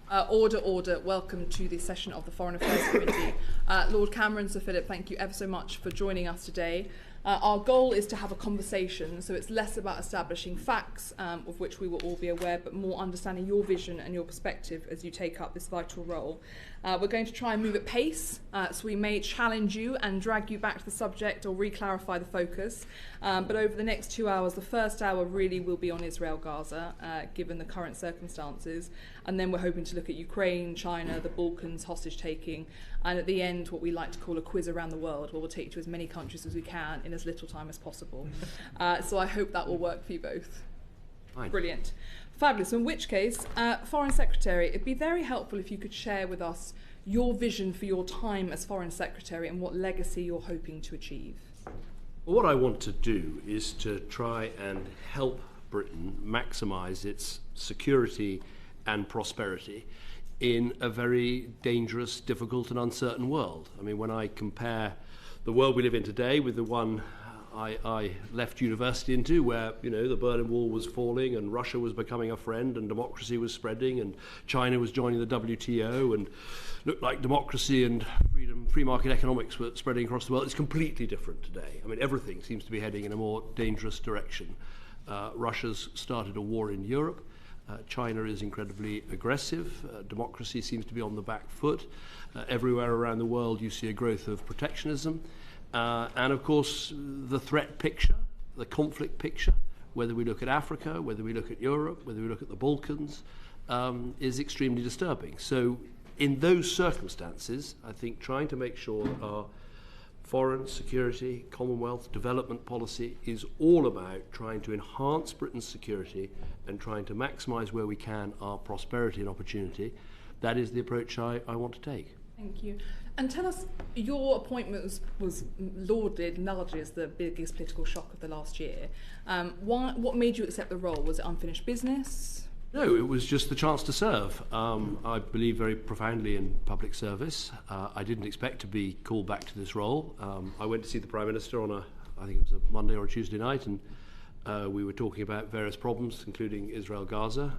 Order. Welcome to this session of the Foreign Affairs Committee. Lord Cameron, Sir Philip, thank you ever so much for joining us today. Our goal is to have a conversation, so it's less about establishing facts, of which we will all be aware, but more understanding your vision and your perspective as you take up this vital role. We're going to try and move at pace, so we may challenge you and drag you back to the subject or re-clarify the focus. But over the next 2 hours, the first hour really will be on Israel-Gaza, given the current circumstances. And then we're hoping to look at Ukraine, China, the Balkans, hostage-taking, and at the end, what we like to call a quiz around the world, where we'll take you to as many countries as we can in as little time as possible. So I hope that will work for you both. Fine. Brilliant. Fabulous. In which case, Foreign Secretary, it'd be very helpful if you could share with us your vision for your time as Foreign Secretary and what legacy you're hoping to achieve. Well, what I want to do is to try and help Britain maximise its security and prosperity in a very dangerous, difficult and uncertain world. I mean, when I compare the world we live in today with the one I left university into, where, you know, the Berlin Wall was falling and Russia was becoming a friend and democracy was spreading and China was joining the WTO and looked like democracy and freedom, free market economics were spreading across the world. It's completely different today. I mean, everything seems to be heading in a more dangerous direction. Russia's started a war in Europe. China is incredibly aggressive. Democracy seems to be on the back foot. Everywhere around the world you see a growth of protectionism. And of course, the threat picture, the conflict picture, whether we look at Africa, whether we look at Europe, whether we look at the Balkans, is extremely disturbing. So in those circumstances, I think trying to make sure that our foreign, security, Commonwealth, development policy is all about trying to enhance Britain's security and trying to maximise where we can our prosperity and opportunity. That is the approach I want to take. Thank you. And tell us, your appointment was lauded largely as the biggest political shock of the last year. What made you accept the role? Was it unfinished business? No, it was just the chance to serve. I believe very profoundly in public service. I didn't expect to be called back to this role. I went to see the Prime Minister on I think it was a Monday or a Tuesday night, and we were talking about various problems, including Israel-Gaza,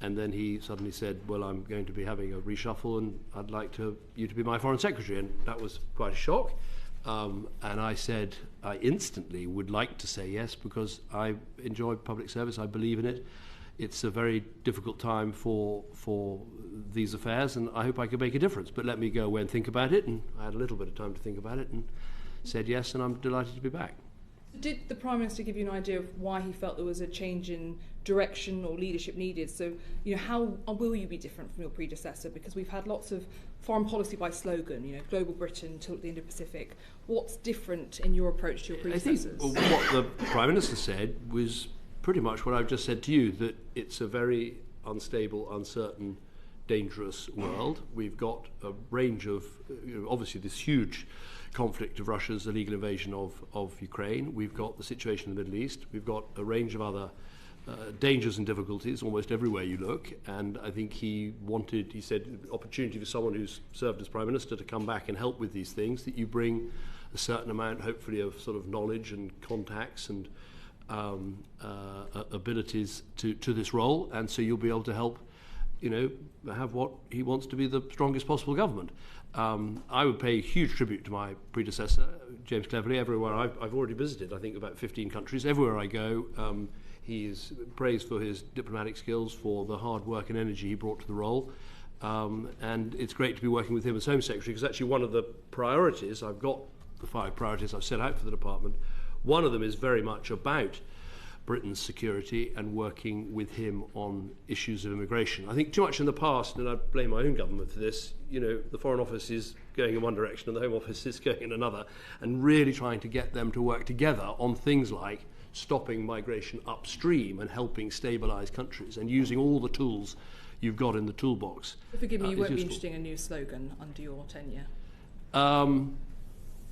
and then he suddenly said, well, I'm going to be having a reshuffle and I'd like you to be my Foreign Secretary. And that was quite a shock. And I said I instantly would like to say yes, because I enjoy public service. I believe in it. It's a very difficult time for these affairs, and I hope I can make a difference. But let me go away and think about it. And I had a little bit of time to think about it and said yes, and I'm delighted to be back. Did the Prime Minister give you an idea of why he felt there was a change in direction or leadership needed? So, you know, how will you be different from your predecessor? Because we've had lots of foreign policy by slogan, you know, global Britain till the Indo-Pacific. What's different in your approach to your predecessors? I think what the Prime Minister said was pretty much what I've just said to you, that it's a very unstable, uncertain, dangerous world. We've got a range of, obviously this huge conflict of Russia's illegal invasion of Ukraine. We've got the situation in the Middle East. We've got a range of other dangers and difficulties almost everywhere you look. And I think he said, opportunity for someone who's served as Prime Minister to come back and help with these things, that you bring a certain amount, hopefully, of sort of knowledge and contacts and abilities to this role. And so you'll be able to help, have what he wants to be the strongest possible government. I would pay huge tribute to my predecessor, James Cleverly, everywhere I've already visited, I think about 15 countries. Everywhere I go, he is praised for his diplomatic skills, for the hard work and energy he brought to the role. And it's great to be working with him as Home Secretary, because actually one of the priorities, I've got the 5 priorities I've set out for the department, one of them is very much about Britain's security and working with him on issues of immigration. I think too much in the past, and I blame my own government for this, the Foreign Office is going in one direction and the Home Office is going in another, and really trying to get them to work together on things like stopping migration upstream and helping stabilise countries and using all the tools you've got in the toolbox. Forgive me, you won't be interested in a new slogan under your tenure?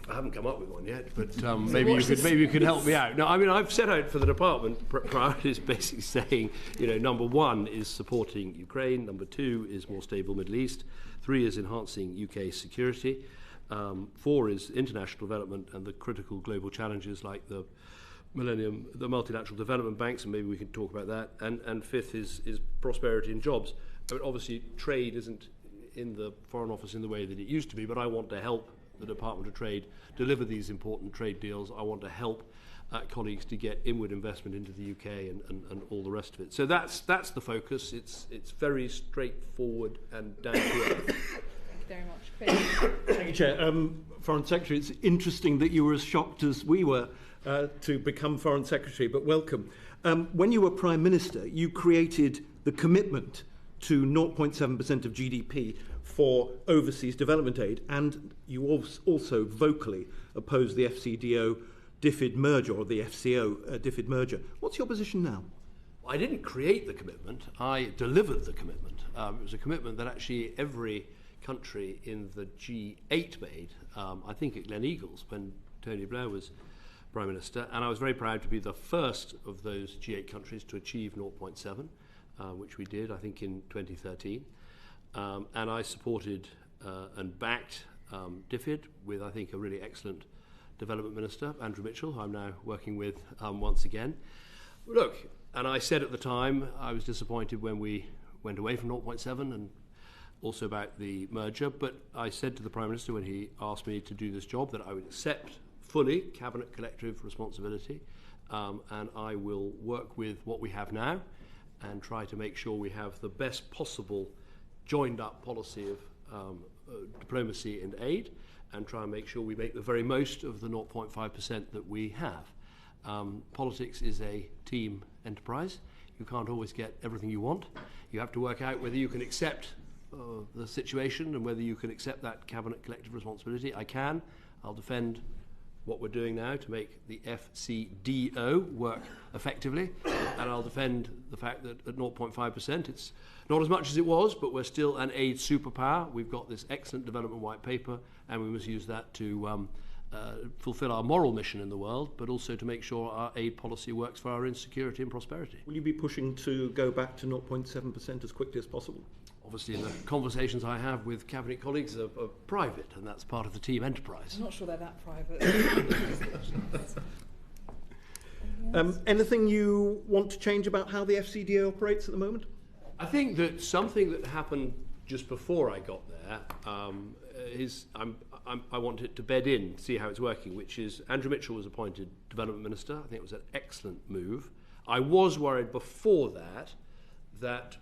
I haven't come up with one yet, but maybe you could help me out. No, I mean, I've set out for the department priorities basically saying, number 1 is supporting Ukraine, number 2 is more stable Middle East, 3 is enhancing UK security, 4 is international development and the critical global challenges like the multilateral development banks, and maybe we can talk about that, and 5th is prosperity and jobs. I mean, obviously, trade isn't in the Foreign Office in the way that it used to be, but I want to help the Department of Trade deliver these important trade deals. I want to help colleagues to get inward investment into the UK and all the rest of it. So that's the focus. It's very straightforward and down to earth. Thank you very much. Thank you, Chair. Foreign Secretary, it's interesting that you were as shocked as we were to become Foreign Secretary, but welcome. When you were Prime Minister, you created the commitment to 0.7% of GDP for overseas development aid, and you also vocally opposed the FCDO DFID merger, or the FCO DFID merger. What's your position now? I didn't create the commitment, I delivered the commitment. It was a commitment that actually every country in the G8 made, I think at Gleneagles when Tony Blair was Prime Minister, and I was very proud to be the first of those G8 countries to achieve 0.7, which we did, I think, in 2013. And I supported and backed DFID with, I think, a really excellent Development Minister, Andrew Mitchell, who I'm now working with once again. Look, and I said at the time I was disappointed when we went away from 0.7 and also about the merger, but I said to the Prime Minister when he asked me to do this job that I would accept fully Cabinet collective responsibility, and I will work with what we have now and try to make sure we have the best possible joined up policy of diplomacy and aid, and try and make sure we make the very most of the 0.5% that we have. Politics is a team enterprise. You can't always get everything you want. You have to work out whether you can accept the situation and whether you can accept that Cabinet collective responsibility. I can. I'll defend what we're doing now to make the FCDO work effectively, and I'll defend the fact that at 0.5% it's not as much as it was, but we're still an aid superpower. We've got this excellent development white paper, and we must use that to fulfil our moral mission in the world, but also to make sure our aid policy works for our own security and prosperity. Will you be pushing to go back to 0.7% as quickly as possible? Obviously, the conversations I have with Cabinet colleagues are private, and that's part of the team enterprise. I'm not sure they're that private. Anything you want to change about how the FCDO operates at the moment? I think that something that happened just before I got there is I want it to bed in, see how it's working, which is Andrew Mitchell was appointed Development Minister. I think it was an excellent move. I was worried before that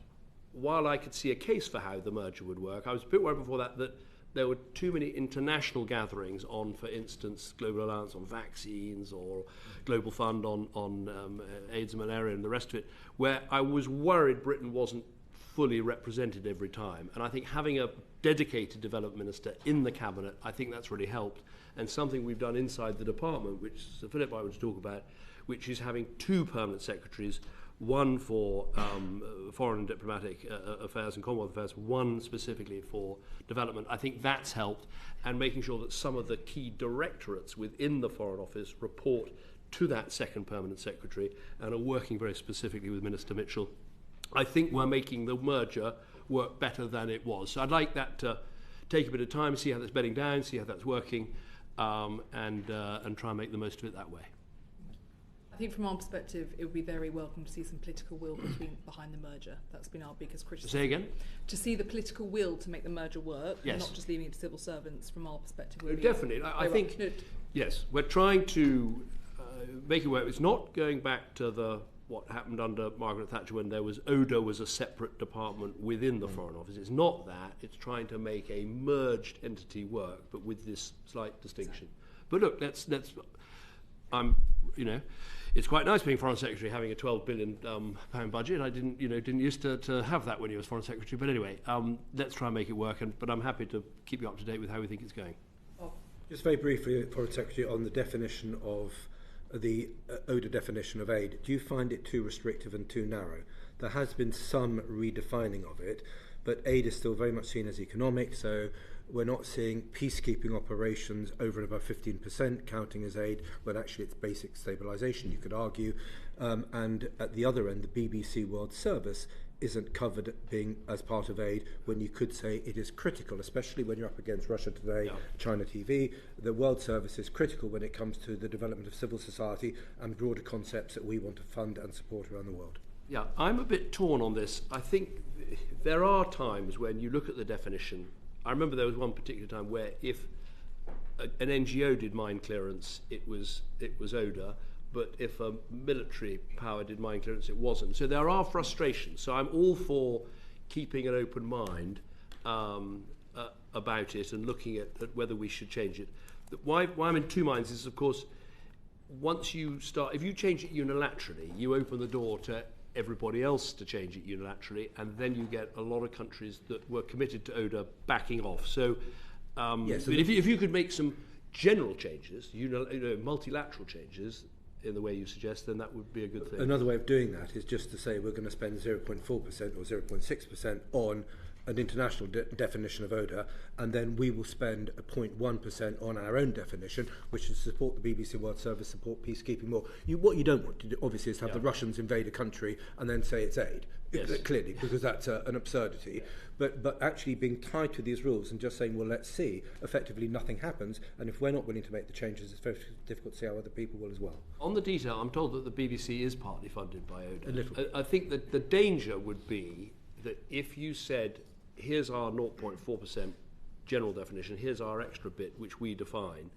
while I could see a case for how the merger would work, I was a bit worried before that there were too many international gatherings on, for instance, Global Alliance on vaccines or Global Fund on AIDS and malaria and the rest of it, where I was worried Britain wasn't fully represented every time. And I think having a dedicated development minister in the cabinet, I think that's really helped. And something we've done inside the department, which Sir Philip I want to talk about, which is having two permanent secretaries, one for foreign and diplomatic affairs and Commonwealth affairs, one specifically for development. I think that's helped, and making sure that some of the key directorates within the Foreign Office report to that second permanent secretary and are working very specifically with Minister Mitchell. I think we're making the merger work better than it was. So I'd like that to take a bit of time, see how that's bedding down, see how that's working, and try and make the most of it that way. I think from our perspective, it would be very welcome to see some political will behind the merger. That's been our biggest criticism. Say again? To see the political will to make the merger work, yes, and not just leaving it to civil servants from our perspective. No, definitely. I think, yes, we're trying to make it work. It's not going back to what happened under Margaret Thatcher when there was ODA was a separate department within the Foreign Office. It's not that. It's trying to make a merged entity work, but with this slight distinction. But look, let's it's quite nice being Foreign Secretary having a £12 billion pound budget. I didn't used to have that when he was Foreign Secretary. But anyway, let's try and make it work. But I'm happy to keep you up to date with how we think it's going. Just very briefly, Foreign Secretary, on the definition of the ODA definition of aid. Do you find it too restrictive and too narrow? There has been some redefining of it, but aid is still very much seen as economic, so we're not seeing peacekeeping operations over and above 15% counting as aid, when actually it's basic stabilisation, you could argue. And at the other end, the BBC World Service isn't covered being as part of aid, when you could say it is critical, especially when you're up against Russia Today, yeah, China TV. The World Service is critical when it comes to the development of civil society and broader concepts that we want to fund and support around the world. Yeah, I'm a bit torn on this. I think there are times when you look at the definition. I remember there was one particular time where if an NGO did mine clearance, it was ODA, but if a military power did mine clearance, it wasn't. So there are frustrations. So I'm all for keeping an open mind about it and looking at whether we should change it. Why I'm in two minds is, of course, once you start, if you change it unilaterally, you open the door to everybody else to change it unilaterally, and then you get a lot of countries that were committed to ODA backing off. So, if you could make some general changes, multilateral changes in the way you suggest, then that would be a good thing. Another way of doing that is just to say we're going to spend 0.4% or 0.6% on an international definition of ODA, and then we will spend a 0.1% on our own definition, which is support the BBC World Service, support peacekeeping more. What you don't want to do, obviously, is have the Russians invade a country and then say it's aid. Yes. Clearly, because that's an absurdity. But actually being tied to these rules and just saying, well, let's see, effectively nothing happens, and if we're not willing to make the changes, it's very difficult to see how other people will as well. On the detail, I'm told that the BBC is partly funded by ODA. A little bit. I think that the danger would be that if you said, here's our 0.4% general definition, here's our extra bit which we define,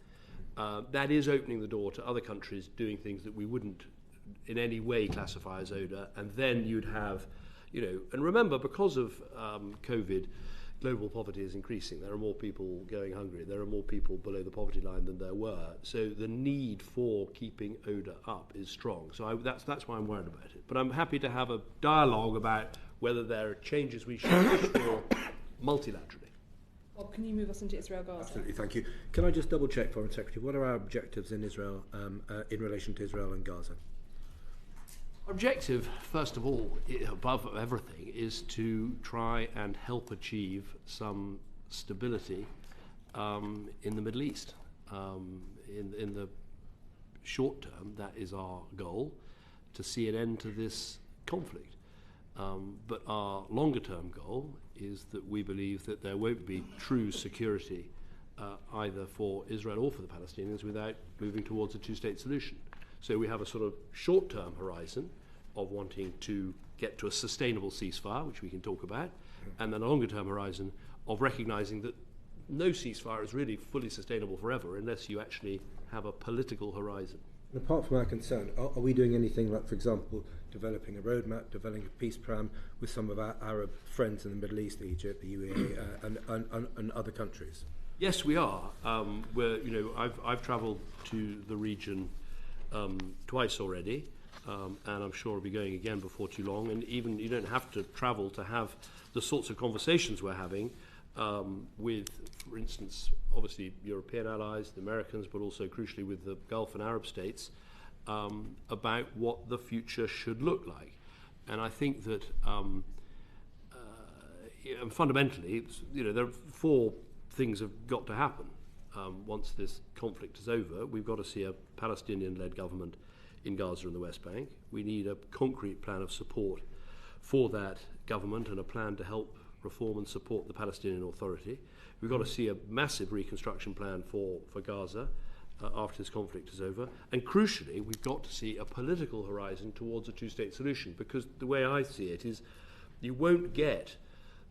that is opening the door to other countries doing things that we wouldn't in any way classify as ODA, and then you'd have, and remember, because of COVID, global poverty is increasing. There are more people going hungry. There are more people below the poverty line than there were. So the need for keeping ODA up is strong. So that's why I'm worried about it. But I'm happy to have a dialogue about whether there are changes we should push for multilaterally. Well, can you move us into Israel, Gaza? Absolutely, thank you. Can I just double check, Foreign Secretary, what are our objectives in Israel, in relation to Israel and Gaza? Our objective, first of all, above everything, is to try and help achieve some stability in the Middle East. In the short term, that is our goal, to see an end to this conflict. But our longer term goal is that we believe that there won't be true security either for Israel or for the Palestinians without moving towards a two-state solution. So we have a sort of short-term horizon of wanting to get to a sustainable ceasefire, which we can talk about, and then a longer-term horizon of recognizing that no ceasefire is really fully sustainable forever unless you actually have a political horizon. And apart from our concern, are we doing anything like, for example, developing a roadmap, developing a peace plan with some of our Arab friends in the Middle East, Egypt, the UAE, and other countries? Yes, we are. I've travelled to the region twice already, and I'm sure I'll be going again before too long. And even you don't have to travel to have the sorts of conversations we're having with, for instance, obviously European allies, the Americans, but also crucially with the Gulf and Arab states, about what the future should look like. And I think that fundamentally, there are four things have got to happen. Once this conflict is over, we've got to see a Palestinian-led government in Gaza and the West Bank. We need a concrete plan of support for that government and a plan to help reform and support the Palestinian Authority. We've got to see a massive reconstruction plan for Gaza after this conflict is over. And crucially, we've got to see a political horizon towards a two-state solution, because the way I see it is you won't get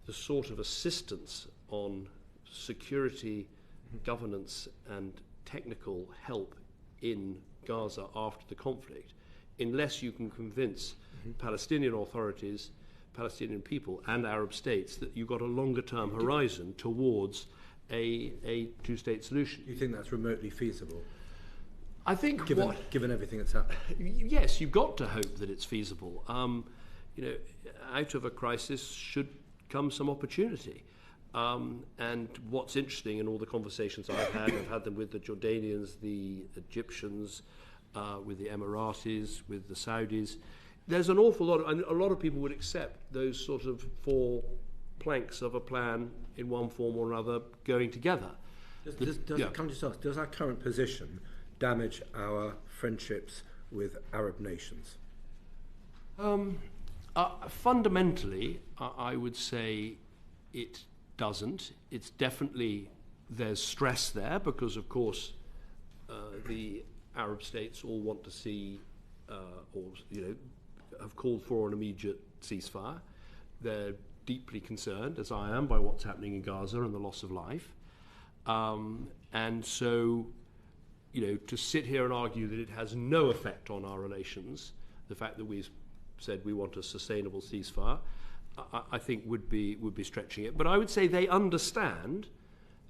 the sort of assistance on security, governance and technical help in Gaza after the conflict unless you can convince Palestinian authorities, Palestinian people and Arab states that you've got a longer term horizon towards a two-state solution. Do you think that's remotely feasible? I think given everything that's happened. Yes, you've got to hope that it's feasible. Out of a crisis should come some opportunity. And what's interesting in all the conversations I've had them with the Jordanians, the Egyptians, with the Emiratis, with the Saudis. There's an awful lot, and a lot of people would accept those sort of four planks of a plan in one form or another going together. Does our current position damage our friendships with Arab nations? Fundamentally, I would say it doesn't. It's definitely, there's stress there because, of course, the Arab states all want to see, have called for an immediate ceasefire. They're deeply concerned, as I am, by what's happening in Gaza and the loss of life. And so, to sit here and argue that it has no effect on our relations, the fact that we've said we want a sustainable ceasefire, I think would be stretching it. But I would say they understand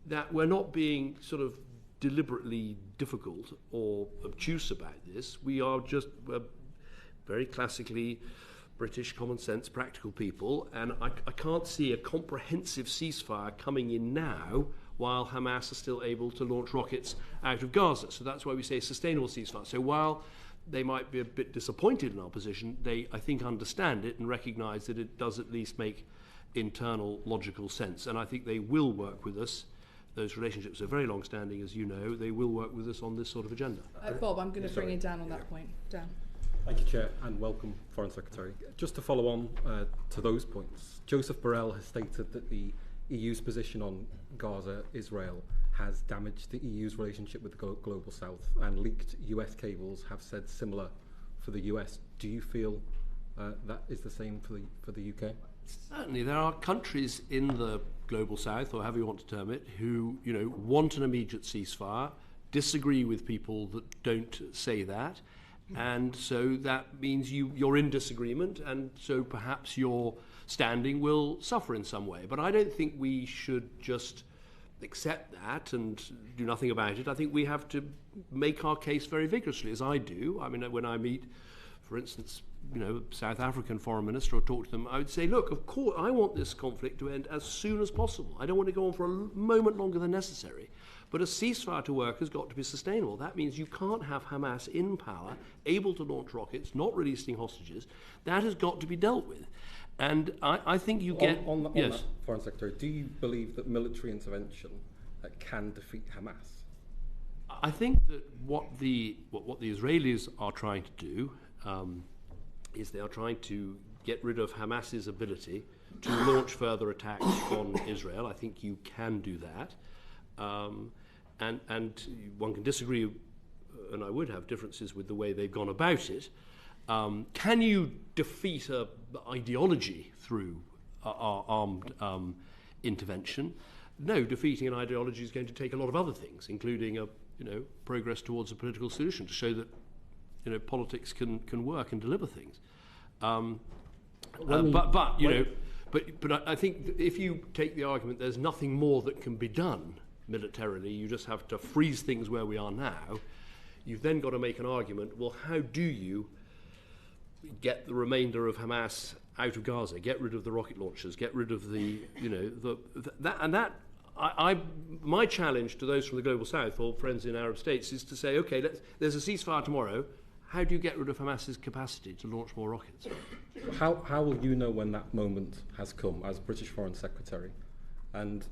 that we're not being sort of deliberately difficult or obtuse about this. We are just very classically British, common sense, practical people, and I can't see a comprehensive ceasefire coming in now while Hamas are still able to launch rockets out of Gaza. So that's why we say sustainable ceasefire. So while they might be a bit disappointed in our position, they, I think, understand it and recognise that it does at least make internal logical sense. And I think they will work with us. Those relationships are very long-standing, as you know. They will work with us on this sort of agenda. Bob, I'm going to bring you down on that point. Dan. Thank you, Chair, and welcome, Foreign Secretary. Just to follow on to those points, Joseph Borrell has stated that the EU's position on Gaza, Israel, has damaged the EU's relationship with the Global South, and leaked US cables have said similar for the US. Do you feel that is the same for the UK? Certainly, there are countries in the Global South, or however you want to term it, who want an immediate ceasefire, disagree with people that don't say that, and so that means you're in disagreement, and so perhaps your standing will suffer in some way. But I don't think we should just accept that and do nothing about it. I think we have to make our case very vigorously, as I do. I mean, when I meet, for instance, South African foreign minister, or talk to them, I would say, look, of course, I want this conflict to end as soon as possible. I don't want to go on for a moment longer than necessary. But a ceasefire to work has got to be sustainable. That means you can't have Hamas in power, able to launch rockets, not releasing hostages. That has got to be dealt with. And I think you get... On that, Foreign Secretary, do you believe that military intervention can defeat Hamas? I think that what the Israelis are trying to do is they are trying to get rid of Hamas's ability to launch further attacks on Israel. I think you can do that. And one can disagree, and I would have differences with the way they've gone about it. Can you defeat an ideology through armed intervention? No, defeating an ideology is going to take a lot of other things, including progress towards a political solution to show that politics can work and deliver things. But I think that if you take the argument there's nothing more that can be done militarily, you just have to freeze things where we are now, you've then got to make an argument, well, how do you get the remainder of Hamas out of Gaza, get rid of the rocket launchers, get rid of my challenge to those from the Global South or friends in Arab states is to say, okay, there's a ceasefire tomorrow. How do you get rid of Hamas's capacity to launch more rockets? How will you know when that moment has come as British Foreign Secretary? And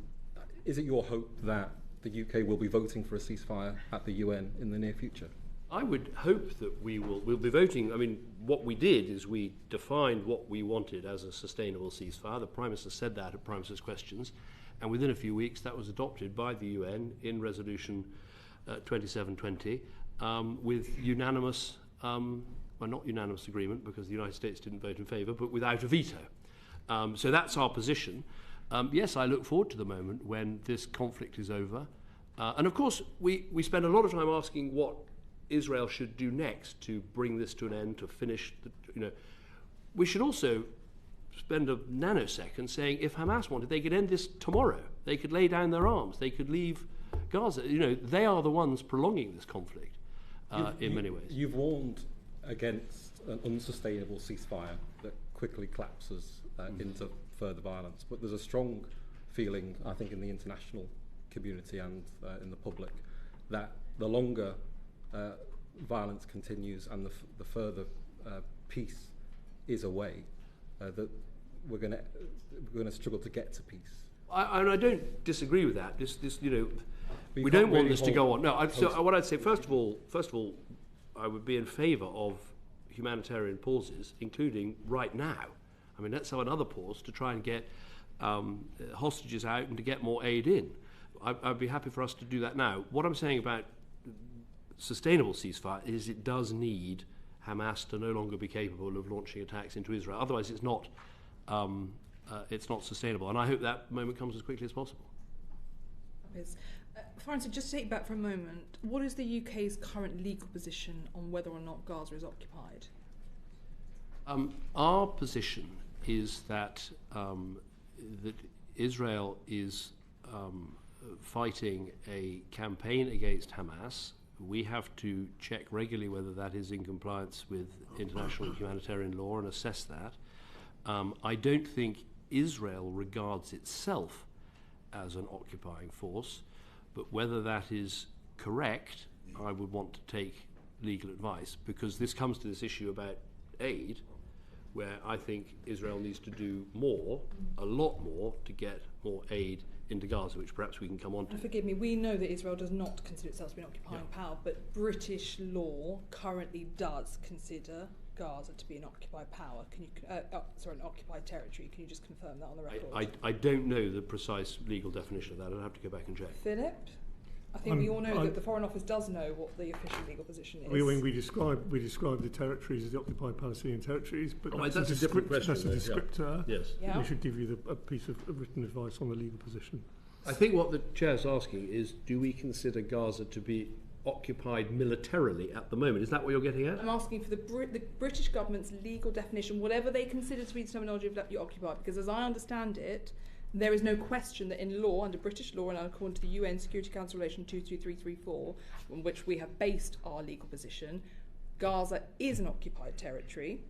is it your hope that the UK will be voting for a ceasefire at the UN in the near future? I would hope that we'll be voting. I mean, what we did is we defined what we wanted as a sustainable ceasefire. The Prime Minister said that at Prime Minister's questions, and within a few weeks that was adopted by the UN in Resolution 2720 with unanimous, not unanimous agreement because the United States didn't vote in favour, but without a veto. So that's our position. Yes, I look forward to the moment when this conflict is over. And of course, we spend a lot of time asking what Israel should do next to bring this to an end, to finish we should also spend a nanosecond saying if Hamas wanted, they could end this tomorrow. They could lay down their arms. They could leave Gaza. They are the ones prolonging this conflict in many ways. You've warned against an unsustainable ceasefire that quickly collapses into further violence. But there's a strong feeling, I think, in the international community and in the public that the longer violence continues and the further peace is away, that we're going to struggle to get to peace. I don't disagree with that. We don't want this to go on. No. So what I'd say, first of all, I would be in favour of humanitarian pauses, including right now. I mean, let's have another pause to try and get hostages out and to get more aid in. I'd be happy for us to do that now. What I'm saying about sustainable ceasefire is it does need Hamas to no longer be capable of launching attacks into Israel. Otherwise, it's not it's not sustainable. And I hope that moment comes as quickly as possible. Florence, just to take you back for a moment, what is the UK's current legal position on whether or not Gaza is occupied? Our position is that that Israel is fighting a campaign against Hamas. We have to check regularly whether that is in compliance with international humanitarian law and assess that. I don't think Israel regards itself as an occupying force, but whether that is correct, I would want to take legal advice, because this comes to this issue about aid, where I think Israel needs to do more, a lot more, to get more aid into Gaza, which perhaps we can come on to. And forgive me, we know that Israel does not consider itself to be an occupying power, but British law currently does consider Gaza to be an occupied power. Can you, an occupied territory. Can you just confirm that on the record? I don't know the precise legal definition of that. I'll have to go back and check. Philip? I think we all know that the Foreign Office does know what the official legal position is. We describe the territories as the occupied Palestinian territories, but that's a different question. That's a descriptor. Yes. Yeah. We should give you a piece of written advice on the legal position. I think what the chair's asking is, do we consider Gaza to be occupied militarily at the moment? Is that what you're getting at? I'm asking for the British government's legal definition, whatever they consider to be the terminology of you're occupied, because as I understand it, there is no question that in law, under British law and according to the UN Security Council Relation 22334, on which we have based our legal position, Gaza is an occupied territory,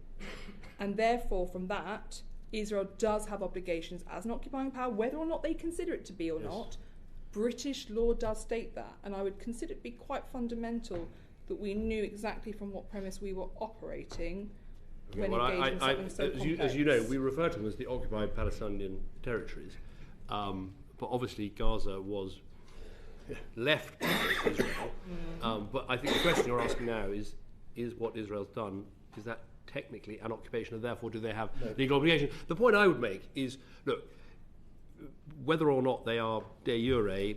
and therefore from that, Israel does have obligations as an occupying power, whether or not they consider it to be or not. British law does state that, and I would consider it to be quite fundamental that we knew exactly from what premise we were operating when engaging in something so complex. As you know, we refer to them as the occupied Palestinian territories, but obviously Gaza was left by Israel. But I think the question you're asking now is what Israel's done, is that technically an occupation, and therefore do they have legal obligation? The point I would make is, look, whether or not they are de jure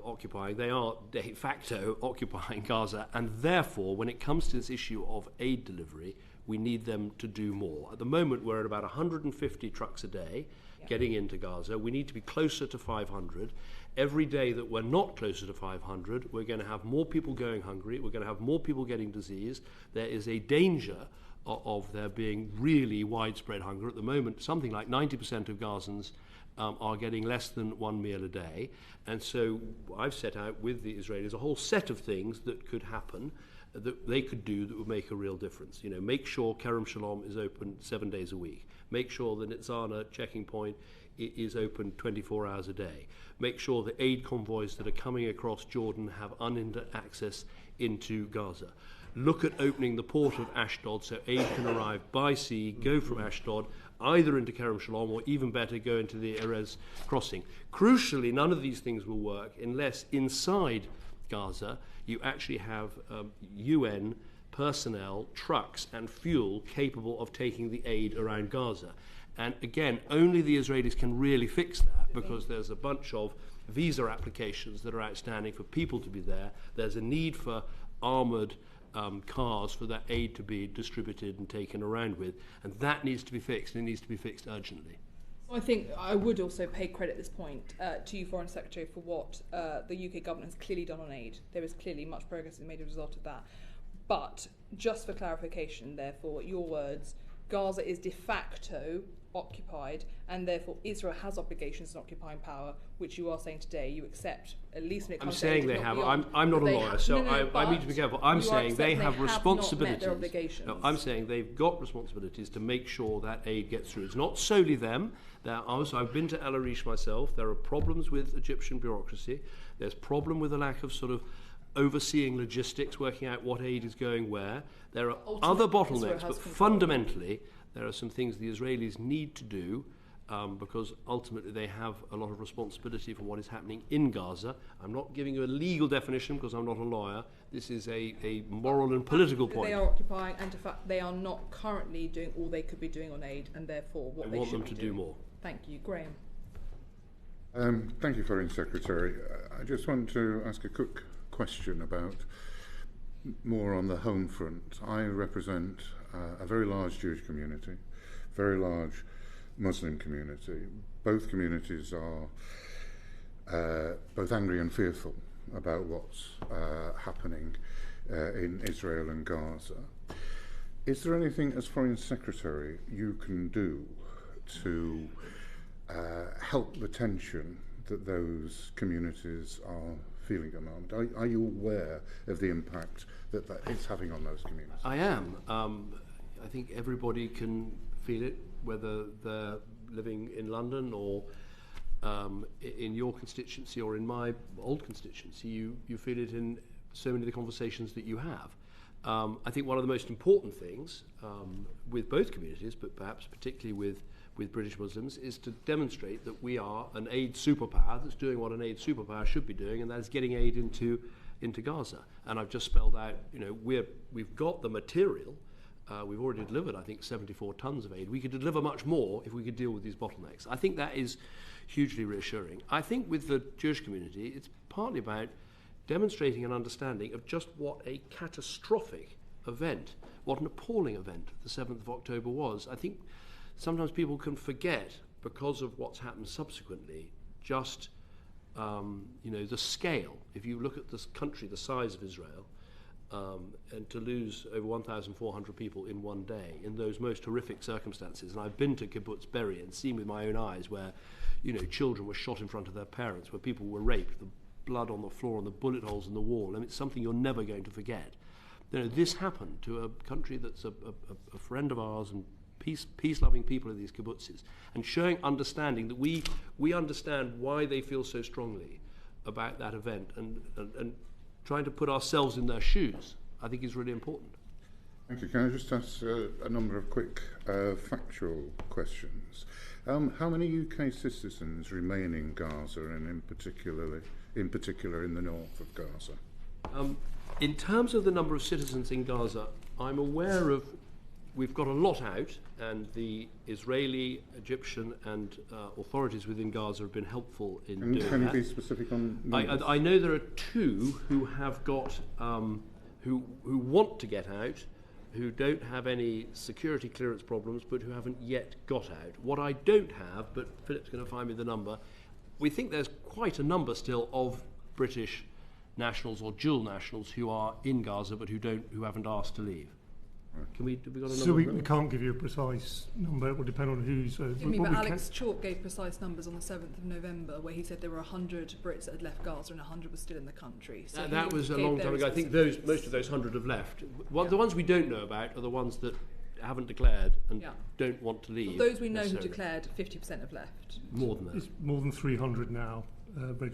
occupying, they are de facto occupying Gaza, and therefore when it comes to this issue of aid delivery, we need them to do more. At the moment we're at about 150 trucks a day getting into Gaza. We need to be closer to 500. Every day that we're not closer to 500, we're going to have more people going hungry, we're going to have more people getting disease. There is a danger of there being really widespread hunger. At the moment, something like 90% of Gazans are getting less than one meal a day. And so I've set out with the Israelis a whole set of things that could happen, that they could do that would make a real difference. You know, make sure Kerem Shalom is open 7 days a week. Make sure the Nitzana checking point is open 24 hours a day. Make sure the aid convoys that are coming across Jordan have unhindered access into Gaza. Look at opening the port of Ashdod so aid can arrive by sea, go from Ashdod, either into Kerem Shalom or even better, go into the Erez crossing. Crucially, none of these things will work unless inside Gaza you actually have UN personnel, trucks and fuel capable of taking the aid around Gaza. And again, only the Israelis can really fix that, because there's a bunch of visa applications that are outstanding for people to be there. There's a need for armoured cars for that aid to be distributed and taken around with, and that needs to be fixed, and it needs to be fixed urgently. I think I would also pay credit at this point to you, Foreign Secretary, for what the UK government has clearly done on aid. There is clearly much progress made as a result of that. But just for clarification, therefore, your words, Gaza is de facto occupied, and therefore Israel has obligations as an occupying power, which you are saying today you accept, at least when it comes to aid. I'm saying they have. I'm not a lawyer, so I need to be careful. I'm saying they have responsibilities. No, I'm saying they've got responsibilities to make sure that aid gets through. It's not solely them. There are also, I've been to El Arish myself. There are problems with Egyptian bureaucracy. There's problem with the lack of sort of overseeing logistics, working out what aid is going where. There are other bottlenecks, but fundamentally there are some things the Israelis need to do, because ultimately they have a lot of responsibility for what is happening in Gaza. I'm not giving you a legal definition because I'm not a lawyer. This is a moral and political point. They are occupying, and in fact they are not currently doing all they could be doing on aid, and therefore what they should be doing. I want them to do more. Thank you. Graham. Thank you, Foreign Secretary. I just want to ask a quick question about more on the home front. I represent a very large Jewish community, very large Muslim community. Both communities are both angry and fearful about what's happening in Israel and Gaza. Is there anything, as Foreign Secretary, you can do to help the tension that those communities are feeling at the moment? Are you aware of the impact that is having on those communities? I am. I think everybody can feel it, whether they're living in London or in your constituency or in my old constituency. You feel it in so many of the conversations that you have. I think one of the most important things with both communities, but perhaps particularly with British Muslims, is to demonstrate that we are an aid superpower that's doing what an aid superpower should be doing, and that is getting aid into Gaza. And I've just spelled out, we've got the material. We've already delivered, I think, 74 tons of aid. We could deliver much more if we could deal with these bottlenecks. I think that is hugely reassuring. I think with the Jewish community, it's partly about demonstrating an understanding of just what a catastrophic event, what an appalling event the 7th of October was. I think sometimes people can forget, because of what's happened subsequently, just the scale. If you look at this country the size of Israel, and to lose over 1,400 people in one day in those most horrific circumstances. And I've been to Kibbutz Be'eri and seen with my own eyes where, children were shot in front of their parents, where people were raped, the blood on the floor and the bullet holes in the wall. And it's something you're never going to forget. This happened to a country that's a friend of ours and peace-loving people in these kibbutzes, and showing understanding that we understand why they feel so strongly about that event, and trying to put ourselves in their shoes, I think, is really important. Thank you. Can I just ask a number of quick factual questions? How many UK citizens remain in Gaza, and in particular in the north of Gaza? In terms of the number of citizens in Gaza, I'm aware of, we've got a lot out, and the Israeli, Egyptian and authorities within Gaza have been helpful in doing that. Can you be specific on numbers? I know there are 2 who have got, who want to get out, who don't have any security clearance problems, but who haven't yet got out. What I don't have, but Philip's going to find me the number, we think there's quite a number still of British nationals or dual nationals who are in Gaza, but who haven't asked to leave. Have we got a number? So we can't give you a precise number. It will depend on who's... but Alex Chalk gave precise numbers on the 7th of November, where he said there were 100 Brits that had left Gaza and 100 were still in the country. So that was a long time ago. I think most of those 100 have left. The ones we don't know about are the ones that haven't declared and don't want to leave. Well, those we know who declared, 50% have left. More than that. It's more than 300 now.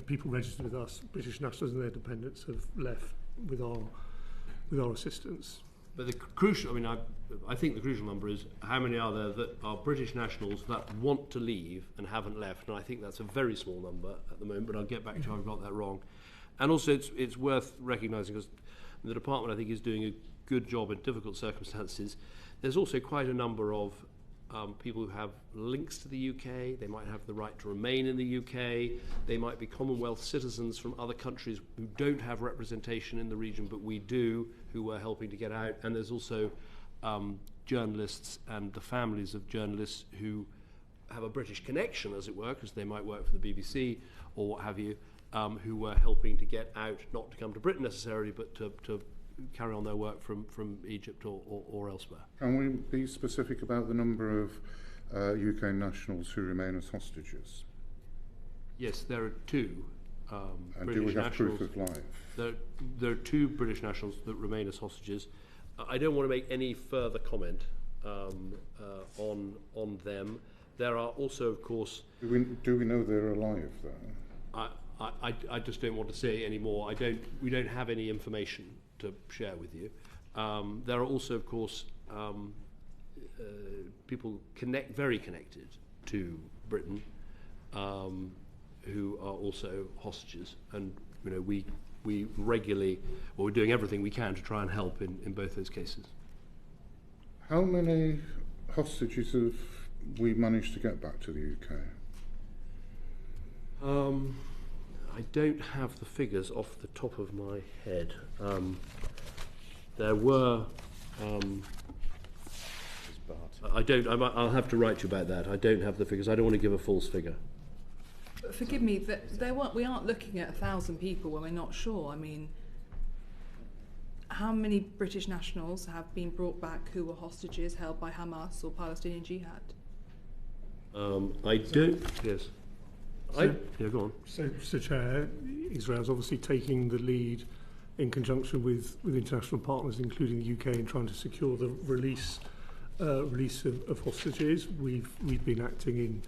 People registered with us, British nationals and their dependents, have left with our assistance. But the crucial, I think the crucial number is how many are there that are British nationals that want to leave and haven't left, and I think that's a very small number at the moment, but I'll get back to I've got that wrong. And also it's worth recognising, because the department, I think, is doing a good job in difficult circumstances. There's also quite a number of people who have links to the UK. They might have the right to remain in the UK. They might be Commonwealth citizens from other countries who don't have representation in the region, but we do, who we're helping to get out. And there's also journalists and the families of journalists who have a British connection, as it were, because they might work for the BBC or what have you, who we're helping to get out, not to come to Britain necessarily, but to carry on their work from Egypt or elsewhere. Can we be specific about the number of UK nationals who remain as hostages? Yes, there are 2 and British do we have nationals. proof of life? There are 2 British nationals that remain as hostages. I don't want to make any further comment on them. There are also, of course... Do we know they're alive, though? I just don't want to say any more. We don't have any information to share with you. There are also, of course, people very connected to Britain who are also hostages, and we regularly, we're doing everything we can to try and help in both those cases. How many hostages have we managed to get back to the UK? I don't have the figures off the top of my head. There were, I don't. I'll have to write you about that. I don't have the figures. I don't want to give a false figure. But forgive me, we aren't looking at 1,000 people when we're not sure. I mean, how many British nationals have been brought back who were hostages held by Hamas or Palestinian Jihad? Yeah, go on. So, Chair, Israel's obviously taking the lead in conjunction with international partners, including the UK, in trying to secure the release of hostages. We've been acting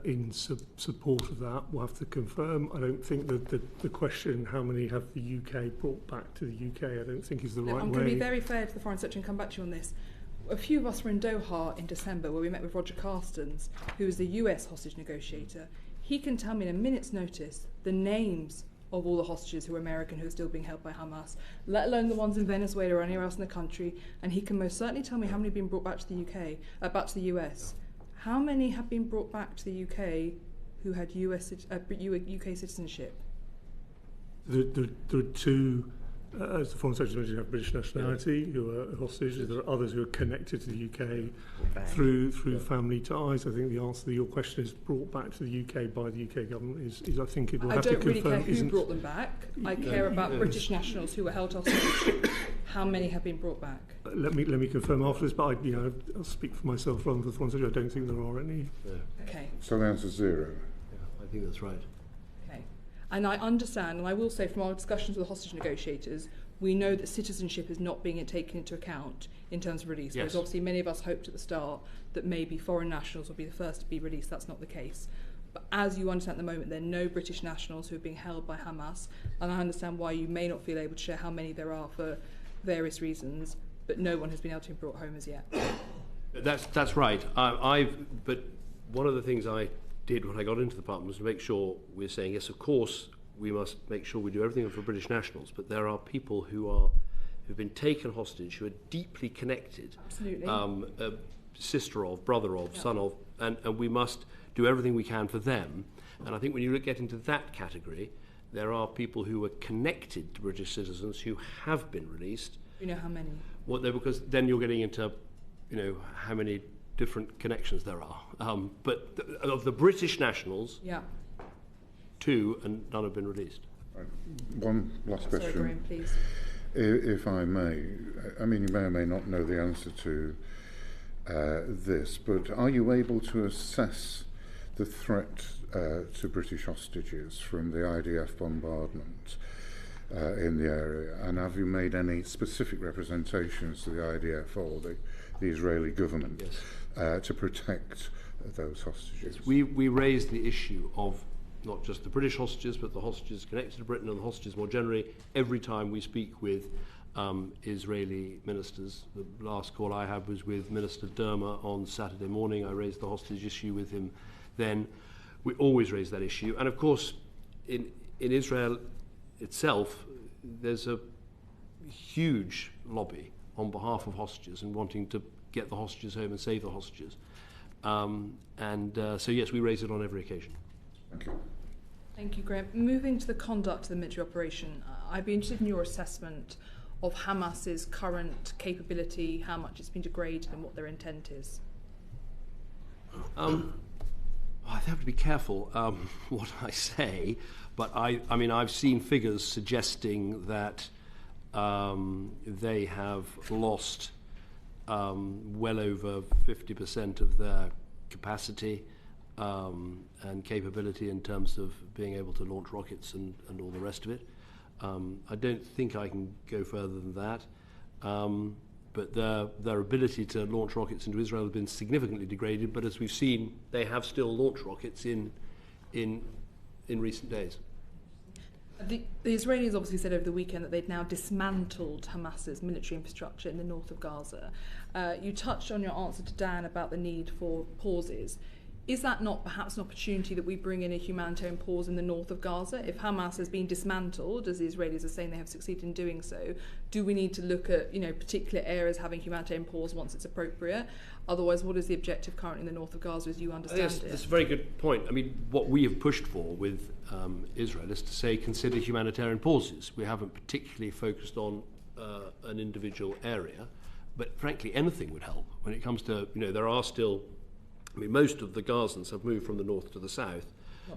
in support of that. We'll have to confirm. I don't think that the question, how many have the UK brought back to the UK, I don't think is the right way. I'm going to be very fair to the Foreign Secretary and come back to you on this. A few of us were in Doha in December where we met with Roger Carstens, who is the US hostage negotiator. He can tell me in a minute's notice the names of all the hostages who are American who are still being held by Hamas, let alone the ones in Venezuela or anywhere else in the country, and he can most certainly tell me how many have been brought back to the UK, back to the US. How many have been brought back to the UK who had UK citizenship? There are two, as the Foreign Secretary mentioned, have British nationality who are hostages. There are others who are connected to the UK through family ties. I think the answer to your question is brought back to the UK by the UK government is I think it will have to confirm. I don't really care who brought them back. I care about British nationals who were held hostage. How many have been brought back? Let me confirm after this, but I'll speak for myself rather than the Foreign Secretary. I don't think there are any. Okay. So the answer is 0. Yeah, I think that's right. And I understand, and I will say from our discussions with the hostage negotiators, we know that citizenship is not being taken into account in terms of release. Yes. Whereas obviously many of us hoped at the start that maybe foreign nationals would be the first to be released. That's not the case. But as you understand at the moment, there are no British nationals who are being held by Hamas. And I understand why you may not feel able to share how many there are for various reasons, but no one has been able to be brought home as yet. That's right. But one of the things I did when I got into the department was to make sure we're saying, yes, of course, we must make sure we do everything for British nationals, but there are people who've been taken hostage, who are deeply connected. Absolutely. Sister of, brother of, son of, and we must do everything we can for them. And I think when you get into that category, there are people who are connected to British citizens who have been released. You know how many? Because then you're getting into, how many different connections there are. But of the British nationals, 2 and none have been released. One last question. Sorry, Graham, please. If I may, I mean, you may or may not know the answer to this, but are you able to assess the threat to British hostages from the IDF bombardment in the area, and have you made any specific representations to the IDF or the Israeli government to protect those hostages? We raised the issue of not just the British hostages, but the hostages connected to Britain and the hostages more generally every time we speak with Israeli ministers. The last call I had was with Minister Dermer on Saturday morning. I raised the hostage issue with him then. We always raise that issue. And of course, in Israel itself, there's a huge lobby on behalf of hostages and wanting to get the hostages home and save the hostages. So yes, we raise it on every occasion. Thank you. Thank you, Graham. Moving to the conduct of the military operation, I'd be interested in your assessment of Hamas's current capability, how much it's been degraded and what their intent is. I have to be careful what I say, but I've seen figures suggesting that they have lost well over 50% of their capacity and capability in terms of being able to launch rockets and all the rest of it. I don't think I can go further than that. But their ability to launch rockets into Israel has been significantly degraded, but as we've seen, they have still launched rockets in recent days. The Israelis obviously said over the weekend that they'd now dismantled Hamas's military infrastructure in the north of Gaza. You touched on your answer to Dan about the need for pauses. Is that not perhaps an opportunity that we bring in a humanitarian pause in the north of Gaza? If Hamas has been dismantled, as the Israelis are saying they have succeeded in doing so, do we need to look at particular areas having humanitarian pause once it's appropriate? Otherwise, what is the objective currently in the north of Gaza as you understand it? That's a very good point. I mean, what we have pushed for with Israel is to say consider humanitarian pauses. We haven't particularly focused on an individual area. but frankly, anything would help. When it comes to, there are still, most of the Gazans have moved from the north to the south,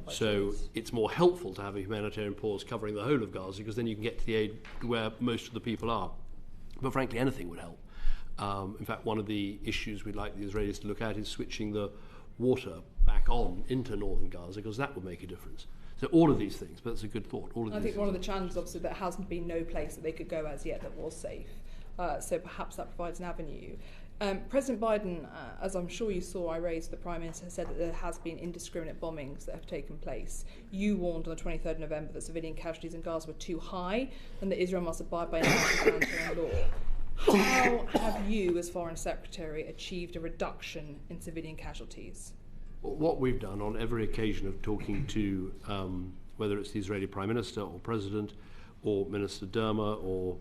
so it's more helpful to have a humanitarian pause covering the whole of Gaza, because then you can get to the aid where most of the people are. But frankly, anything would help. In fact, one of the issues we'd like the Israelis to look at is switching the water back on into northern Gaza, because that would make a difference. So all of these things, but it's a good thought. I think one of the challenges, obviously, there hasn't been no place that they could go as yet that was safe. So perhaps that provides an avenue. President Biden, as I'm sure you saw, I raised, the Prime Minister has said that there has been indiscriminate bombings that have taken place. You warned on the 23rd of November that civilian casualties in Gaza were too high and that Israel must abide by international humanitarian law. How have you, as Foreign Secretary, achieved a reduction in civilian casualties? What we've done on every occasion of talking to, whether it's the Israeli Prime Minister or President or Minister Dermer or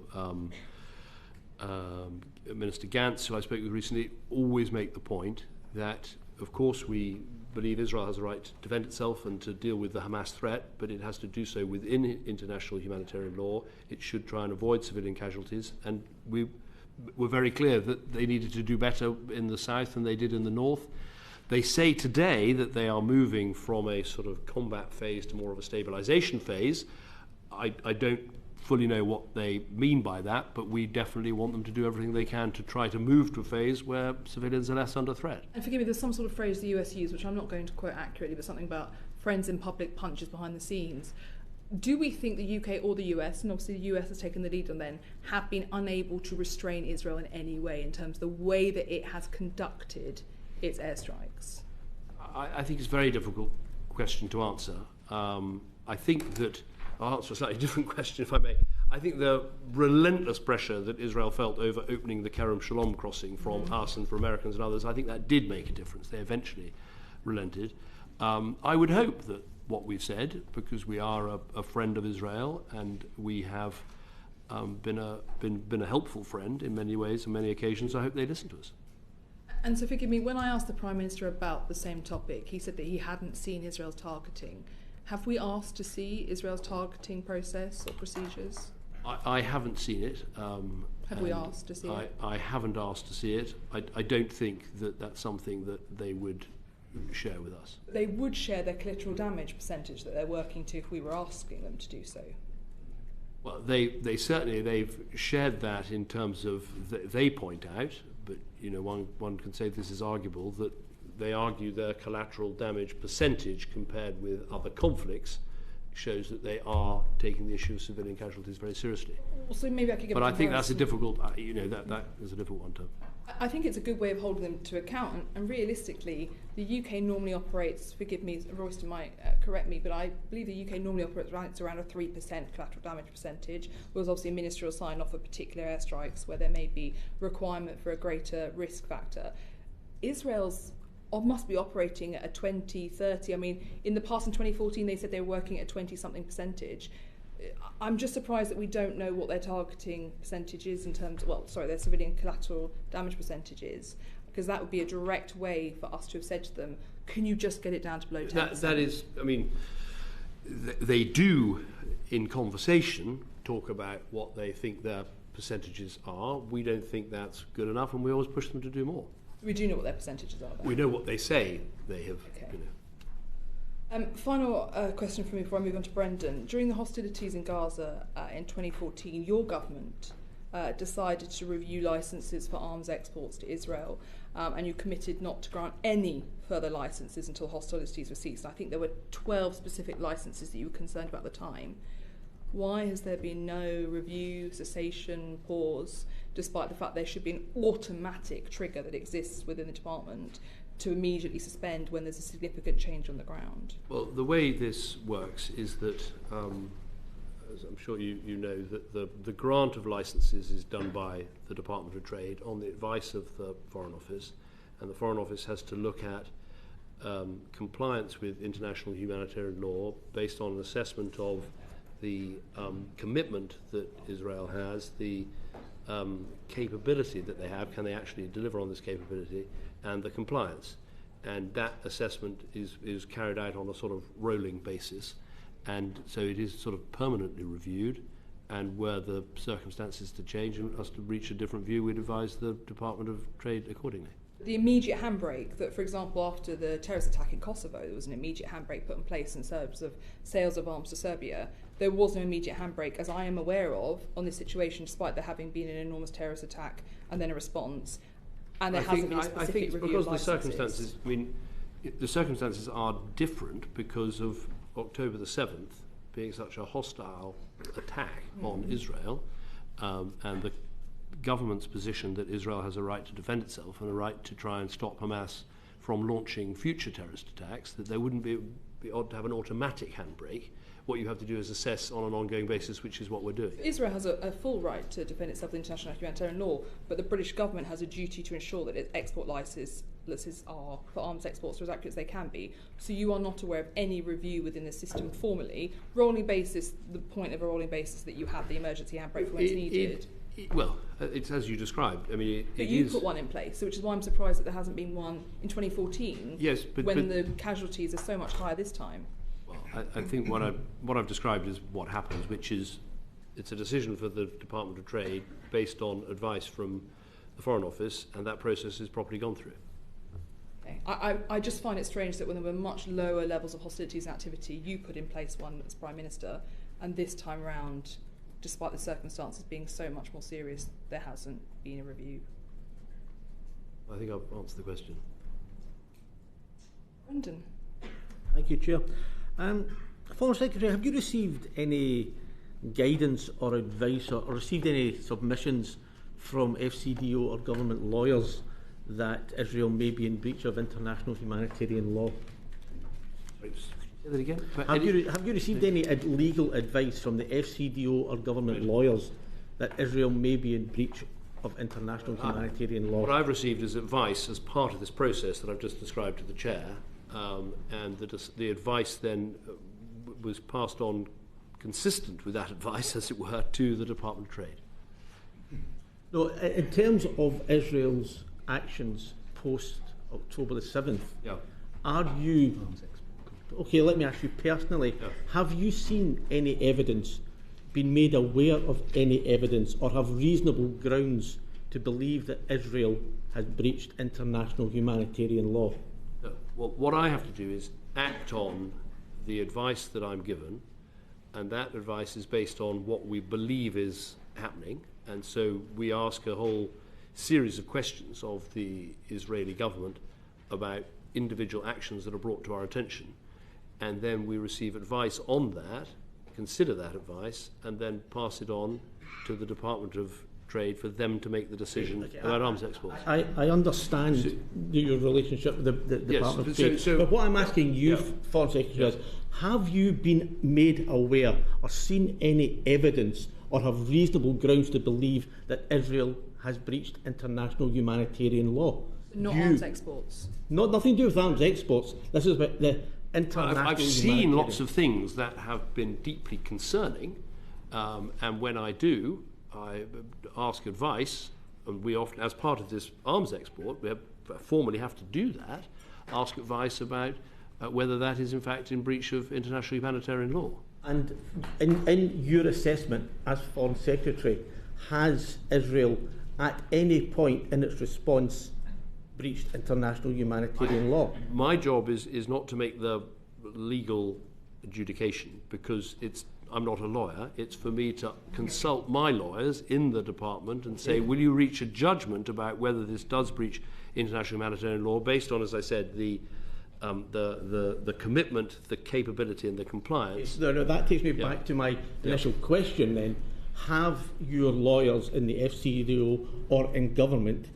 Minister Gantz, who I spoke with recently, always make the point that, of course, we believe Israel has a right to defend itself and to deal with the Hamas threat, but it has to do so within international humanitarian law. It should try and avoid civilian casualties, and we were very clear that they needed to do better in the south than they did in the north. They say today that they are moving from a sort of combat phase to more of a stabilization phase. I don't fully know what they mean by that, but we definitely want them to do everything they can to try to move to a phase where civilians are less under threat. And forgive me, there's some sort of phrase the US used, which I'm not going to quote accurately, but something about friends in public, punches behind the scenes. Do we think the UK or the US, and obviously the US has taken the lead on then, have been unable to restrain Israel in any way in terms of the way that it has conducted its airstrikes? I think it's a very difficult question to answer. I think that, I'll answer a slightly different question if I may. I think the relentless pressure that Israel felt over opening the Kerem Shalom crossing from us and from Americans and others, I think that did make a difference. They eventually relented. I would hope that what we've said, because we are a friend of Israel and we have been a helpful friend in many ways on many occasions, I hope they listen to us. And so forgive me, when I asked the Prime Minister about the same topic, he said that he hadn't seen Israel's targeting. Have we asked to see Israel's targeting process or procedures? I haven't seen it. Have we asked to see it? I haven't asked to see it. I don't think that that's something that they would share with us. They would share their collateral damage percentage that they're working to if we were asking them to do so. Well, they certainly, they've shared that in terms of, they point out, but one can say this is arguable, that they argue their collateral damage percentage compared with other conflicts shows that they are taking the issue of civilian casualties very seriously. So maybe I could get. But I think that's a difficult, that is a difficult one to. I think it's a good way of holding them to account, and realistically, the UK normally operates. Forgive me, Royston might correct me, but I believe the UK normally operates around a 3% collateral damage percentage. There was obviously a ministerial sign-off for particular airstrikes where there may be requirement for a greater risk factor. Israel's must be operating at a 20, 30. I mean, in the past, in 2014, they said they were working at 20-something percentage. I'm just surprised that we don't know what their targeting percentage is in terms of, their civilian collateral damage percentage is, because that would be a direct way for us to have said to them, can you just get it down to below 10%? That is, I mean, they do, in conversation, talk about what they think their percentages are. We don't think that's good enough, and we always push them to do more. We do know what their percentages are, though. We know what they say they have. Okay. Final question from me before I move on to Brendan. During the hostilities in Gaza in 2014, your government decided to review licences for arms exports to Israel, and you committed not to grant any further licences until hostilities were ceased. I think there were 12 specific licences that you were concerned about at the time. Why has there been no review, cessation, pause, despite the fact there should be an automatic trigger that exists within the department to immediately suspend when there's a significant change on the ground? Well, the way this works is that, as I'm sure you know, that the grant of licences is done by the Department of Trade on the advice of the Foreign Office, and the Foreign Office has to look at compliance with international humanitarian law based on an assessment of the commitment that Israel has, the capability that they have, can they actually deliver on this capability, and the compliance. And that assessment is carried out on a sort of rolling basis, and so it is sort of permanently reviewed, and were the circumstances to change and us to reach a different view, we'd advise the Department of Trade accordingly. The immediate handbrake that, for example, after the terrorist attack in Kosovo, there was an immediate handbrake put in place in terms of sales of arms to Serbia. There was no immediate handbrake, as I am aware of, on this situation, despite there having been an enormous terrorist attack and then a response. And there hasn't been a specific I think it's review because of the licences. circumstances, I mean, the circumstances are different because of October the 7th being such a hostile attack on Israel, and the government's position that Israel has a right to defend itself and a right to try and stop Hamas from launching future terrorist attacks, that there wouldn't be odd to have an automatic handbrake. What you have to do is assess on an ongoing basis, which is what we're doing. Israel has a full right to defend itself with international humanitarian law, but the British government has a duty to ensure that its export licences are for arms exports are as accurate as they can be. So you are not aware of any review within the system formally. Rolling basis, the point of a rolling basis that you have the emergency handbrake for when it's needed. Well, it's as you described. I mean, But you put one in place, which is why I'm surprised that there hasn't been one in 2014. Yes, but the casualties are so much higher this time. Well, I think what I've described is what happens, which is it's a decision for the Department of Trade based on advice from the Foreign Office, and that process is properly gone through. Okay. I just find it strange that when there were much lower levels of hostilities and activity, you put in place one as Prime Minister, and this time round, despite the circumstances being so much more serious, there hasn't been a review. I think I've answered the question. Brendan. Thank you, Chair. Foreign Secretary, have you received any guidance or advice or received any submissions from FCDO or government lawyers that Israel may be in breach of international humanitarian law? Say that again? Have you received any legal advice from the FCDO or government lawyers that Israel may be in breach of international humanitarian law? What I've received is advice as part of this process that I've just described to the Chair, and the advice then was passed on consistent with that advice, as it were, to the Department of Trade. No, in terms of Israel's actions post-October the 7th, are you... Okay, let me ask you personally, have you seen any evidence, been made aware of any evidence, or have reasonable grounds to believe that Israel has breached international humanitarian law? No. Well, what I have to do is act on the advice that I'm given, and that advice is based on what we believe is happening, and so we ask a whole series of questions of the Israeli government about individual actions that are brought to our attention, and then we receive advice on that, consider that advice, and then pass it on to the Department of Trade for them to make the decision about arms exports. I understand your relationship with the Department of Trade, but what I'm asking you, Foreign Secretary, is have you been made aware or seen any evidence or have reasonable grounds to believe that Israel has breached international humanitarian law? Not arms exports. Nothing to do with arms exports. This is about the international I've seen lots of things that have been deeply concerning, and when I do, I ask advice, and we often, as part of this arms export, we formally have to do that, ask advice about whether that is in fact in breach of international humanitarian law. And in your assessment as Foreign Secretary, has Israel at any point in its response breached international humanitarian law? My job is not to make the legal adjudication, because I'm not a lawyer. It's for me to consult my lawyers in the department and say, will you reach a judgment about whether this does breach international humanitarian law based on, as I said, the commitment, the capability and the compliance. No, that takes me back to my initial question then. Have your lawyers in the FCDO or in government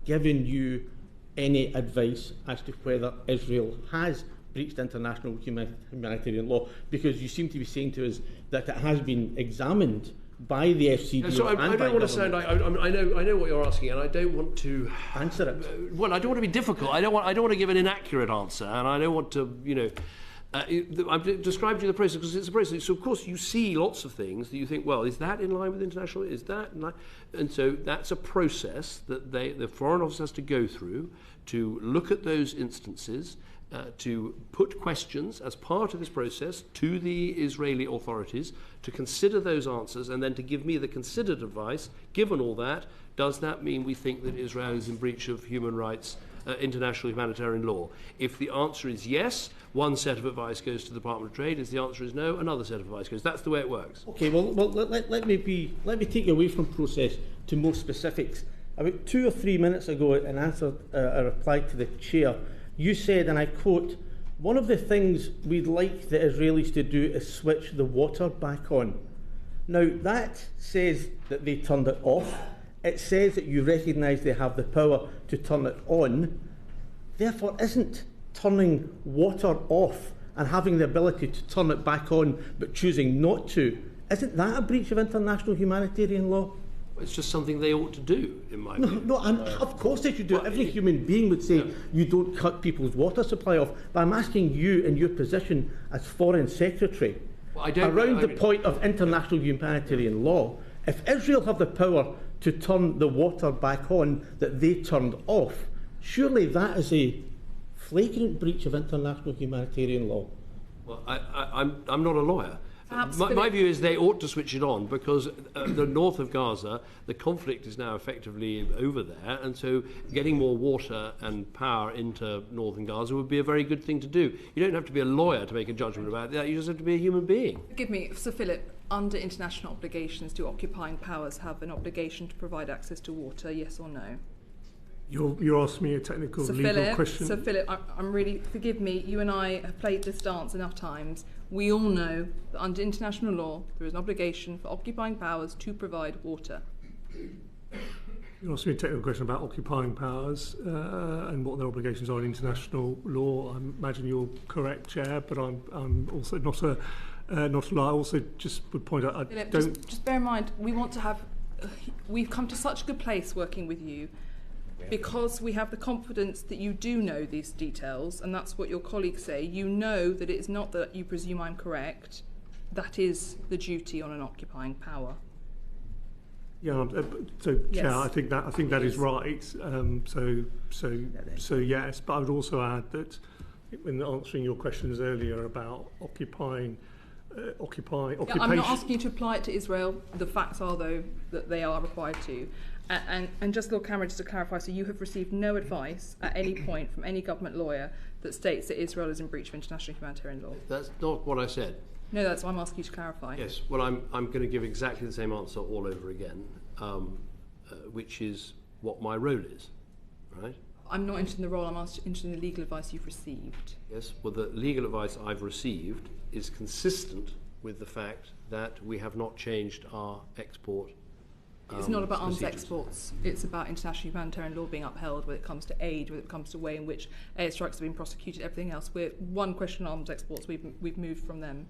given you any advice as to whether Israel has breached international humanitarian law? Because you seem to be saying to us that it has been examined by the FCDO. So I don't want to sound like I know what you're asking, and I don't want to answer it. Well, I don't want to be difficult. I don't want to give an inaccurate answer, and I don't want to, I've described to you the process because it's a process. So of course you see lots of things that you think, well, is that in line with international? Is that in line? And so that's a process that the Foreign Office has to go through to look at those instances to put questions as part of this process to the Israeli authorities, to consider those answers, and then to give me the considered advice. Given all that, does that mean we think that Israel is in breach of human rights, international humanitarian law? If the answer is yes, one set of advice goes to the Department of Trade. If the answer is no, another set of advice goes. That's the way it works. Okay, well let me take you away from process to more specifics. About 2 or 3 minutes ago, in answer a reply to the chair, you said, and I quote, "One of the things we'd like the Israelis to do is switch the water back on." Now, that says that they turned it off. It says that you recognise they have the power to turn it on. Therefore, isn't turning water off and having the ability to turn it back on but choosing not to, isn't that a breach of international humanitarian law? It's just something they ought to do, in my view. Of course they should do it. Every human being would say you don't cut people's water supply off. But I'm asking you, in your position as Foreign Secretary, around the point of international humanitarian law, if Israel have the power to turn the water back on that they turned off, surely that is a flagrant breach of international humanitarian law. Well, I'm not a lawyer. My view is they ought to switch it on, because the north of Gaza, the conflict is now effectively over there, and so getting more water and power into northern Gaza would be a very good thing to do. You don't have to be a lawyer to make a judgment about that. You just have to be a human being. Forgive me, Sir Philip, under international obligations, do occupying powers have an obligation to provide access to water, yes or no? You're asking me a technical legal question. Sir Philip, I'm really, forgive me, you and I have played this dance enough times. We all know that under international law there is an obligation for occupying powers to provide water. You're asking me a technical question about occupying powers and what their obligations are in international law. I imagine you're correct, Chair, but I'm also not a lawyer. I also just would point out, Philip, just bear in mind, we've come to such a good place working with you, because we have the confidence that you do know these details, and that's what your colleagues say. You know that it's not that you presume I'm correct. That is the duty on an occupying power. Yeah. So, yes. Chair, I think that is right. So yes. But I would also add that in answering your questions earlier about occupying. I'm not asking you to apply it to Israel. The facts are, though, that they are required to. And just Lord Cameron, just to clarify, so you have received no advice at any point from any government lawyer that states that Israel is in breach of international humanitarian law? That's not what I said. No, that's what I'm asking you to clarify. Yes, well, I'm going to give exactly the same answer all over again, which is what my role is, right? I'm not interested in the role, I'm interested in the legal advice you've received. Yes, well, the legal advice I've received is consistent with the fact that we have not changed our export It's not about arms procedures. Exports. It's about international humanitarian law being upheld when it comes to aid, when it comes to the way in which airstrikes have been prosecuted, everything else. We're one question on arms exports. We've moved from them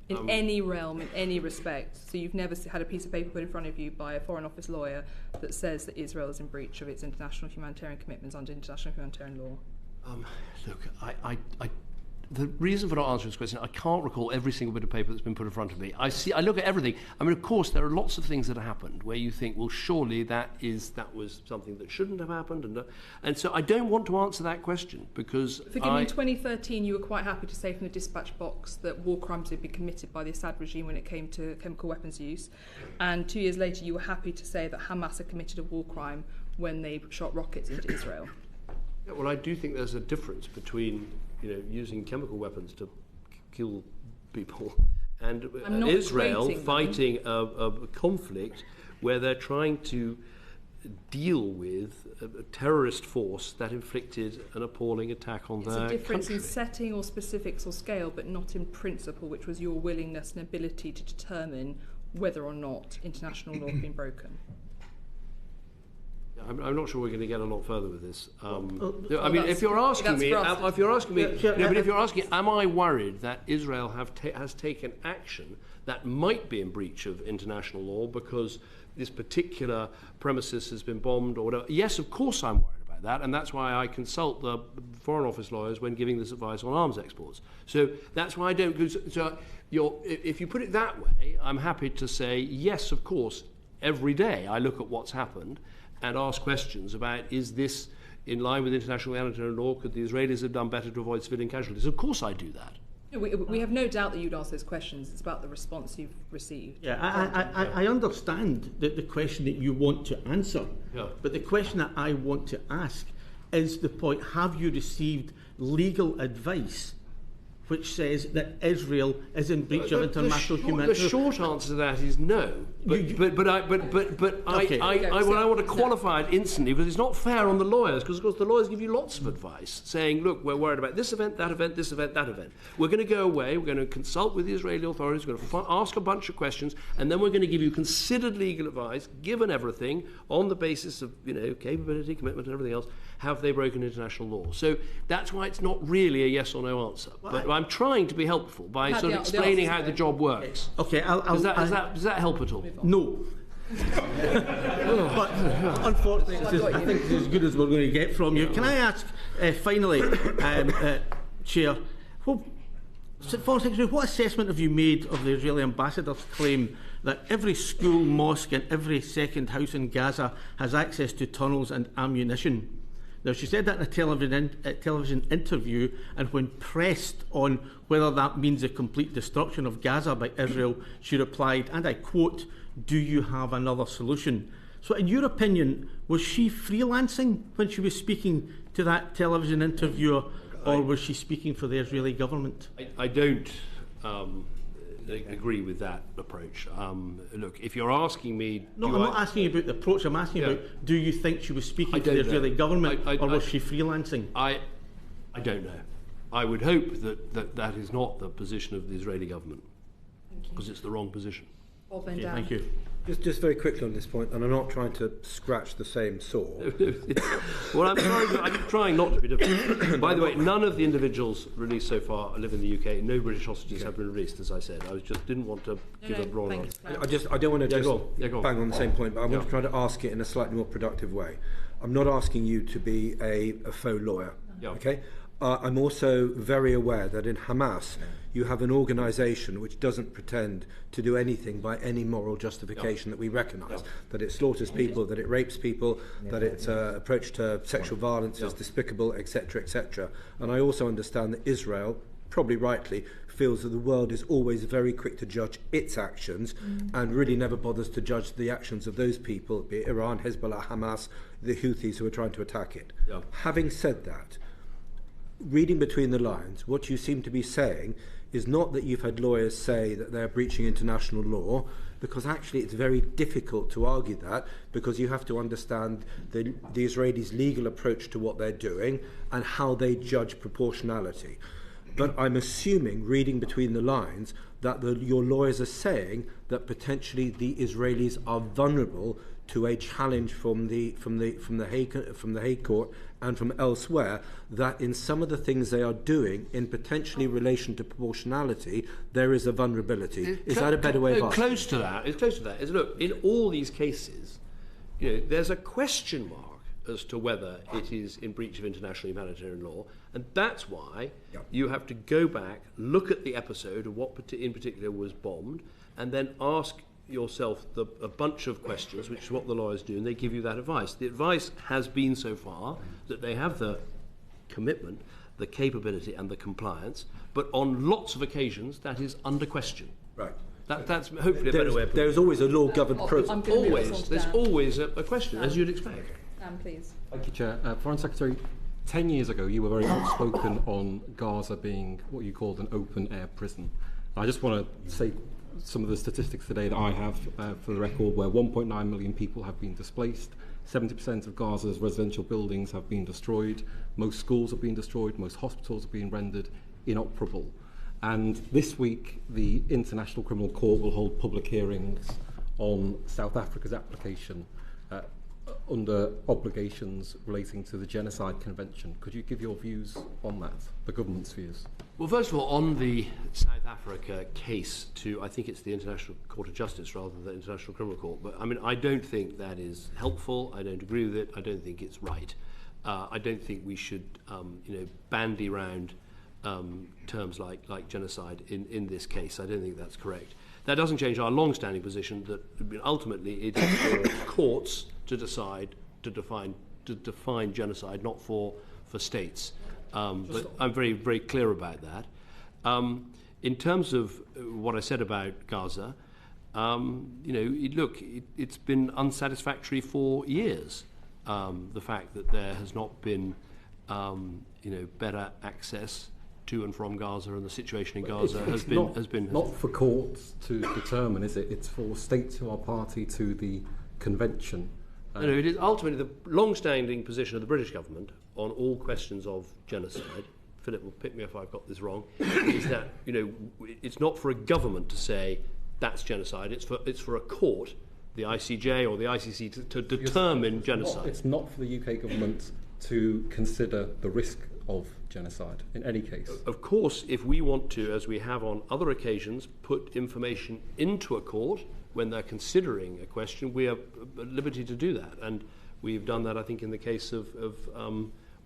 in any realm, in any respect. So you've never had a piece of paper put in front of you by a Foreign Office lawyer that says that Israel is in breach of its international humanitarian commitments under international humanitarian law. Look, the reason for not answering this question, I can't recall every single bit of paper that's been put in front of me. I look at everything. I mean, of course, there are lots of things that have happened where you think, well, surely that was something that shouldn't have happened, and so I don't want to answer that question because. Forgive me, in 2013, you were quite happy to say from the dispatch box that war crimes had been committed by the Assad regime when it came to chemical weapons use, and 2 years later, you were happy to say that Hamas had committed a war crime when they shot rockets into Israel. Yeah, well, I do think there's a difference between using chemical weapons to kill people and Israel fighting a conflict where they're trying to deal with a terrorist force that inflicted an appalling attack on their country. It's a difference in setting or specifics or scale, but not in principle, which was your willingness and ability to determine whether or not international law had been broken. I'm not sure we're going to get a lot further with this. I mean, if you're asking me, am I worried that Israel has taken action that might be in breach of international law because this particular premises has been bombed or whatever? Yes, of course I'm worried about that, and that's why I consult the Foreign Office lawyers when giving this advice on arms exports. So that's why I don't. If you put it that way, I'm happy to say yes, of course. Every day I look at what's happened and ask questions about is this in line with international humanitarian law, could the Israelis have done better to avoid civilian casualties? Of course I do that. We have no doubt that you'd ask those questions. It's about the response you've received. Yeah, I understand the question that you want to answer, but the question that I want to ask is the point: have you received legal advice which says that Israel is in breach of international humanitarian? The short answer to that is no. But I want to qualify it instantly, because it's not fair on the lawyers, because of course the lawyers give you lots of advice saying, look, we're worried about this event, that event, this event, that event. We're going to go away, we're going to consult with the Israeli authorities, we're going to ask a bunch of questions, and then we're going to give you considered legal advice, given everything, on the basis of, capability, commitment and everything else. Have they broken international law? So that's why it's not really a yes or no answer. But I'm trying to be helpful by sort of explaining how the job works. Okay, does that help at all? No. But unfortunately, I think it's as good as we're going to get from you. Can I ask, finally, Chair, Foreign Secretary, what assessment have you made of the Israeli ambassador's claim that every school, mosque and every second house in Gaza has access to tunnels and ammunition? Now, she said that in a television interview, and when pressed on whether that means the complete destruction of Gaza by Israel, she replied, and I quote, "Do you have another solution?" So in your opinion, was she freelancing when she was speaking to that television interviewer, or was she speaking for the Israeli government? I don't agree with that approach. Look, if you're asking me... No, I'm not asking you about the approach. I'm asking about, do you think she was speaking to the Israeli government, or was she freelancing? I don't know. I would hope that is not the position of the Israeli government, because it's the wrong position. Okay, thank you. Just very quickly on this point, and I'm not trying to scratch the same sore. Well, I'm trying not to be difficult. By the way, none of the individuals released so far live in the UK. No British hostages have been released, as I said. I just didn't want to give a wrong answer. I don't want to bang on the same point, but I want to try to ask it in a slightly more productive way. I'm not asking you to be a faux lawyer, okay? I'm also very aware that in Hamas, you have an organisation which doesn't pretend to do anything by any moral justification that we recognise. That it slaughters people, that it rapes people, that its approach to sexual violence is despicable, etc., etc. And I also understand that Israel, probably rightly, feels that the world is always very quick to judge its actions and really never bothers to judge the actions of those people, be it Iran, Hezbollah, Hamas, the Houthis who are trying to attack it. Having said that, reading between the lines, what you seem to be saying is not that you've had lawyers say that they're breaching international law, because actually it's very difficult to argue that, because you have to understand the Israelis' legal approach to what they're doing and how they judge proportionality. But I'm assuming, reading between the lines, that your lawyers are saying that potentially the Israelis are vulnerable to a challenge from the Hague Court and from elsewhere, that in some of the things they are doing, in potentially relation to proportionality, there is a vulnerability. Is that a better way of asking? Close to that. It's close to that. Look, in all these cases, there's a question mark as to whether it is in breach of international humanitarian law, and that's why you have to go back, look at the episode of what in particular was bombed, and then ask yourself a bunch of questions, which is what the lawyers do, and they give you that advice. The advice has been so far that they have the commitment, the capability and the compliance, but on lots of occasions that is under question. Right. That's hopefully a better way of putting it. There's always a law-governed process. There's always a question, as you'd expect. Please. Thank you, Chair. Foreign Secretary, 10 years ago you were very outspoken on Gaza being what you called an open-air prison. I just want to say some of the statistics today that I have for the record, where 1.9 million people have been displaced, 70% of Gaza's residential buildings have been destroyed, most schools have been destroyed, most hospitals have been rendered inoperable. And this week, the International Criminal Court will hold public hearings on South Africa's application under obligations relating to the Genocide Convention. Could you give your views on that, the government's views? Well, first of all, on the South Africa case I think it's the International Court of Justice rather than the International Criminal Court, but I don't think that is helpful. I don't agree with it. I don't think it's right. I don't think we should, bandy round terms like genocide in this case. I don't think that's correct. That doesn't change our long-standing position that ultimately it is for courts to decide to define to define genocide, not for states. But I'm very, very clear about that. In terms of what I said about Gaza, it's been unsatisfactory for years. The fact that there has not been, better access to and from Gaza, and the situation in Gaza has been not for courts to determine, is it? It's for states who are party to the convention. It is ultimately the long-standing position of the British government on all questions of genocide. Philip will pick me if I've got this wrong. Is that it's not for a government to say that's genocide. It's for a court, the ICJ or the ICC, to determine genocide. It's not for the UK government to consider the risk of genocide in any case. Of course, if we want to, as we have on other occasions, put information into a court when they're considering a question, we are at liberty to do that. And we've done that, I think, in the case of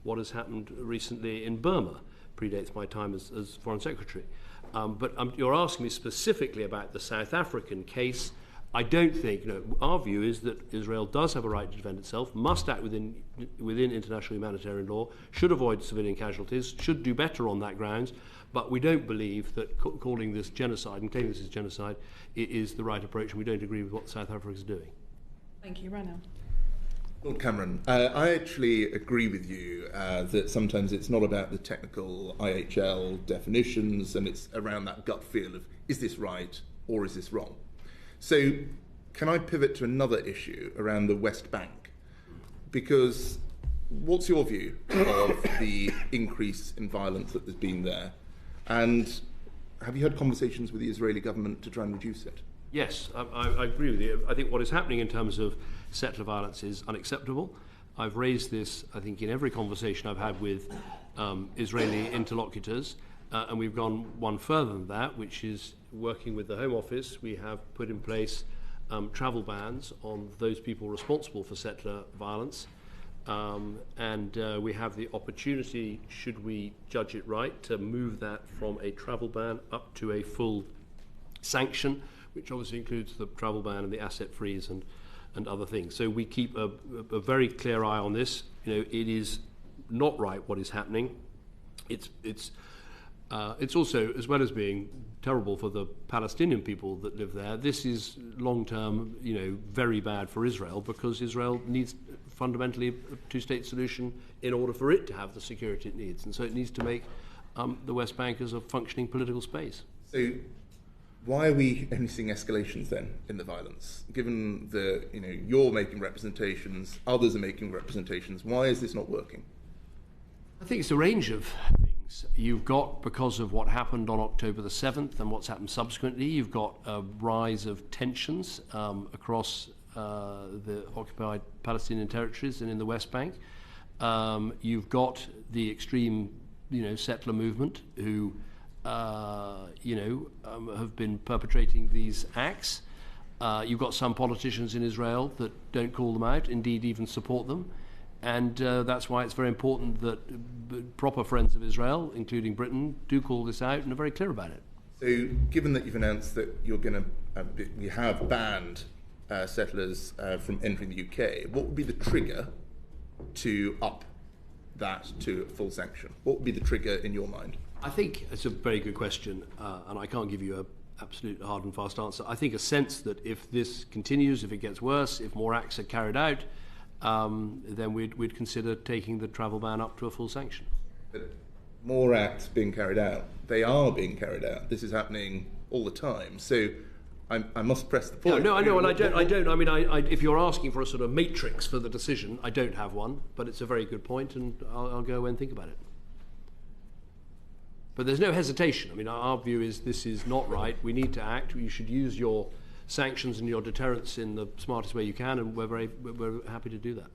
what has happened recently in Burma. Predates my time as Foreign Secretary. But you're asking me specifically about the South African case. I don't think, our view is that Israel does have a right to defend itself, must act within international humanitarian law, should avoid civilian casualties, should do better on that grounds, but we don't believe that calling this genocide and claiming this as genocide is the right approach, and we don't agree with what South Africa is doing. Thank you. Ranil. Lord Cameron, I actually agree with you that sometimes it's not about the technical IHL definitions, and it's around that gut feel of, is this right or is this wrong? So can I pivot to another issue around the West Bank? Because what's your view of the increase in violence that there's been there? And have you had conversations with the Israeli government to try and reduce it? Yes, I agree with you. I think what is happening in terms of settler violence is unacceptable. I've raised this, I think, in every conversation I've had with Israeli interlocutors, and we've gone one further than that, which is working with the Home Office. We have put in place travel bans on those people responsible for settler violence, and we have the opportunity, should we judge it right, to move that from a travel ban up to a full sanction, which obviously includes the travel ban and the asset freeze and other things. So we keep a very clear eye on this. It is not right what is happening. It's also, as well as being terrible for the Palestinian people that live there, this is long-term, very bad for Israel, because Israel needs fundamentally a two-state solution in order for it to have the security it needs. And so it needs to make the West Bank as a functioning political space. So why are we only seeing escalations then in the violence? Given that you're making representations, others are making representations, why is this not working? I think it's a range of things. You've got, because of what happened on October the 7th and what's happened subsequently, you've got a rise of tensions across the occupied Palestinian territories and in the West Bank. You've got the extreme, settler movement who have been perpetrating these acts. You've got some politicians in Israel that don't call them out, indeed even support them. And that's why it's very important that proper friends of Israel, including Britain, do call this out and are very clear about it. So given that you've announced that you're going to, you have banned settlers from entering the UK, what would be the trigger to up that to full sanction? What would be the trigger in your mind? I think it's a very good question, and I can't give you an absolute hard and fast answer. I think a sense that if this continues, if it gets worse, if more acts are carried out, then we'd consider taking the travel ban up to a full sanction. But more acts being carried out, they are being carried out. This is happening all the time. So I must press the point. No, I know, and I don't. I mean, if you're asking for a sort of matrix for the decision, I don't have one, but it's a very good point, and I'll go away and think about it. But there's no hesitation. I mean, our view is this is not right. We need to act. You should use your sanctions and your deterrence in the smartest way you can, and we're happy to do that.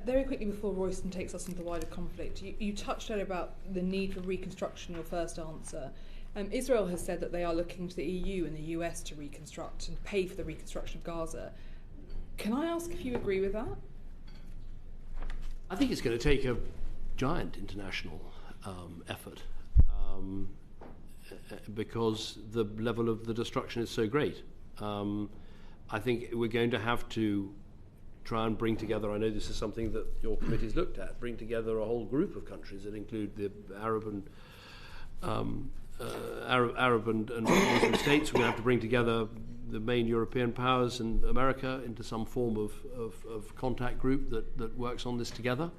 Very quickly before Royston takes us into the wider conflict, you touched earlier about the need for reconstruction, your first answer. Israel has said that they are looking to the EU and the US to reconstruct and pay for the reconstruction of Gaza. Can I ask if you agree with that? I think it's going to take a giant international effort. Because the level of the destruction is so great. I think we're going to have to try and bring together, I know this is something that your committee's looked at, bring together a whole group of countries that include the Arab and Muslim states. We're going to have to bring together the main European powers and America into some form of contact group that works on this together.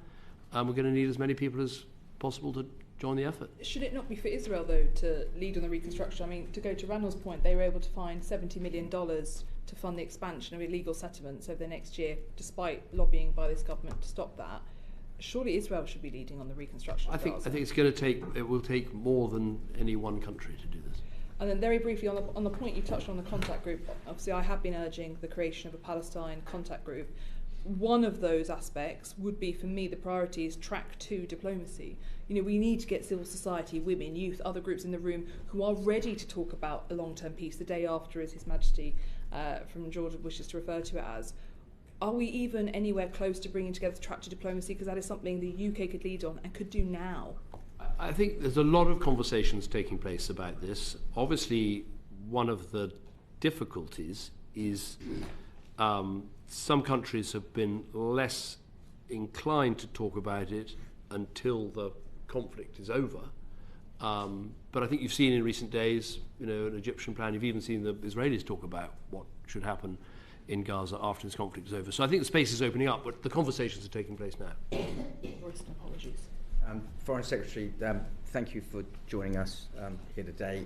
We're going to need as many people as possible to join the effort. Should it not be for Israel, though, to lead on the reconstruction? I mean, to go to Randall's point, they were able to find $70 million to fund the expansion of illegal settlements over the next year, despite lobbying by this government to stop that. Surely Israel should be leading on the reconstruction of Gaza. I think it will take more than any one country to do this. And then very briefly on the point you touched on, the contact group, obviously I have been urging the creation of a Palestine contact group. One of those aspects would be, for me, the priority is track 2 diplomacy. You know, we need to get civil society, women, youth, other groups in the room who are ready to talk about a long-term peace. The day after, as His Majesty from Georgia wishes to refer to it as. Are we even anywhere close to bringing together track 2 diplomacy? Because that is something the UK could lead on and could do now. I think there's a lot of conversations taking place about this. Obviously, one of the difficulties is some countries have been less inclined to talk about it until the conflict is over. But I think you've seen in recent days, an Egyptian plan. You've even seen the Israelis talk about what should happen in Gaza after this conflict is over. So I think the space is opening up, but the conversations are taking place now. Apologies. Foreign Secretary, thank you for joining us here today.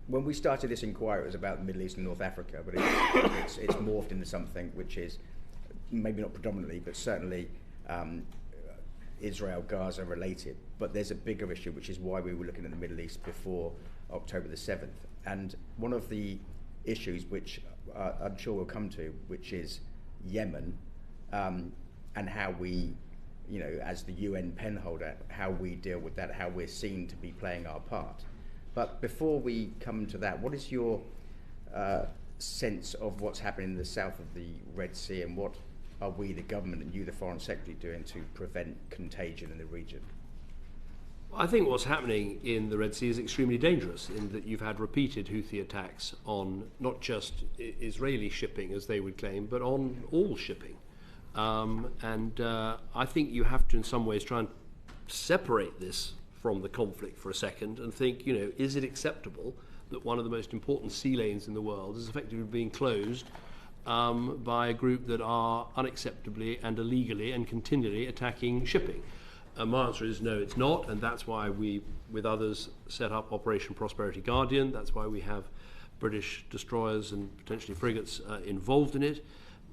When we started this inquiry, it was about the Middle East and North Africa, but it's morphed into something which is maybe not predominantly, but certainly Israel, Gaza related. But there's a bigger issue, which is why we were looking at the Middle East before October the 7th. And one of the issues which I'm sure we'll come to, which is Yemen, and how we, as the UN penholder, how we deal with that, how we're seen to be playing our part. But before we come to that, what is your sense of what's happening in the south of the Red Sea, and what are we, the government, and you, the Foreign Secretary, doing to prevent contagion in the region? I think what's happening in the Red Sea is extremely dangerous, in that you've had repeated Houthi attacks on not just Israeli shipping, as they would claim, but on all shipping. I think you have to, in some ways, try and separate this from the conflict for a second and think, is it acceptable that one of the most important sea lanes in the world is effectively being closed by a group that are unacceptably and illegally and continually attacking shipping? My answer is no, it's not, and that's why we, with others, set up Operation Prosperity Guardian. That's why we have British destroyers and potentially frigates involved in it.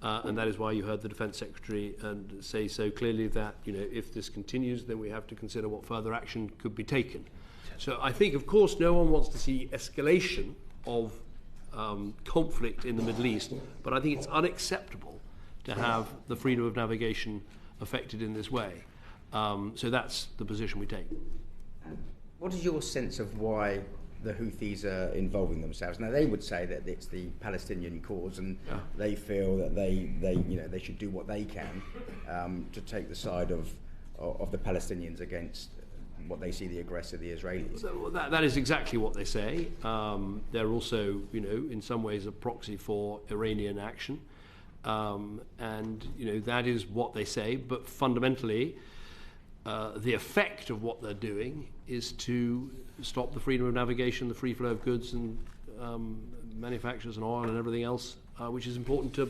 And that is why you heard the Defence Secretary say so clearly that, if this continues, then we have to consider what further action could be taken. So I think, of course, no one wants to see escalation of conflict in the Middle East, but I think it's unacceptable to have the freedom of navigation affected in this way. So that's the position we take. What is your sense of why the Houthis are involving themselves? Now, they would say that it's the Palestinian cause, and they feel that they should do what they can to take the side of the Palestinians against what they see the aggressor, the Israelis. So that is exactly what they say. They're also, in some ways, a proxy for Iranian action, and that is what they say. But fundamentally, the effect of what they're doing is to stop the freedom of navigation, the free flow of goods and manufacturers and oil and everything else, which is important to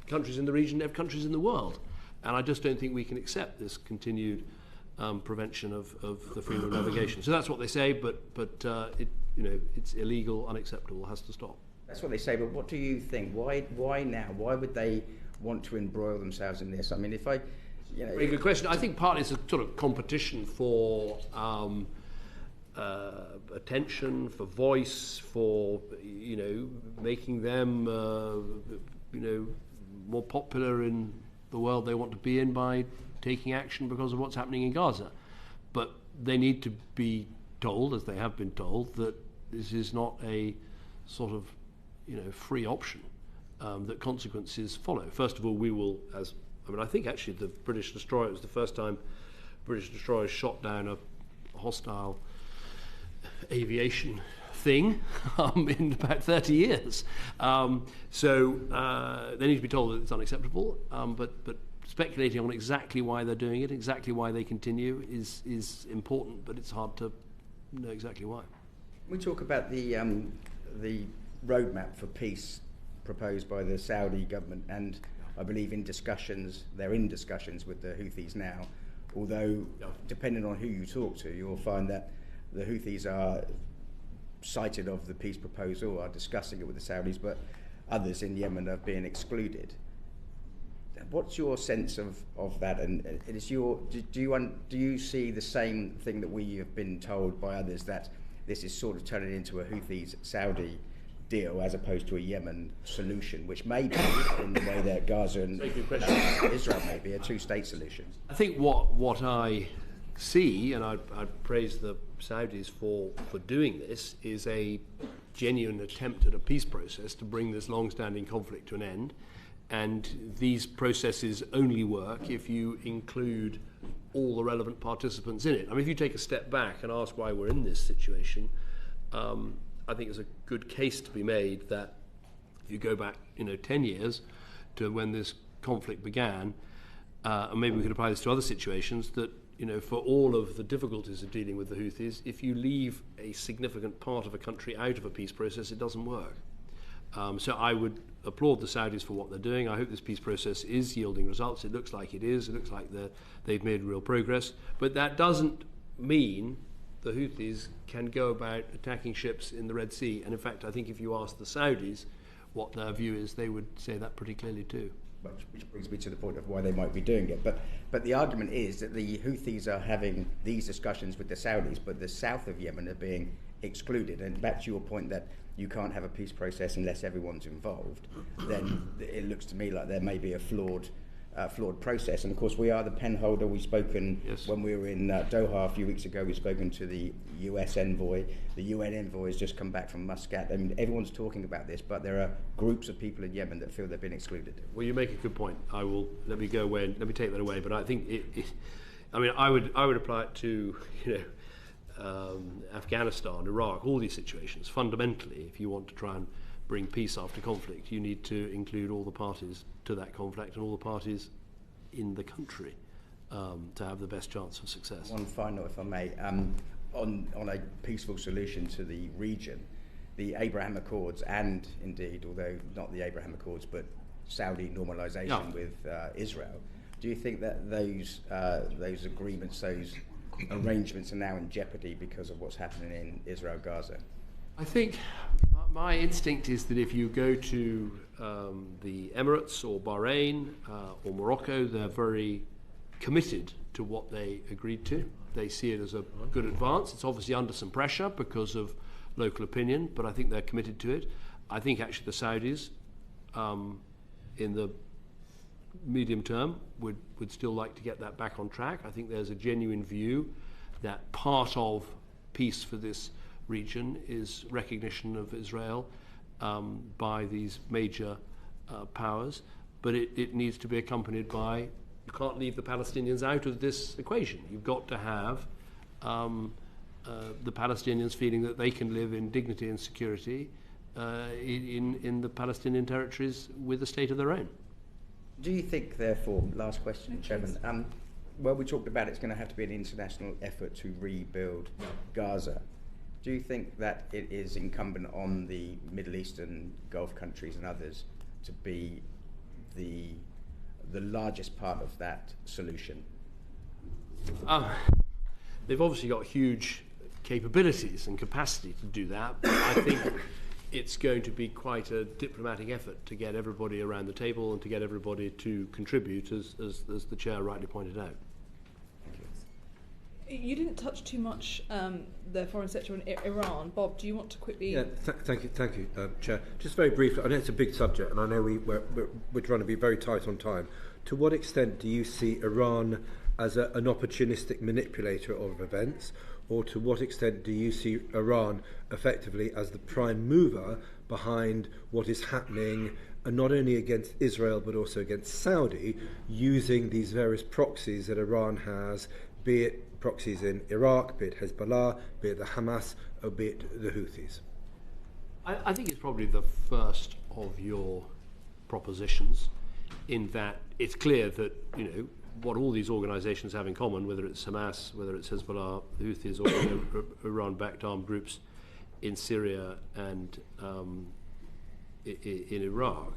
countries in the region and countries in the world. And I just don't think we can accept this continued prevention of the freedom of navigation. So that's what they say, but it's illegal, unacceptable, has to stop. That's what they say, but what do you think? Why now? Why would they want to embroil themselves in this? I mean, very good question. I think partly it's a sort of competition for attention, for voice, for making them more popular in the world they want to be in by taking action because of what's happening in Gaza. But they need to be told, as they have been told, that this is not a sort of free option, that consequences follow. First of all, we will, I think actually the British destroyer, it was the first time British destroyers shot down a hostile aviation thing in about 30 years. So they need to be told that it's unacceptable, but speculating on exactly why they're doing it, exactly why they continue is important, but it's hard to know exactly why. We talk about the roadmap for peace proposed by the Saudi government, and I believe they're in discussions with the Houthis now, although depending on who you talk to, you'll find that the Houthis are cited of the peace proposal, are discussing it with the Saudis, but others in Yemen are being excluded. What's your sense of that? And do you see the same thing that we have been told by others, that this is sort of turning into a Houthis-Saudi deal as opposed to a Yemen solution, which may be, in the way that Gaza and Israel may be, a two-state solution? I think what I see, and I'd praise the Saudis for doing this, is a genuine attempt at a peace process to bring this long-standing conflict to an end. And these processes only work if you include all the relevant participants in it. I mean, if you take a step back and ask why we're in this situation, I think there's a good case to be made that if you go back, 10 years to when this conflict began, and maybe we could apply this to other situations, that, for all of the difficulties of dealing with the Houthis, if you leave a significant part of a country out of a peace process, it doesn't work. So I would applaud the Saudis for what they're doing. I hope this peace process is yielding results. It looks like it is. It looks like they've made real progress. But that doesn't mean the Houthis can go about attacking ships in the Red Sea. And in fact, I think if you ask the Saudis what their view is, they would say that pretty clearly too. Which brings me to the point of why they might be doing it. But the argument is that the Houthis are having these discussions with the Saudis, but the south of Yemen are being excluded. And back to your point that you can't have a peace process unless everyone's involved, then it looks to me like there may be a flawed process. And of course, we are the pen holder. We've spoken, when we were in Doha a few weeks ago, we've spoken to the US envoy. The UN envoy has just come back from Muscat. I mean, everyone's talking about this, but there are groups of people in Yemen that feel they've been excluded. Well, you make a good point. Let me go away and let me take that away. But I think I would apply it to, Afghanistan, Iraq, all these situations. Fundamentally, if you want to try and bring peace after conflict, you need to include all the parties to that conflict and all the parties in the country to have the best chance of success. One final, if I may, on a peaceful solution to the region, the Abraham Accords, and indeed, although not the Abraham Accords, but Saudi normalisation with Israel. Do you think that those agreements, those arrangements are now in jeopardy because of what's happening in Israel, Gaza? I think my instinct is that if you go to the Emirates or Bahrain or Morocco, they're very committed to what they agreed to. They see it as a good advance. It's obviously under some pressure because of local opinion, but I think they're committed to it. I think actually the Saudis, in the medium term, would still like to get that back on track. I think there's a genuine view that part of peace for this region is recognition of Israel by these major powers, but it needs to be accompanied by, you can't leave the Palestinians out of this equation. You've got to have the Palestinians feeling that they can live in dignity and security in the Palestinian territories with a state of their own. Do you think, therefore, last question, Chairman, well, we talked about it's going to have to be an international effort to rebuild Gaza. Do you think that it is incumbent on the Middle Eastern Gulf countries and others to be the largest part of that solution? They've obviously got huge capabilities and capacity to do that, but I think it's going to be quite a diplomatic effort to get everybody around the table and to get everybody to contribute, as the Chair rightly pointed out. You didn't touch too much the foreign sector in Iran. Bob, do you want to quickly... Yeah, thank you, Chair. Just very briefly, I know it's a big subject, and I know we're trying to be very tight on time. To what extent do you see Iran as an opportunistic manipulator of events, or to what extent do you see Iran effectively as the prime mover behind what is happening, and not only against Israel but also against Saudi, using these various proxies that Iran has, be it proxies in Iraq, be it Hezbollah, be it the Hamas, or be it the Houthis? I think it's probably the first of your propositions, in that it's clear that, you know, what all these organisations have in common, whether it's Hamas, whether it's Hezbollah, the Houthis, or Iran-backed armed groups in Syria and in Iraq,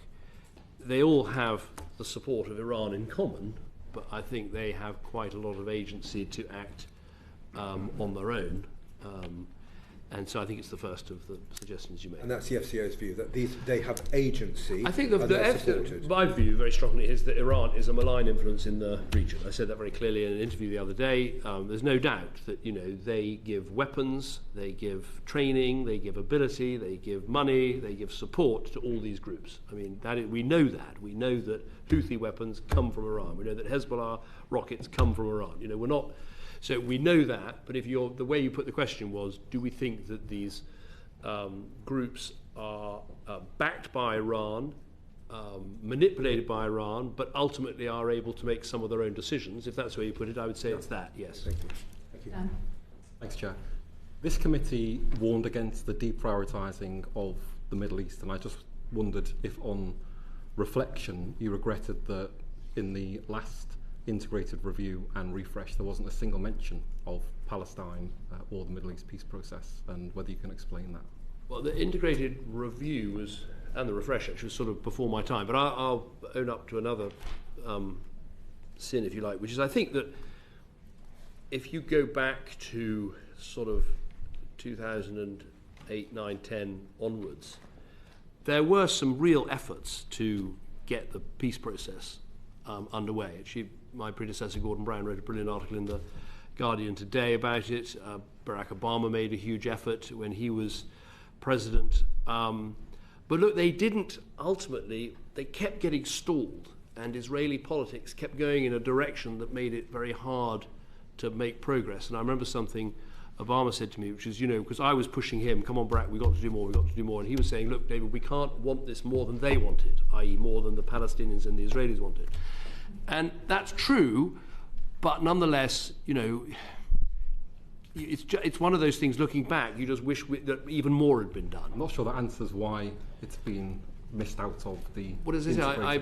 they all have the support of Iran in common, but I think they have quite a lot of agency to act on their own. And so I think it's the first of the suggestions you made. And that's the FCO's view, that they have agency. I think my view very strongly is that Iran is a malign influence in the region. I said that very clearly in an interview the other day. There's no doubt that, you know, they give weapons, they give training, they give ability, they give money, they give support to all these groups. I mean, we know that. We know that Houthi weapons come from Iran. We know that Hezbollah rockets come from Iran. You know, we're not. So we know that, but the way you put the question was, do we think that these groups are backed by Iran, manipulated by Iran, but ultimately are able to make some of their own decisions? If that's the way you put it, I would say it's that, yes. Thank you. Thank you. Dan. Thanks, Chair. This committee warned against the deprioritising of the Middle East, and I just wondered if, on reflection, you regretted that in the last integrated review and refresh there wasn't a single mention of Palestine or the Middle East peace process, and whether you can explain that. Well, the integrated review and the refresh actually was sort of before my time, but I'll own up to another sin, if you like, which is I think that if you go back to sort of 2008, 9, 10 onwards, there were some real efforts to get the peace process underway. Actually, my predecessor, Gordon Brown, wrote a brilliant article in The Guardian today about it. Barack Obama made a huge effort when he was president. But look, they didn't ultimately, they kept getting stalled, and Israeli politics kept going in a direction that made it very hard to make progress. And I remember something Obama said to me, which is, you know, because I was pushing him, come on, Barack, we've got to do more, and he was saying, look, David, we can't want this more than they wanted, i.e. more than the Palestinians and the Israelis wanted. And that's true, but nonetheless, you know, it's one of those things, looking back, you just wish that even more had been done. I'm not sure that answers why it's been missed out of the What is this? I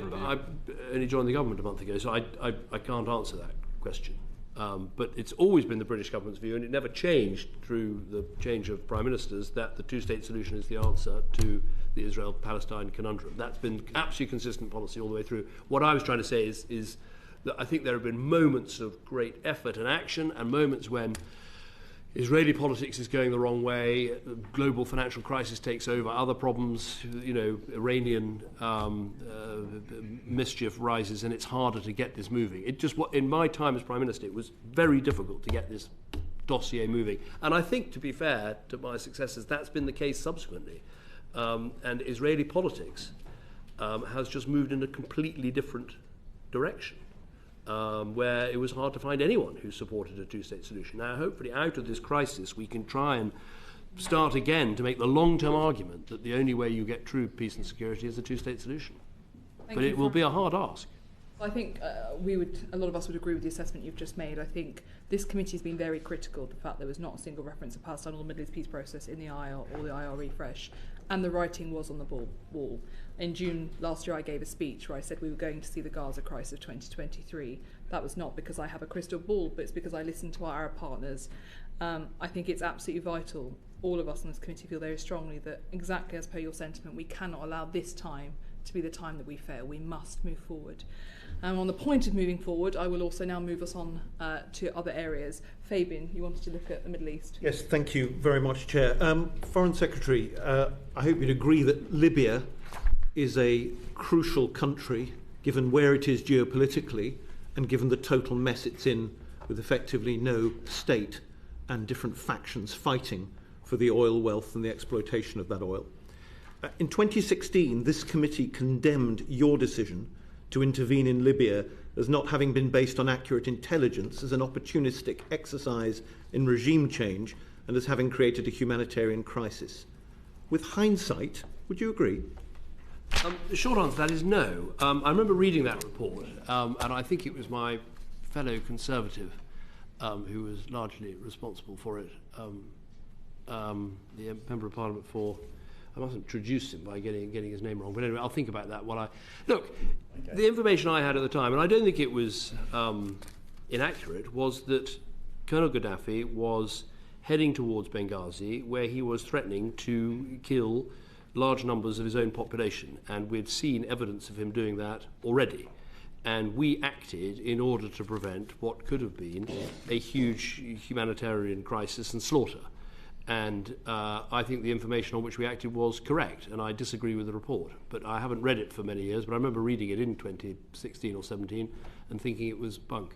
only joined the government a month ago, so I can't answer that question. But it's always been the British government's view, and it never changed through the change of prime ministers, that the two-state solution is the answer to the Israel-Palestine conundrum. That's been absolutely consistent policy all the way through. What I was trying to say is that I think there have been moments of great effort and action, and moments when Israeli politics is going the wrong way, the global financial crisis takes over, other problems, you know, Iranian mischief rises, and it's harder to get this moving. It just, in my time as Prime Minister, it was very difficult to get this dossier moving. And I think, to be fair to my successors, that's been the case subsequently. And Israeli politics has just moved in a completely different direction. Where it was hard to find anyone who supported a two-state solution. Now, hopefully, out of this crisis, we can try and start again to make the long-term argument that the only way you get true peace and security is a two-state solution. But it will be a hard ask. I think a lot of us would agree with the assessment you've just made. I think this committee has been very critical of the fact there was not a single reference to Palestine or the Middle East peace process in the IR or the IR refresh, and the writing was on the wall. In June last year, I gave a speech where I said we were going to see the Gaza crisis of 2023. That was not because I have a crystal ball, but it's because I listened to our Arab partners. I think it's absolutely vital. All of us on this committee feel very strongly that, exactly as per your sentiment, we cannot allow this time to be the time that we fail. We must move forward. On the point of moving forward, I will also now move us on to other areas. Fabian, you wanted to look at the Middle East. Yes, thank you very much, Chair. Foreign Secretary, I hope you'd agree that Libya is a crucial country, given where it is geopolitically and given the total mess it's in, with effectively no state and different factions fighting for the oil wealth and the exploitation of that oil. In 2016, this committee condemned your decision to intervene in Libya as not having been based on accurate intelligence, as an opportunistic exercise in regime change, and as having created a humanitarian crisis. With hindsight, would you agree? The short answer to that is no. I remember reading that report, and I think it was my fellow Conservative who was largely responsible for it, the Member of Parliament for I mustn't traduce him by getting his name wrong. But anyway, I'll think about that while I... Look, the information I had at the time, and I don't think it was inaccurate, was that Colonel Gaddafi was heading towards Benghazi, where he was threatening to kill large numbers of his own population. And we'd seen evidence of him doing that already. And we acted in order to prevent what could have been a huge humanitarian crisis and slaughter. And I think the information on which we acted was correct, and I disagree with the report. But I haven't read it for many years, but I remember reading it in 2016 or 17 and thinking it was bunk.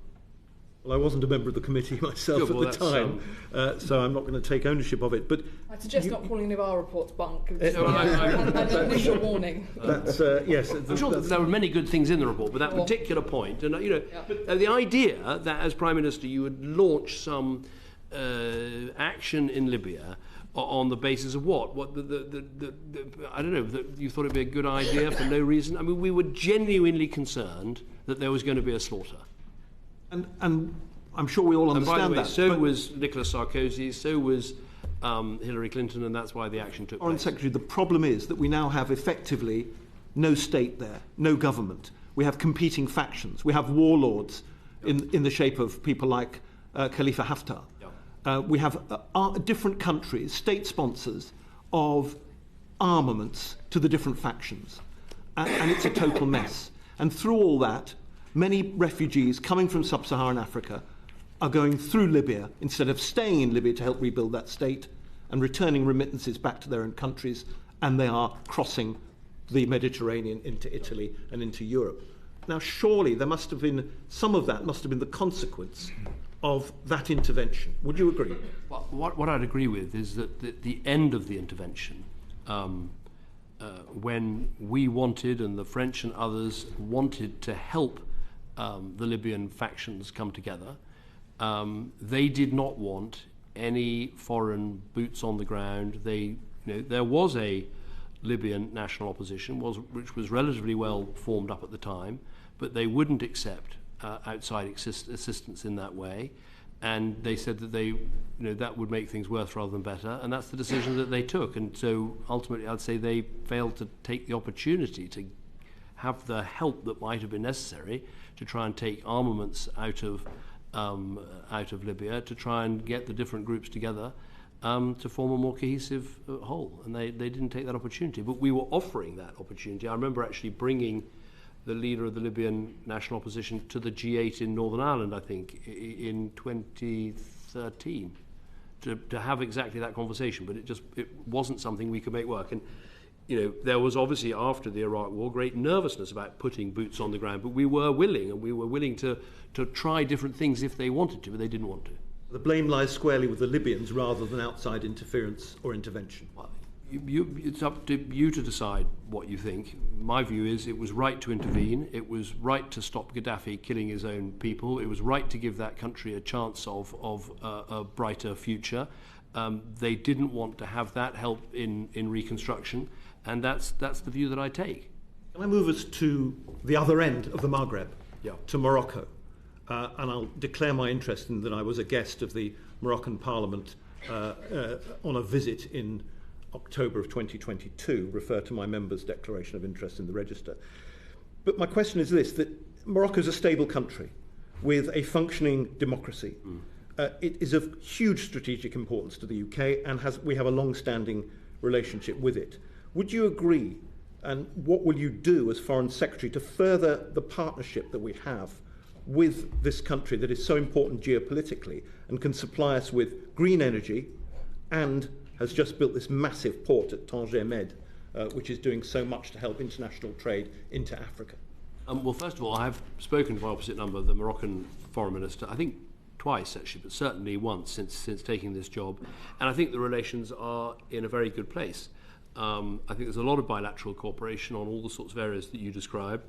Well, I wasn't a member of the commitee myself at the time, so I'm not going to take ownership of it. But I suggest not calling any of our reports bunk. An initial warning. That's yes. I'm sure there were many good things in the report, but that particular point, and the idea that as Prime Minister you would launch some action in Libya on the basis of what? I don't know. That you thought it'd be a good idea for no reason. I mean, we were genuinely concerned that there was going to be a slaughter. And I'm sure we all understand and by the way, that. So was Nicolas Sarkozy, so was Hillary Clinton, and that's why the action took place. Foreign Secretary, the problem is that we now have effectively no state there, no government. We have competing factions. We have warlords in the shape of people like Khalifa Haftar. We have different countries, state sponsors of armaments to the different factions. And it's a total mess. And through all that, many refugees coming from sub-Saharan Africa are going through Libya instead of staying in Libya to help rebuild that state and returning remittances back to their own countries, and they are crossing the Mediterranean into Italy and into Europe. Now, surely there must have been, some of that must have been the consequence of that intervention. Would you agree? Well, what I'd agree with is that the end of the intervention, when we wanted, and the French and others wanted to help the Libyan factions come together, they did not want any foreign boots on the ground. There was a Libyan national opposition, which was relatively well formed up at the time, but they wouldn't accept outside assistance in that way, and they said that that would make things worse rather than better, and that's the decision that they took. And so ultimately I'd say they failed to take the opportunity to have the help that might have been necessary to try and take armaments out of Libya, to try and get the different groups together to form a more cohesive whole, and they didn't take that opportunity. But we were offering that opportunity. I remember actually bringing the leader of the Libyan national opposition to the G8 in Northern Ireland, I think, in 2013, to have exactly that conversation. But it wasn't something we could make work. And there was obviously, after the Iraq War, great nervousness about putting boots on the ground, but we were willing to try different things if they wanted to, but they didn't want to. The blame lies squarely with the Libyans rather than outside interference or intervention. Well, it's up to you to decide what you think. My view is it was right to intervene. It was right to stop Gaddafi killing his own people. It was right to give that country a chance of a brighter future. They didn't want to have that help in reconstruction, and that's the view that I take. Can I move us to the other end of the Maghreb, to Morocco? And I'll declare my interest in that I was a guest of the Moroccan Parliament on a visit in October of 2022, refer to my member's declaration of interest in the register. But my question is this, that Morocco is a stable country with a functioning democracy. It is of huge strategic importance to the UK, and we have a long-standing relationship with it. Would you agree, and what will you do as Foreign Secretary to further the partnership that we have with this country that is so important geopolitically and can supply us with green energy and has just built this massive port at Tanger Med, which is doing so much to help international trade into Africa? Well, first of all, I have spoken to my opposite number, the Moroccan Foreign Minister, I think twice actually, but certainly once since taking this job, and I think the relations are in a very good place. I think there's a lot of bilateral cooperation on all the sorts of areas that you describe.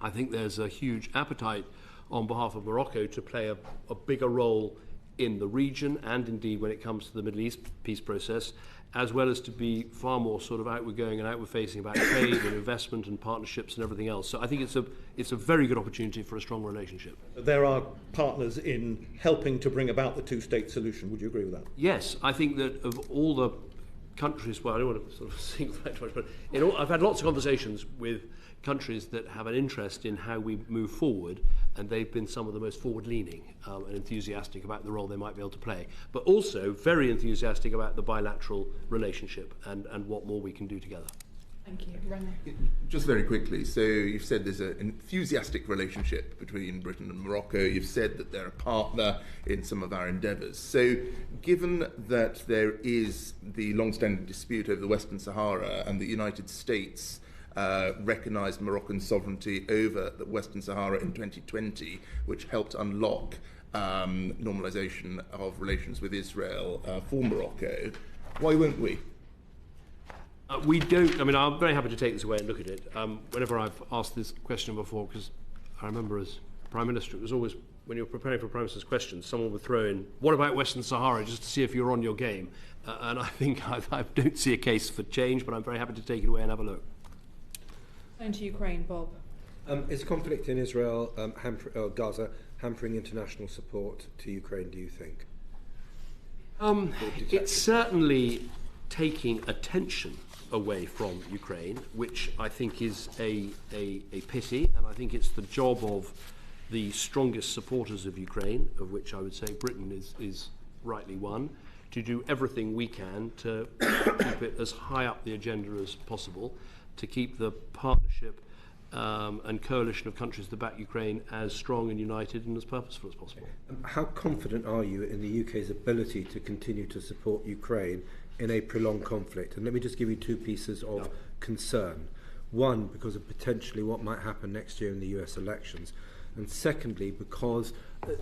I think there's a huge appetite on behalf of Morocco to play a bigger role in the region, and indeed when it comes to the Middle East peace process, as well as to be far more sort of outward going and outward facing about trade and investment and partnerships and everything else. So I think it's a very good opportunity for a strong relationship. There are partners in helping to bring about the two-state solution. Would you agree with that? Yes, I think that of all the countries, well, I don't want to sort of single out too much, but I've had lots of conversations with countries that have an interest in how we move forward, and they've been some of the most forward-leaning and enthusiastic about the role they might be able to play, but also very enthusiastic about the bilateral relationship and what more we can do together. Thank you. Rana. Just very quickly, so you've said there's an enthusiastic relationship between Britain and Morocco. You've said that they're a partner in some of our endeavours. So given that there is the long-standing dispute over the Western Sahara and the United States recognised Moroccan sovereignty over the Western Sahara in 2020, which helped unlock normalisation of relations with Israel for Morocco, why won't we? We don't. I mean, I'm very happy to take this away and look at it. Whenever I've asked this question before, because I remember as Prime Minister, it was always, when you're preparing for Prime Minister's questions, someone would throw in, what about Western Sahara, just to see if you're on your game. And I think I don't see a case for change, but I'm very happy to take it away and have a look. Turn to Ukraine, Bob. Is conflict in Israel, Gaza, hampering international support to Ukraine, do you think? It's certainly taking attention away from Ukraine, which I think is a pity, and I think it's the job of the strongest supporters of Ukraine, of which I would say Britain is rightly one, to do everything we can to keep it as high up the agenda as possible, to keep the partnership and coalition of countries that back Ukraine as strong and united and as purposeful as possible. How confident are you in the UK's ability to continue to support Ukraine in a prolonged conflict? And let me just give you two pieces of concern. One, because of potentially what might happen next year in the US elections. And secondly, because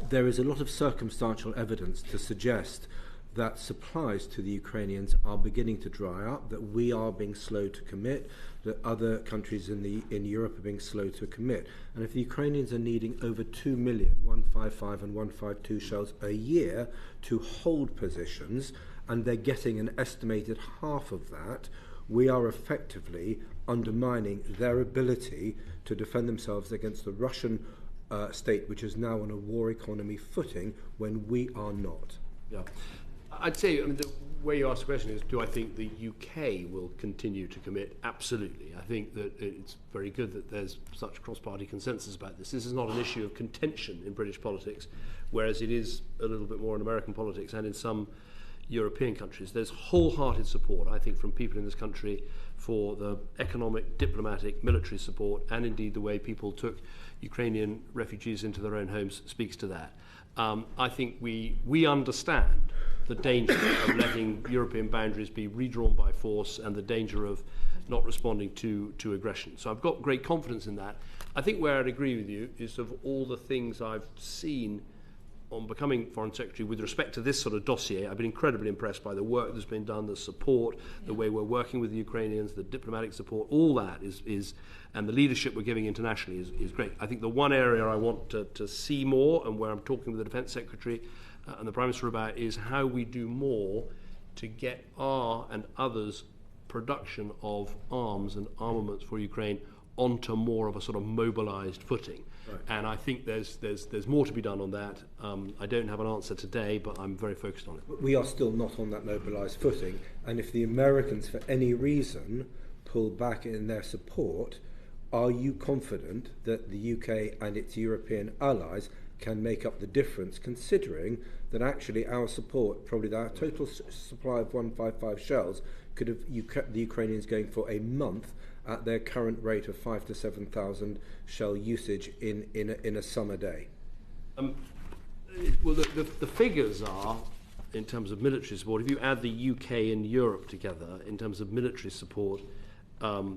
there is a lot of circumstantial evidence to suggest that supplies to the Ukrainians are beginning to dry up, that we are being slow to commit, that other countries in Europe are being slow to commit. And if the Ukrainians are needing over 2 million 155 and 152 shells a year to hold positions, and they're getting an estimated half of that, we are effectively undermining their ability to defend themselves against the Russian state, which is now on a war economy footing, when we are not. Yeah. I'd say, I mean, the way you ask the question is, do I think the UK will continue to commit? Absolutely. I think that it's very good that there's such cross-party consensus about this. This is not an issue of contention in British politics, whereas it is a little bit more in American politics and in some European countries. There's wholehearted support, I think, from people in this country for the economic, diplomatic, military support, and indeed the way people took Ukrainian refugees into their own homes speaks to that. I think we understand the danger of letting European boundaries be redrawn by force and the danger of not responding to aggression. So I've got great confidence in that. I think where I'd agree with you is of all the things I've seen on becoming Foreign Secretary with respect to this sort of dossier, I've been incredibly impressed by the work that's been done, the support, the way we're working with the Ukrainians, the diplomatic support, all that is and the leadership we're giving internationally is great. I think the one area I want to see more, and where I'm talking with the Defence Secretary and the Prime Minister about, is how we do more to get our and others' production of arms and armaments for Ukraine onto more of a sort of mobilised footing. Right. And I think there's more to be done on that. I don't have an answer today, but I'm very focused on it. We are still not on that mobilised footing, and if the Americans, for any reason, pull back in their support, are you confident that the UK and its European allies can make up the difference, considering that actually our support, probably our total supply of 155 shells, could have the Ukrainians going for a month at their current rate of 5,000 to 7,000 shell usage in a summer day? Well, the figures are, in terms of military support, if you add the UK and Europe together, in terms of military support,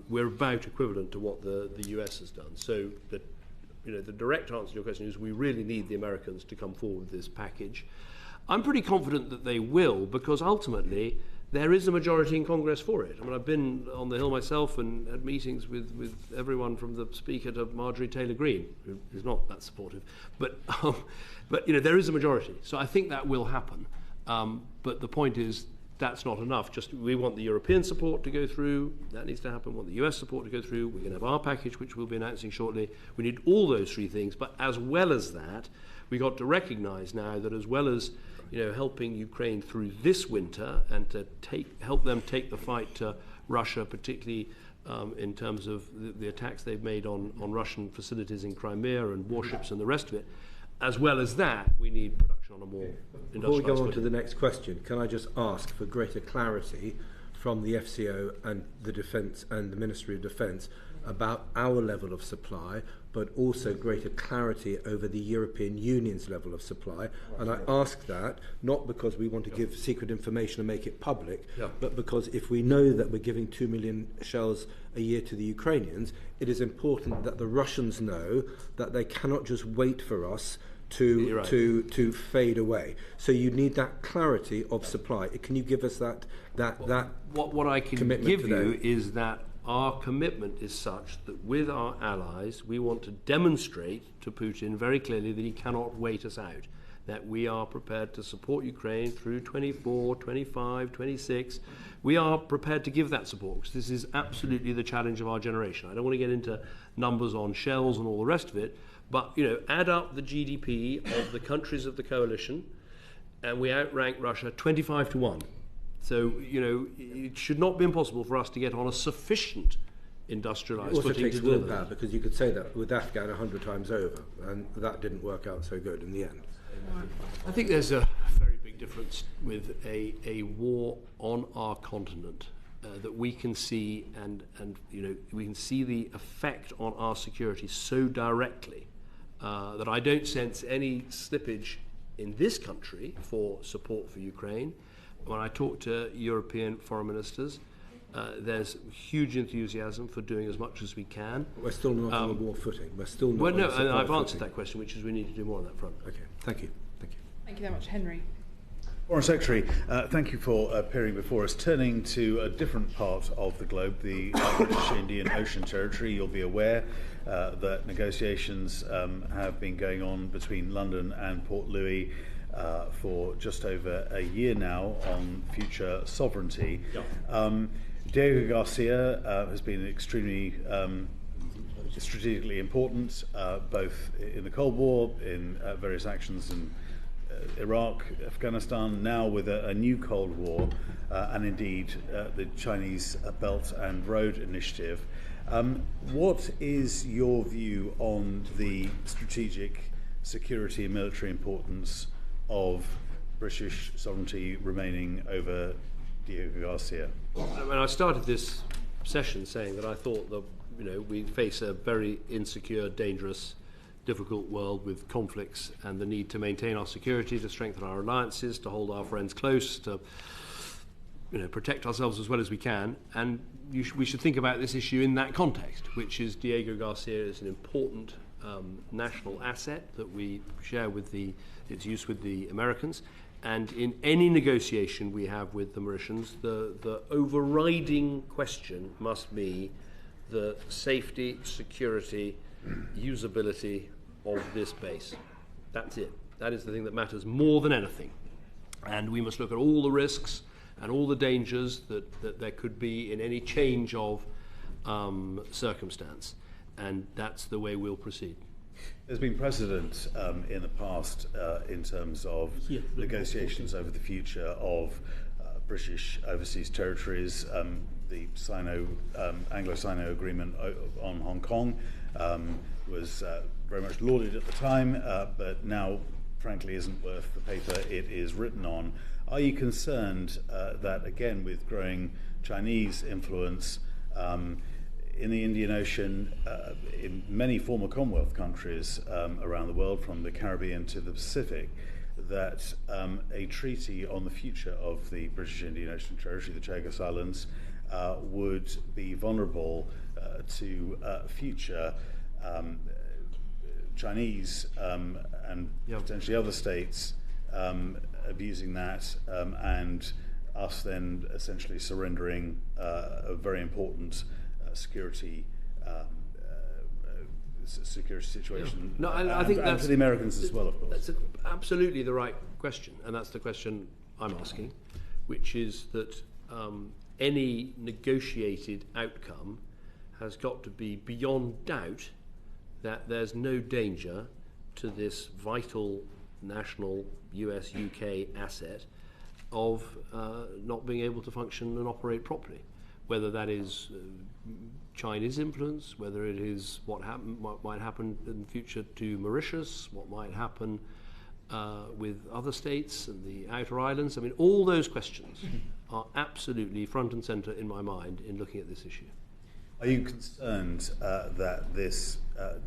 we're about equivalent to what the US has done. So the direct answer to your question is we really need the Americans to come forward with this package. I'm pretty confident that they will, because ultimately there is a majority in Congress for it. I mean, I've been on the Hill myself and had meetings with everyone from the Speaker to Marjorie Taylor Greene, who is not that supportive. But there is a majority. So I think that will happen. But the point is, that's not enough. Just we want the European support to go through. That needs to happen. We want the US support to go through. We're going to have our package, which we'll be announcing shortly. We need all those three things. But as well as that, we got to recognise now that as well as helping Ukraine through this winter and to help them take the fight to Russia, particularly in terms of the attacks they've made on Russian facilities in Crimea and warships and the rest of it, as well as that, we need production on a more industrialised Before we go on to footing. the next question, can I just ask for greater clarity from the FCO and the Defence and the Ministry of Defence about our level of supply, but also greater clarity over the European Union's level of supply? And I ask that not because we want to give secret information and make it public, but because if we know that we're giving 2 million shells a year to the Ukrainians, it is important that the Russians know that they cannot just wait for us to fade away. So you need that clarity of supply. Can you give us that what I can commitment give today? you is that our commitment is such that with our allies, we want to demonstrate to Putin very clearly that he cannot wait us out, that we are prepared to support Ukraine through 24, 25, 26. We are prepared to give that support because this is absolutely the challenge of our generation. I don't want to get into numbers on shells and all the rest of it, but add up the GDP of the countries of the coalition and we outrank Russia 25 to 1. So, it should not be impossible for us to get on a sufficient industrialised It also footing takes to deliver willpower, that. because you could say that with Afghan 100 times over, and that didn't work out so good in the end. I think there's a very big difference with a war on our continent that we can see, and we can see the effect on our security so directly that I don't sense any slippage in this country for support for Ukraine. When I talk to European foreign ministers, there's huge enthusiasm for doing as much as we can. We're still not on a war footing. We're still not. Well, no, on a supply and I've answered footing. that question, which is we need to do more on that front. Okay, thank you. Thank you. Thank you very much, Henry. Foreign Secretary, thank you for appearing before us. Turning to a different part of the globe, the British Indian Ocean Territory, you'll be aware that negotiations have been going on between London and Port Louis for just over a year now on future sovereignty. Diego Garcia has been extremely strategically important, both in the Cold War, in various actions in Iraq, Afghanistan, now with a new Cold War, and indeed the Chinese Belt and Road Initiative. What is your view on the strategic security and military importance of British sovereignty remaining over Diego Garcia? When I started this session saying that I thought that we face a very insecure, dangerous, difficult world with conflicts and the need to maintain our security, to strengthen our alliances, to hold our friends close, to protect ourselves as well as we can, and we should think about this issue in that context, which is Diego Garcia is an important national asset that we share with its use with the Americans. And in any negotiation we have with the Mauritians, the overriding question must be the safety, security, usability of this base. That's it. That is the thing that matters more than anything. And we must look at all the risks and all the dangers that there could be in any change of circumstance. And that's the way we'll proceed. There's been precedent in the past in terms of negotiations over the future of British overseas territories. The Anglo-Sino agreement on Hong Kong was very much lauded at the time, but now, frankly, isn't worth the paper it is written on. Are you concerned that, again, with growing Chinese influence in the Indian Ocean, in many former Commonwealth countries around the world, from the Caribbean to the Pacific, that a treaty on the future of the British Indian Ocean Territory, the Chagos Islands, would be vulnerable to future Chinese and potentially other states abusing that, and us then essentially surrendering a very important security situation. No, I think and that's for the Americans as well, of course. That's absolutely the right question, and that's the question I'm asking, which is that any negotiated outcome has got to be beyond doubt that there's no danger to this vital national US-UK asset of not being able to function and operate properly, whether that is Chinese influence, whether it is what might happen in the future to Mauritius, what might happen with other states and the outer islands. I mean, all those questions are absolutely front and centre in my mind in looking at this issue. Are you concerned that this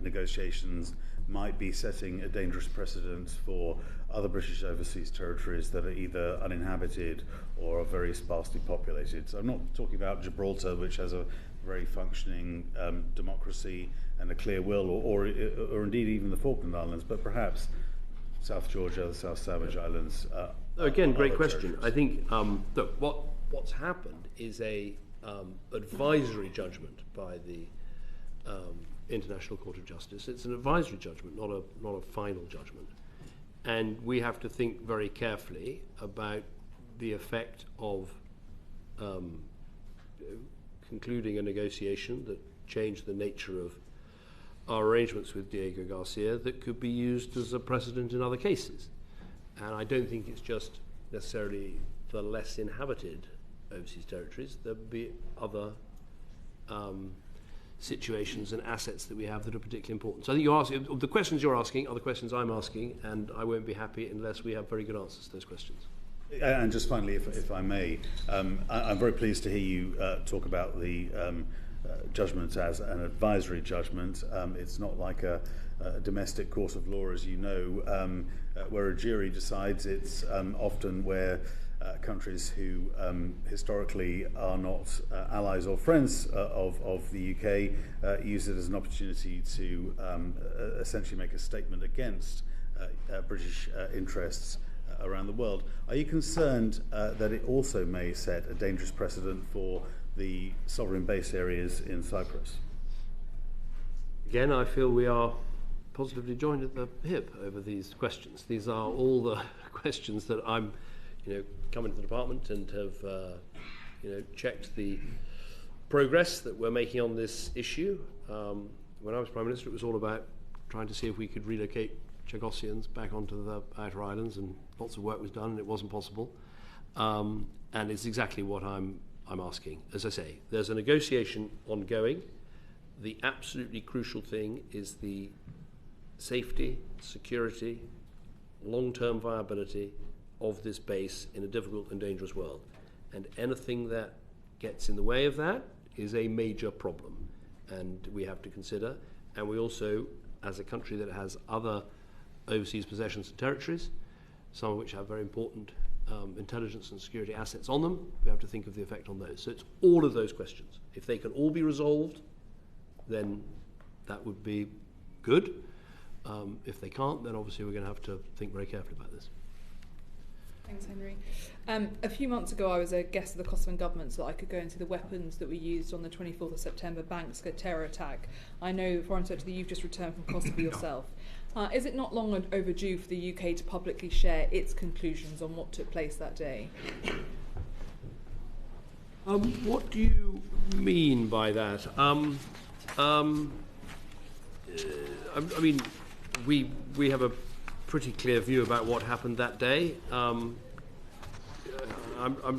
negotiations might be setting a dangerous precedent for other British overseas territories that are either uninhabited or are very sparsely populated? So I'm not talking about Gibraltar, which has a very functioning democracy and a clear will, or indeed even the Falkland Islands, but perhaps South Georgia, the South Sandwich Islands. Again, great question. I think look, what's happened is a advisory judgment by the International Court of Justice. It's an advisory judgment, not a final judgment. And we have to think very carefully about the effect of concluding a negotiation that changed the nature of our arrangements with Diego Garcia that could be used as a precedent in other cases. And I don't think it's just necessarily the less inhabited overseas territories. There'll be other situations and assets that we have that are particularly important. So I think the questions you're asking are the questions I'm asking, and I won't be happy unless we have very good answers to those questions. And just finally, if I may, I'm very pleased to hear you talk about the judgment as an advisory judgment. It's not like a domestic court of law, as you know, where a jury decides. It's often where countries who historically are not allies or friends of the UK use it as an opportunity to essentially make a statement against British interests around the world. Are you concerned that it also may set a dangerous precedent for the sovereign base areas in Cyprus? Again, I feel we are positively joined at the hip over these questions. These are all the questions that I'm, come into the department and have, checked the progress that we're making on this issue. When I was Prime Minister, it was all about trying to see if we could relocate Chagossians back onto the outer islands, and lots of work was done, and it wasn't possible. And it's exactly what I'm asking. As I say, there's a negotiation ongoing. The absolutely crucial thing is the safety, security, long-term viability of this base in a difficult and dangerous world. And anything that gets in the way of that is a major problem, and we have to consider. And we also, as a country that has other overseas possessions and territories, some of which have very important intelligence and security assets on them, we have to think of the effect on those. So it's all of those questions. If they can all be resolved, then that would be good. If they can't, then obviously we're going to have to think very carefully about this. Thanks, Henry. A few months ago, I was a guest of the Kosovan government so that I could go into the weapons that were used on the 24th of September Bankska terror attack. I know, Foreign Secretary, that you've just returned from Kosovo yourself. Is it not long overdue for the UK to publicly share its conclusions on what took place that day? What do you mean by that? I mean, we have a pretty clear view about what happened that day. I'm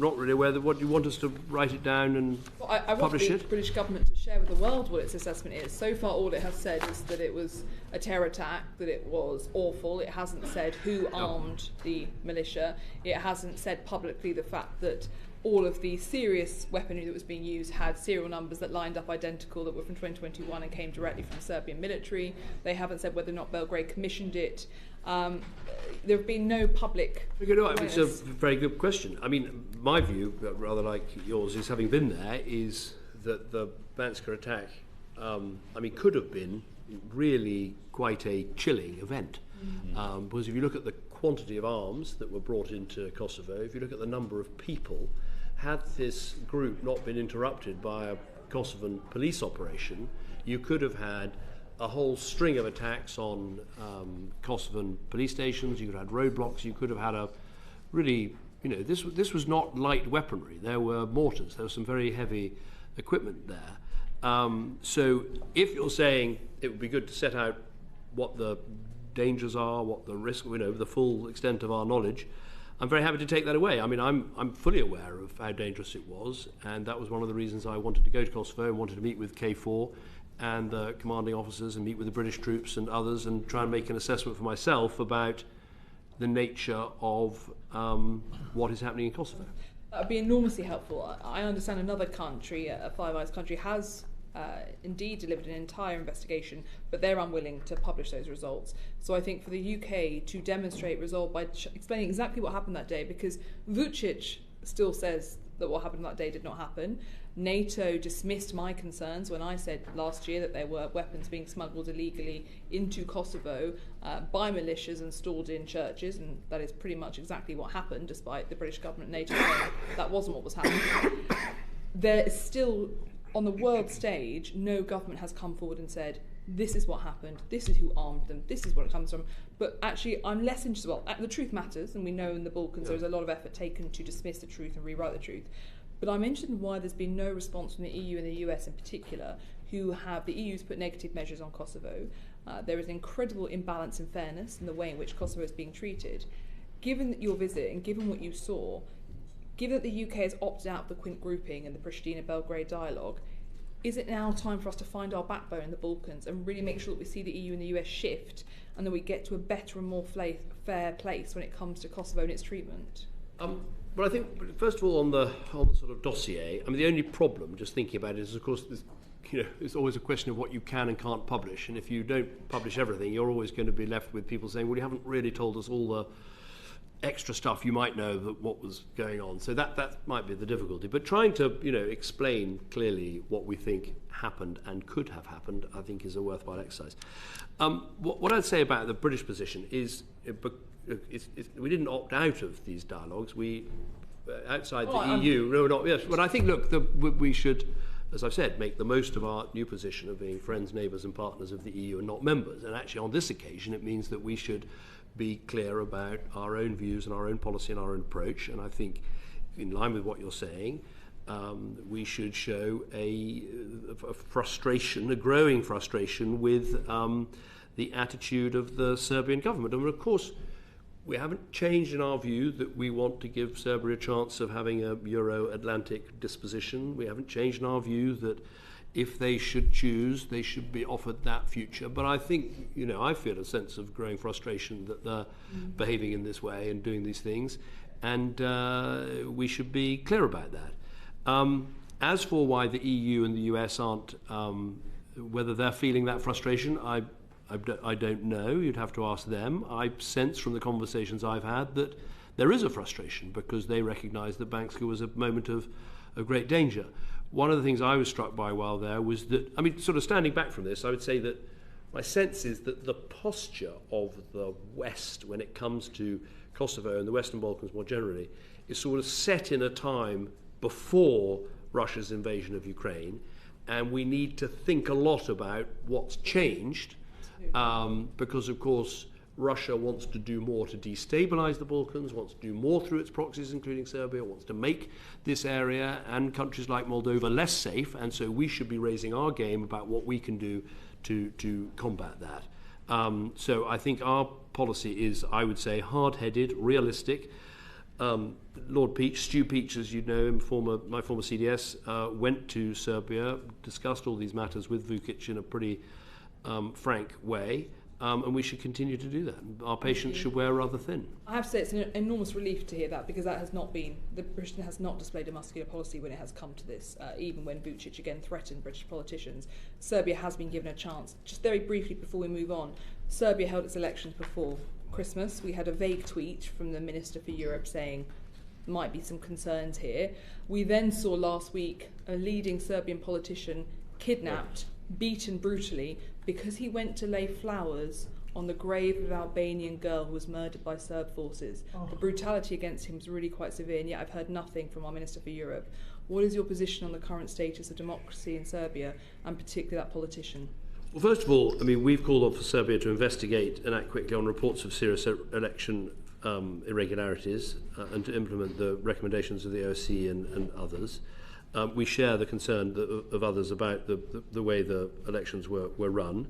not really aware that what you want us to write it down and I publish want the British government to share with the world what its assessment is. So far, all it has said is that it was a terror attack, that it was awful. It hasn't said who armed the militia. It hasn't said publicly the fact that all of the serious weaponry that was being used had serial numbers that lined up identical that were from 2021 and came directly from the Serbian military. They haven't said whether or not Belgrade commissioned it. There have been no public awareness. It's a very good question. I mean, my view, rather like yours, is having been there, is that the Banska attack, could have been really quite a chilling event. Because if you look at the quantity of arms that were brought into Kosovo, if you look at the number of people, had this group not been interrupted by a Kosovan police operation, you could have had a whole string of attacks on Kosovan police stations. You could have had roadblocks. You could have had a really, this was not light weaponry. There were mortars. There was some very heavy equipment there. So if you're saying it would be good to set out what the dangers are, what the risk, the full extent of our knowledge, I'm very happy to take that away. I mean, I'm fully aware of how dangerous it was, and that was one of the reasons I wanted to go to Kosovo and wanted to meet with K4 and the commanding officers and meet with the British troops and others and try and make an assessment for myself about the nature of what is happening in Kosovo. That would be enormously helpful. I understand another country, a Five Eyes country, has indeed delivered an entire investigation, but they're unwilling to publish those results. So I think for the UK to demonstrate resolve by explaining exactly what happened that day, because Vučić still says that what happened that day did not happen. NATO dismissed my concerns when I said last year that there were weapons being smuggled illegally into Kosovo by militias and stored in churches, and that is pretty much exactly what happened, despite the British government and NATO saying that wasn't what was happening. There is still, on the world stage, no government has come forward and said, this is what happened, this is who armed them, this is what it comes from. But actually, I'm less interested. Well, the truth matters, and we know in the Balkans there's a lot of effort taken to dismiss the truth and rewrite the truth. But I'm interested in why there's been no response from the EU and the US in particular, who have, the EU's put negative measures on Kosovo. There is an incredible imbalance in fairness in the way in which Kosovo is being treated. Given your visit and given what you saw, given that the UK has opted out of the Quint grouping and the Pristina-Belgrade dialogue, is it now time for us to find our backbone in the Balkans and really make sure that we see the EU and the US shift and that we get to a better and more fair place when it comes to Kosovo and its treatment? Well, I think, first of all, on the sort of dossier, I mean, the only problem, just thinking about it, is, of course, it's always a question of what you can and can't publish. And if you don't publish everything, you're always going to be left with people saying, well, you haven't really told us all the extra stuff you might know that what was going on. So that might be the difficulty. But trying to, explain clearly what we think happened and could have happened, I think is a worthwhile exercise. What I'd say about the British position is we didn't opt out of these dialogues. We, outside the EU, no, not yes. But I think, look, we should, as I've said, make the most of our new position of being friends, neighbours and partners of the EU and not members. And actually on this occasion it means that we should be clear about our own views and our own policy and our own approach. And I think, in line with what you're saying, we should show a frustration, a growing frustration with the attitude of the Serbian government. And of course, we haven't changed in our view that we want to give Serbia a chance of having a Euro-Atlantic disposition. We haven't changed in our view that if they should choose, they should be offered that future. But I think, I feel a sense of growing frustration that they're behaving in this way and doing these things. And we should be clear about that. As for why the EU and the US aren't, whether they're feeling that frustration, I don't know. You'd have to ask them. I sense from the conversations I've had that there is a frustration because they recognise that Bankska was a moment of great danger. One of the things I was struck by while there was that, sort of standing back from this, I would say that my sense is that the posture of the West when it comes to Kosovo and the Western Balkans more generally is sort of set in a time before Russia's invasion of Ukraine, and we need to think a lot about what's changed. Because, of course, Russia wants to do more to destabilise the Balkans, wants to do more through its proxies, including Serbia, wants to make this area and countries like Moldova less safe, and so we should be raising our game about what we can do to combat that. So I think our policy is, I would say, hard-headed, realistic. Lord Peach, Stu Peach, as you know, my former CDS, went to Serbia, discussed all these matters with Vučić in a pretty frank way, and we should continue to do that. Our patience should wear rather thin. I have to say it's an enormous relief to hear that, because that has not been, Britain has not displayed a muscular policy when it has come to this, even when Vučić again threatened British politicians. Serbia has been given a chance. Just very briefly before we move on, Serbia held its elections before Christmas. We had a vague tweet from the Minister for Europe saying might be some concerns here. We then saw last week a leading Serbian politician kidnapped, beaten brutally, because he went to lay flowers on the grave of an Albanian girl who was murdered by Serb forces. The brutality against him was really quite severe, and yet I've heard nothing from our Minister for Europe. What is your position on the current status of democracy in Serbia, and particularly that politician? Well, first of all, we've called on for Serbia to investigate and act quickly on reports of serious election irregularities and to implement the recommendations of the OSCE and others. We share the concern of others about the way the elections were run.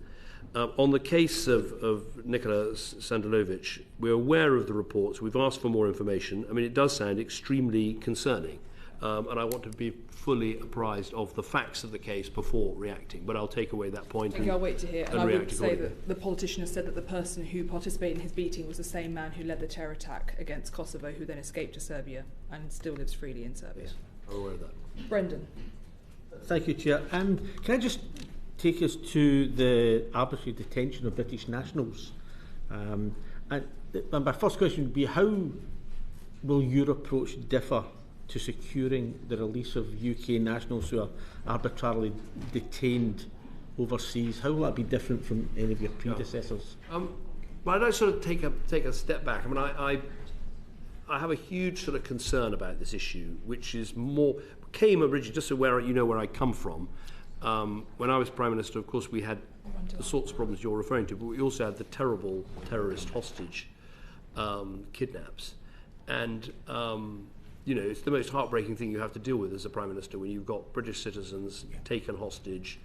On the case of Nikola Sandelovich, we're aware of the reports. We've asked for more information. I mean, it does sound extremely concerning, and I want to be fully apprised of the facts of the case before reacting. But I'll take away that point. I'll wait to hear. And I would say that the politician has said that the person who participated in his beating was the same man who led the terror attack against Kosovo, who then escaped to Serbia and still lives freely in Serbia. Yes, I'm aware of that. Brendan. Thank you, Chair. Can I just take us to the arbitrary detention of British nationals? And my first question would be, how will your approach differ to securing the release of UK nationals who are arbitrarily detained overseas? How will that be different from any of your predecessors? Well, I'd sort of take a step back. I mean, I have a huge sort of concern about this issue, which is came originally, just so where I come from. When I was Prime Minister, of course, we had the sorts of problems you're referring to, but we also had the terrible terrorist hostage kidnaps. And, it's the most heartbreaking thing you have to deal with as a Prime Minister when you've got British citizens taken hostage,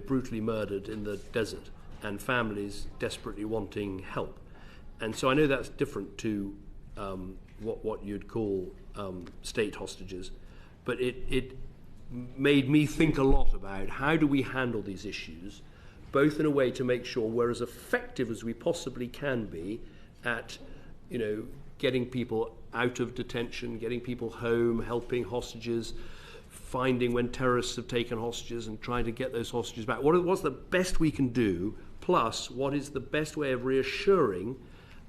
brutally murdered in the desert, and families desperately wanting help. And so I know that's different to what you'd call state hostages, but it made me think a lot about how do we handle these issues, both in a way to make sure we're as effective as we possibly can be at, getting people out of detention, getting people home, helping hostages, finding when terrorists have taken hostages and trying to get those hostages back. What's the best we can do, plus what is the best way of reassuring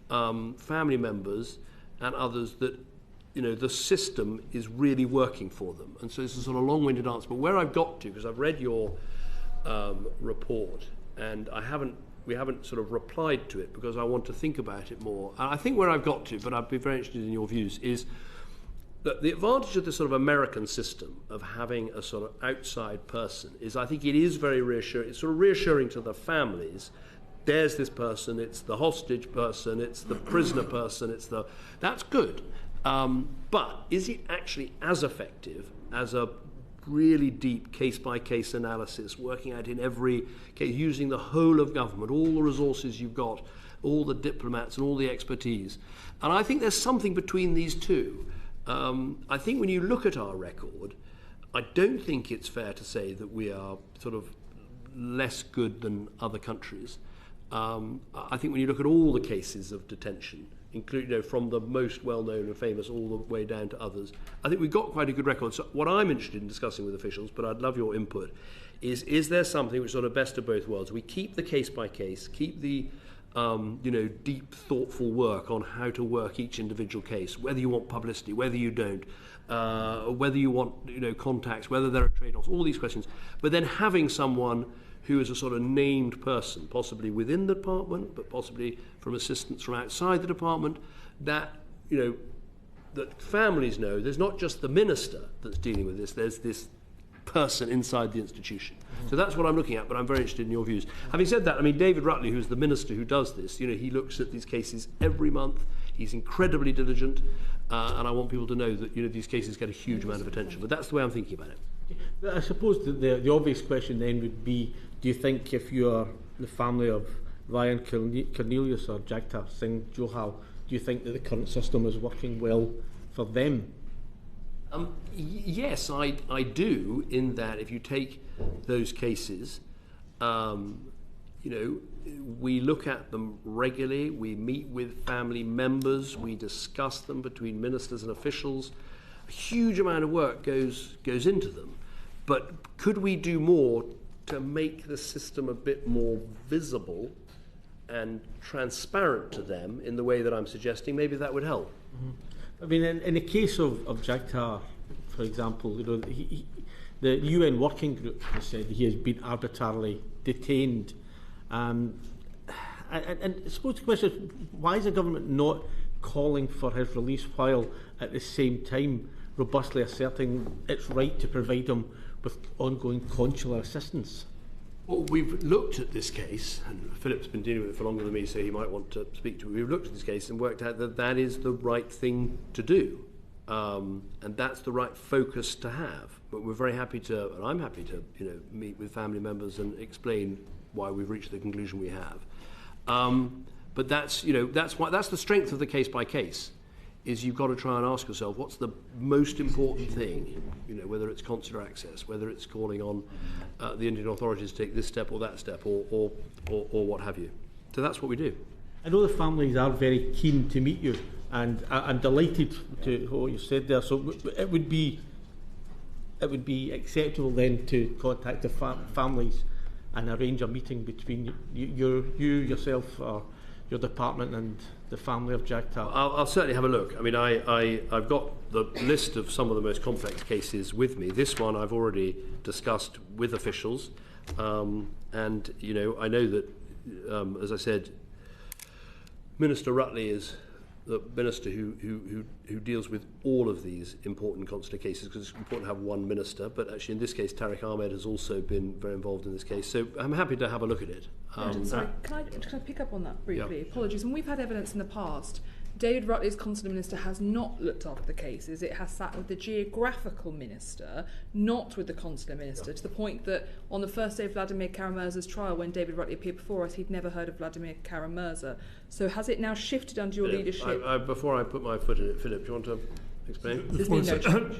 family members and others that the system is really working for them. And so this is a sort of long-winded answer, but where I've got to, because I've read your report, and we haven't sort of replied to it because I want to think about it more. And I think where I've got to, but I'd be very interested in your views, is that the advantage of this sort of American system of having a sort of outside person is, I think it is very reassuring. It's sort of reassuring to the families. There's this person, it's the hostage person, it's the prisoner person, that's good. But is it actually as effective as a really deep case-by-case analysis, working out in every case, using the whole of government, all the resources you've got, all the diplomats and all the expertise? And I think there's something between these two. I think when you look at our record, I don't think it's fair to say that we are sort of less good than other countries. I think when you look at all the cases of detention, including from the most well-known and famous all the way down to others, I think we've got quite a good record. So what I'm interested in discussing with officials, but I'd love your input, is there something which is sort of best of both worlds? We keep the case by case, keep the deep, thoughtful work on how to work each individual case, whether you want publicity, whether you don't, whether you want contacts, whether there are trade-offs, all these questions. But then having someone who is a sort of named person, possibly within the department, but possibly from assistance from outside the department, that that families know there's not just the minister that's dealing with this, there's this person inside the institution. So that's what I'm looking at, but I'm very interested in your views. Having said that, I mean, David Rutley, who's the minister who does this, he looks at these cases every month. He's incredibly diligent, and I want people to know that these cases get a huge amount of attention. But that's the way I'm thinking about it. I suppose the obvious question then would be, do you think if you are the family of Ryan Cornelius or Jagtar Singh Johal, do you think that the current system is working well for them? Yes, I do, in that if you take those cases, we look at them regularly, we meet with family members, we discuss them between ministers and officials. A huge amount of work goes into them. But could we do more to make the system a bit more visible and transparent to them in the way that I'm suggesting? Maybe that would help. Mm-hmm. I mean, in the case of Jagtar, for example, the UN working group has said he has been arbitrarily detained. And I suppose the question is, why is the government not calling for his release while at the same time robustly asserting its right to provide him with ongoing consular assistance? Well, we've looked at this case, and Philip's been dealing with it for longer than me, so he might want to speak to it. We've looked at this case and worked out that that is the right thing to do, and that's the right focus to have. But we're very happy to, and I'm happy to, meet with family members and explain why we've reached the conclusion we have. But that's the strength of the case by case. Is you've got to try and ask yourself what's the most important thing, whether it's consular access, whether it's calling on the Indian authorities to take this step or that step or what have you. So that's what we do. I know the families are very keen to meet you, and I'm delighted to what you said there. So it would be acceptable then to contact the families and arrange a meeting between yourself, or your department and the family of Jagtar. I'll certainly have a look. I mean, I've got the list of some of the most complex cases with me. This one I've already discussed with officials, and I know that, as I said, Minister Rutley is the minister who deals with all of these important consular cases, because it's important to have one minister. But actually, in this case, Tariq Ahmed has also been very involved in this case. So I'm happy to have a look at it. Sorry, can I pick up on that briefly? Yeah. Apologies. When we've had evidence in the past, David Rutley's consular minister has not looked after the cases. It has sat with the geographical minister, not with the consular minister, to the point that on the first day of Vladimir Kara-Murza's trial, when David Rutley appeared before us, he'd never heard of Vladimir Kara-Murza. So has it now shifted under your leadership? Before I put my foot in it, Philip, do you want to explain? There's been no change.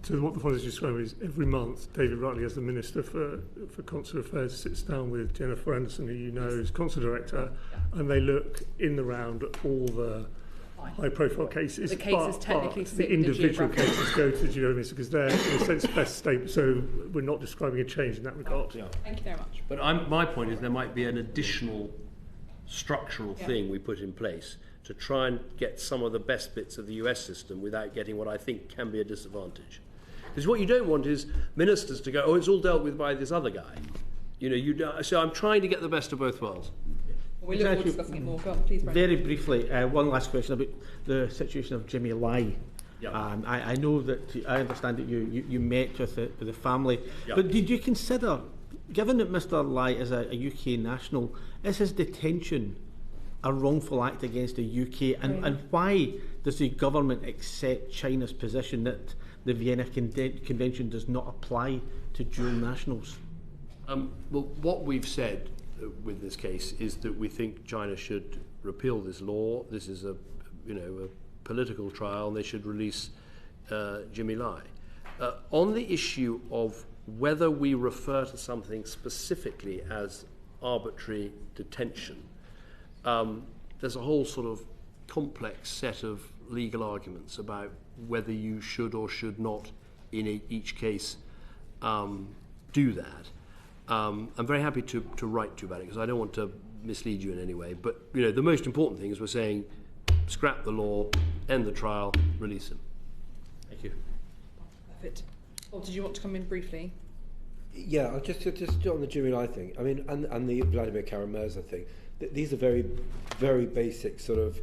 So what the policy is describing is every month David Rutley, as the Minister for Consular Affairs, sits down with Jennifer Anderson, who you know is Consular Director, and they look in the round at all the high-profile cases. The cases technically but the individual cases go to the General Minister because they're, in a sense, best state. So we're not describing a change in that regard. Yeah. Thank you very much. But my point is there might be an additional structural thing we put in place to try and get some of the best bits of the US system without getting what I think can be a disadvantage. Because what you don't want is ministers to go, oh, it's all dealt with by this other guy. So I'm trying to get the best of both worlds. We look forward to discussing it more. Go on, please, Brendan. Very briefly, one last question about the situation of Jimmy Lai. Yep. I know that, I understand that you met with the family, Yep. but did you consider, given that Mr. Lai is a UK national, is his detention a wrongful act against the UK, and why does the government accept China's position that the Vienna Convention does not apply to dual nationals? Well, what we've said with this case is that we think China should repeal this law. This is a political trial, and they should release Jimmy Lai. On the issue of whether we refer to something specifically as arbitrary detention, there's a whole sort of complex set of legal arguments about whether you should or should not, in each case, do that. I'm very happy to write to you about it, because I don't want to mislead you in any way. But the most important thing is we're saying scrap the law, end the trial, release him. Thank you. Perfect. Or did you want to come in briefly? Yeah, just on the Jimmy Lai thing. I mean, and the Vladimir Kara-Murza thing. These are very, very basic sort of,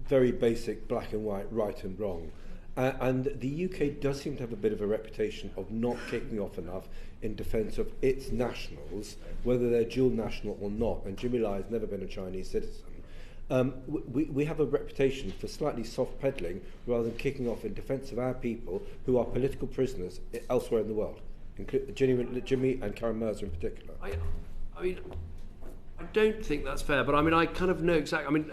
very basic black and white, right and wrong. And the UK does seem to have a bit of a reputation of not kicking off enough in defence of its nationals, whether they're dual national or not. And Jimmy Lai has never been a Chinese citizen. We have a reputation for slightly soft peddling rather than kicking off in defence of our people who are political prisoners elsewhere in the world, including Jimmy and Kara-Murza in particular. I mean, I don't think that's fair, but I mean, I kind of know exactly. I mean,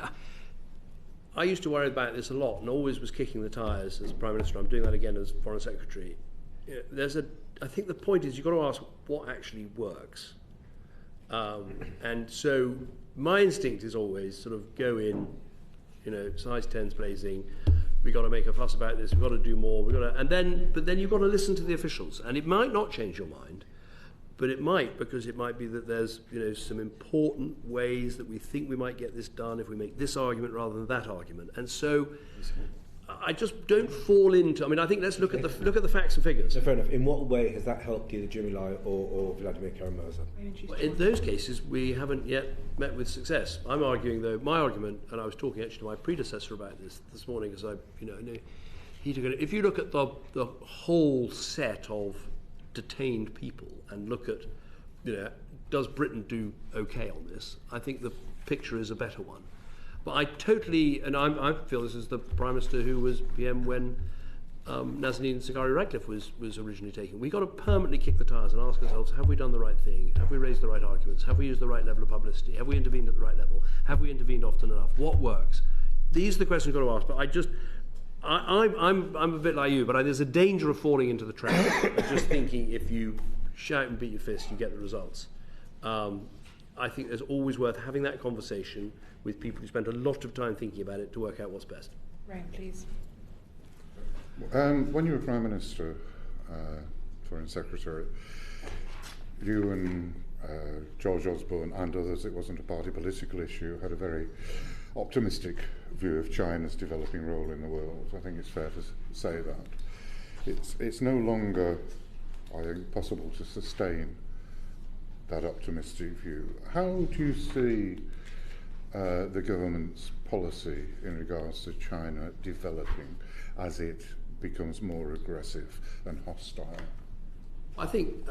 I used to worry about this a lot and always was kicking the tyres as Prime Minister. I'm doing that again as Foreign Secretary. I think the point is you've got to ask what actually works. And so my instinct is always sort of go in, size 10's blazing. We've got to make a fuss about this. We've got to do more. But then you've got to listen to the officials. And it might not change your mind, but it might, because it might be that there's some important ways that we think we might get this done if we make this argument rather than that argument. And so I just don't fall into. I mean, I think let's look at the facts and figures. So fair enough. In what way has that helped either Jimmy Lai or Vladimir Kara-Murza? Well, in those cases, we haven't yet met with success. I'm arguing, though, my argument, and I was talking actually to my predecessor about this morning, because I know he took it. If you look at the whole set of detained people and look at, does Britain do okay on this? I think the picture is a better one. But I totally, and I feel this is the Prime Minister who was PM when Nazanin Zaghari-Ratcliffe was originally taking. We've got to permanently kick the tires and ask ourselves, have we done the right thing? Have we raised the right arguments? Have we used the right level of publicity? Have we intervened at the right level? Have we intervened often enough? What works? These are the questions we've got to ask. But I'm a bit like you, but there's a danger of falling into the trap of just thinking if you shout and beat your fist, you get the results. I think there's always worth having that conversation with people who spend a lot of time thinking about it to work out what's best. Ryan, please. When you were Prime Minister, Foreign Secretary, you and George Osborne and others, it wasn't a party political issue, had a very optimistic view of China's developing role in the world. I think it's fair to say that. It's no longer, I think, possible to sustain that optimistic view. How do you see the government's policy in regards to China developing as it becomes more aggressive and hostile? I think,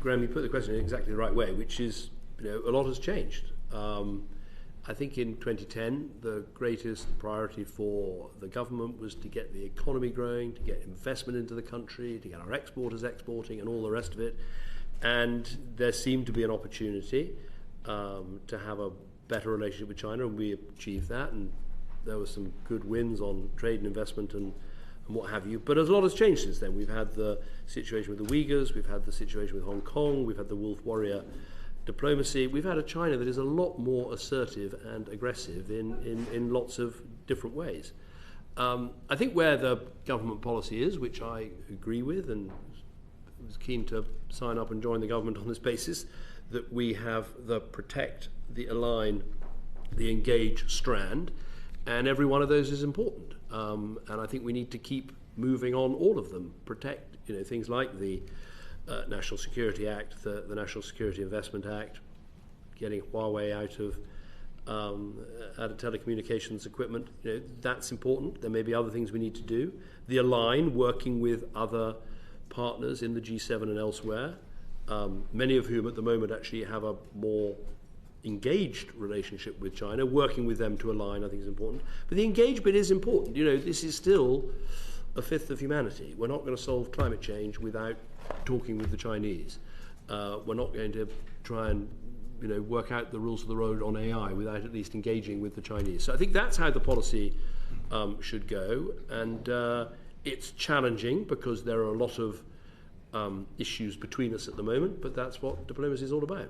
Graham, you put the question in exactly the right way, which is, a lot has changed. I think in 2010, the greatest priority for the government was to get the economy growing, to get investment into the country, to get our exporters exporting and all the rest of it. And there seemed to be an opportunity to have a better relationship with China, and we achieved that. And there were some good wins on trade and investment and what have you. But a lot has changed since then. We've had the situation with the Uyghurs, we've had the situation with Hong Kong, we've had the wolf warrior diplomacy. We've had a China that is a lot more assertive and aggressive in lots of different ways. I think where the government policy is, which I agree with and was keen to sign up and join the government on this basis, that we have the protect, the align, the engage strand, and every one of those is important. And I think we need to keep moving on all of them. Protect, things like the National Security Act, the National Security Investment Act, getting Huawei out of telecommunications equipment. That's important. There may be other things we need to do. The align, working with other partners in the G7 and elsewhere, many of whom at the moment actually have a more engaged relationship with China. Working with them to align, I think, is important. But the engage bit is important. This is still a fifth of humanity. We're not going to solve climate change without talking with the Chinese. We're not going to try and work out the rules of the road on AI without at least engaging with the Chinese. So I think that's how the policy should go. And it's challenging because there are a lot of issues between us at the moment, but that's what diplomacy is all about.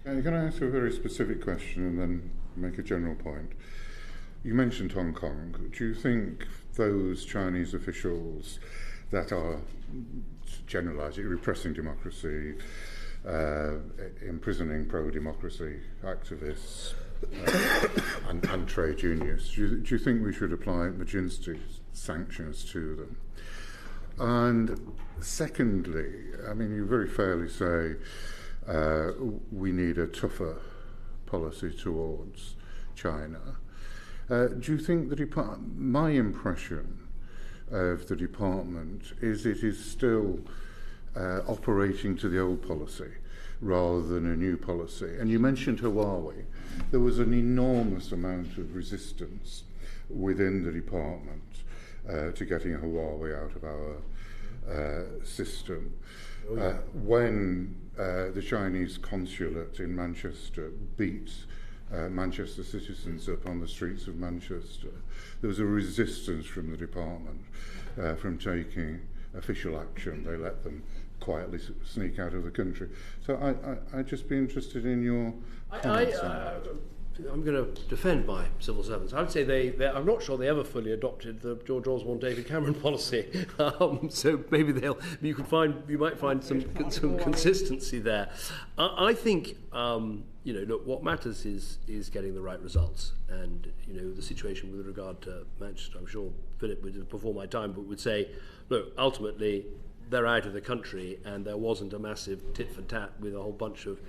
Can I ask you a very specific question and then make a general point? You mentioned Hong Kong. Do you think those Chinese officials that are generalising, repressing democracy, imprisoning pro-democracy activists and trade unions, do you think we should apply Maginski sanctions to them? And secondly, you very fairly say we need a tougher policy towards China. Do you think my impression of the department is it is still operating to the old policy rather than a new policy? And you mentioned Huawei. There was an enormous amount of resistance within the department to getting Huawei out of our system. When the Chinese consulate in Manchester beat Manchester citizens up on the streets of Manchester, there was a resistance from the department from taking official action. They let them quietly sneak out of the country. So I'd just be interested in your comments on that. I'm going to defend my civil servants. I would say I'm not sure they ever fully adopted the George Osborne, David Cameron policy. So maybe you might find some consistency there. I think look, what matters is getting the right results, and the situation with regard to Manchester. I'm sure Philip would, before my time, but would say, look, ultimately they're out of the country, and there wasn't a massive tit for tat with a whole bunch of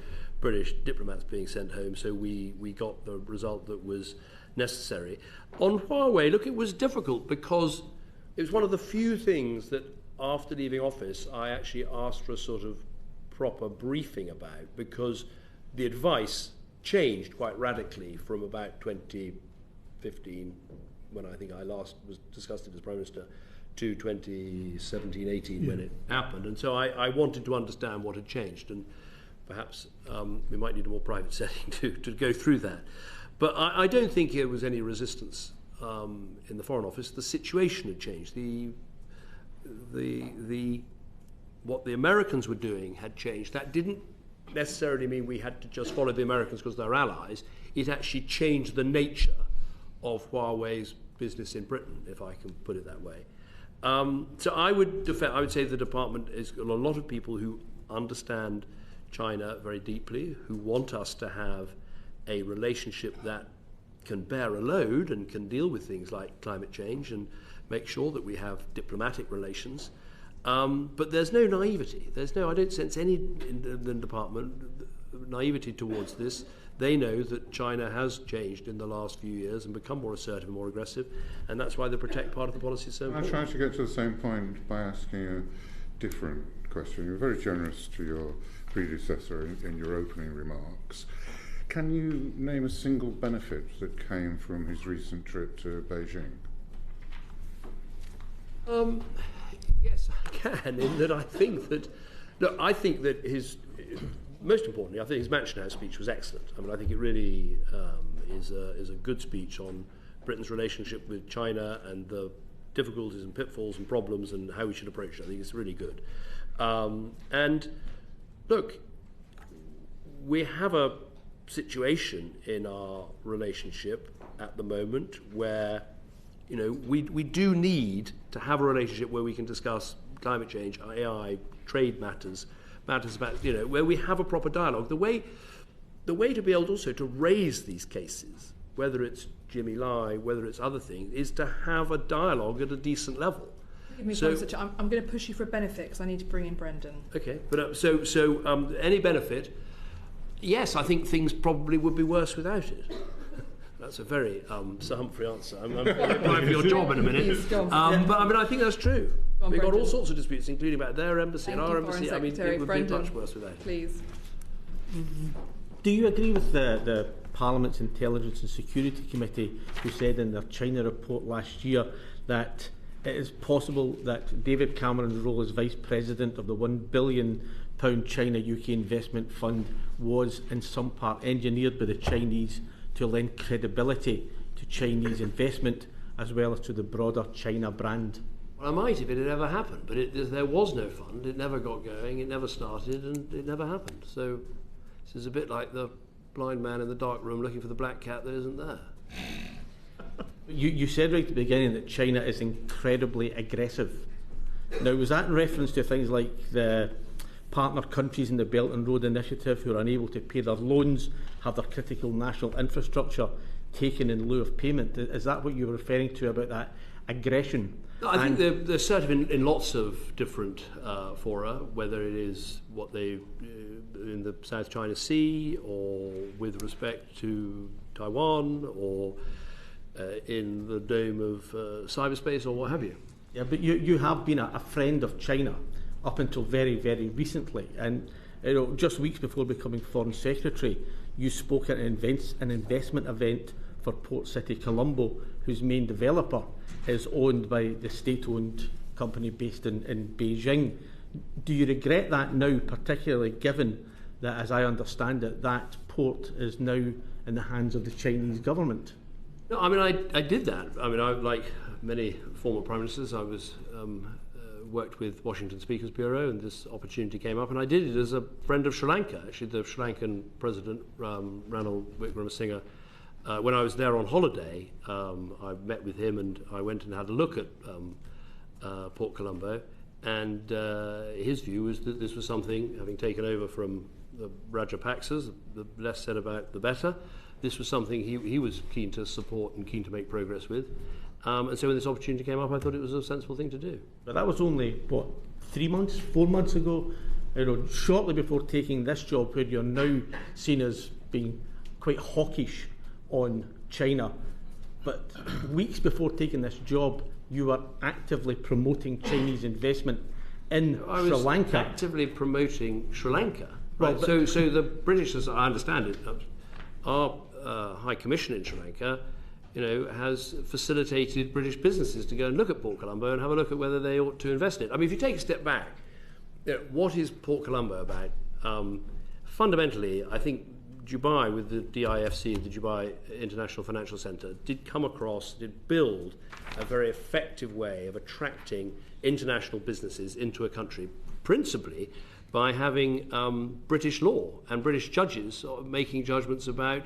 British diplomats being sent home, so we got the result that was necessary. On Huawei, look, it was difficult because it was one of the few things that after leaving office I actually asked for a sort of proper briefing about, because the advice changed quite radically from about 2015, when I think I last discussed it as Prime Minister, to 2017-18 when it happened, and so I wanted to understand what had changed, and perhaps we might need a more private setting to go through that. But I don't think there was any resistance in the Foreign Office. The situation had changed. What the Americans were doing had changed. That didn't necessarily mean we had to just follow the Americans because they're allies. It actually changed the nature of Huawei's business in Britain, if I can put it that way. So I would say the department is a lot of people who understand China very deeply, who want us to have a relationship that can bear a load and can deal with things like climate change and make sure that we have diplomatic relations. But there's no naivety. I don't sense any in the department naivety towards this. They know that China has changed in the last few years and become more assertive and more aggressive, and that's why the protect part of the policy is so important. I'll try to get to the same point by asking a different question. You were very generous to your predecessor in your opening remarks. Can you name a single benefit that came from his recent trip to Beijing? Yes, I can. In that I think that his most importantly, I think his Mansion House speech was excellent. I mean, I think it really is a good speech on Britain's relationship with China and the difficulties and pitfalls and problems and how we should approach it. I think it's really good. And look, we have a situation in our relationship at the moment where, you know, we do need to have a relationship where we can discuss climate change, AI, trade matters about, you know, where we have a proper dialogue. The way to be able also to raise these cases, whether it's Jimmy Lai, whether it's other things, is to have a dialogue at a decent level. Give me I'm going to push you for a benefit because I need to bring in Brendan. Okay, but so any benefit? Yes, I think things probably would be worse without it. That's a very Sir Humphrey answer. I'm going to apply for your job in a minute. But I mean, I think that's true. We've got all sorts of disputes, including about their embassy and our embassy. I mean, it would be much worse without it. Please. Do you agree with the Parliament's Intelligence and Security Committee, who said in their China report last year that it is possible that David Cameron's role as Vice President of the £1 billion China-UK Investment Fund was in some part engineered by the Chinese to lend credibility to Chinese investment as well as to the broader China brand? Well, I might if it had ever happened, but there was no fund, it never got going, it never started, and it never happened. So this is a bit like the blind man in the dark room looking for the black cat that isn't there. You said right at the beginning that China is incredibly aggressive. Now, was that in reference to things like the partner countries in the Belt and Road Initiative who are unable to pay their loans, have their critical national infrastructure taken in lieu of payment? Is that what you were referring to about that aggression? No, I think they're sort of in lots of different fora, whether it is what they in the South China Sea or with respect to Taiwan or in the dome of cyberspace or what have you. Yeah, but you have been a friend of China up until very, very recently. And you know, just weeks before becoming Foreign Secretary, you spoke at an investment event for Port City Colombo, whose main developer is owned by the state-owned company based in Beijing. Do you regret that now, particularly given that, as I understand it, that port is now in the hands of the Chinese government? No, I mean, I did that. I mean, like many former prime ministers, I was worked with Washington Speakers Bureau, and this opportunity came up, and I did it as a friend of Sri Lanka. Actually, the Sri Lankan President, Ranil Wickremesinghe, when I was there on holiday, I met with him, and I went and had a look at Port Colombo, and his view was that this was something, having taken over from the Rajapaksas, the less said about the better, this was something he was keen to support and keen to make progress with. And so when this opportunity came up, I thought it was a sensible thing to do. But that was only, 4 months ago? You know, shortly before taking this job, where you're now seen as being quite hawkish on China. But weeks before taking this job, you were actively promoting Chinese investment in Sri Lanka. Actively promoting Sri Lanka. Right. Well, so the British, as I understand it, our High Commission in Sri Lanka has facilitated British businesses to go and look at Port Colombo and have a look at whether they ought to invest in it. I mean, if you take a step back, what is Port Colombo about? Fundamentally, I think Dubai, with the DIFC, the Dubai International Financial Centre, did build a very effective way of attracting international businesses into a country, principally by having British law and British judges making judgments about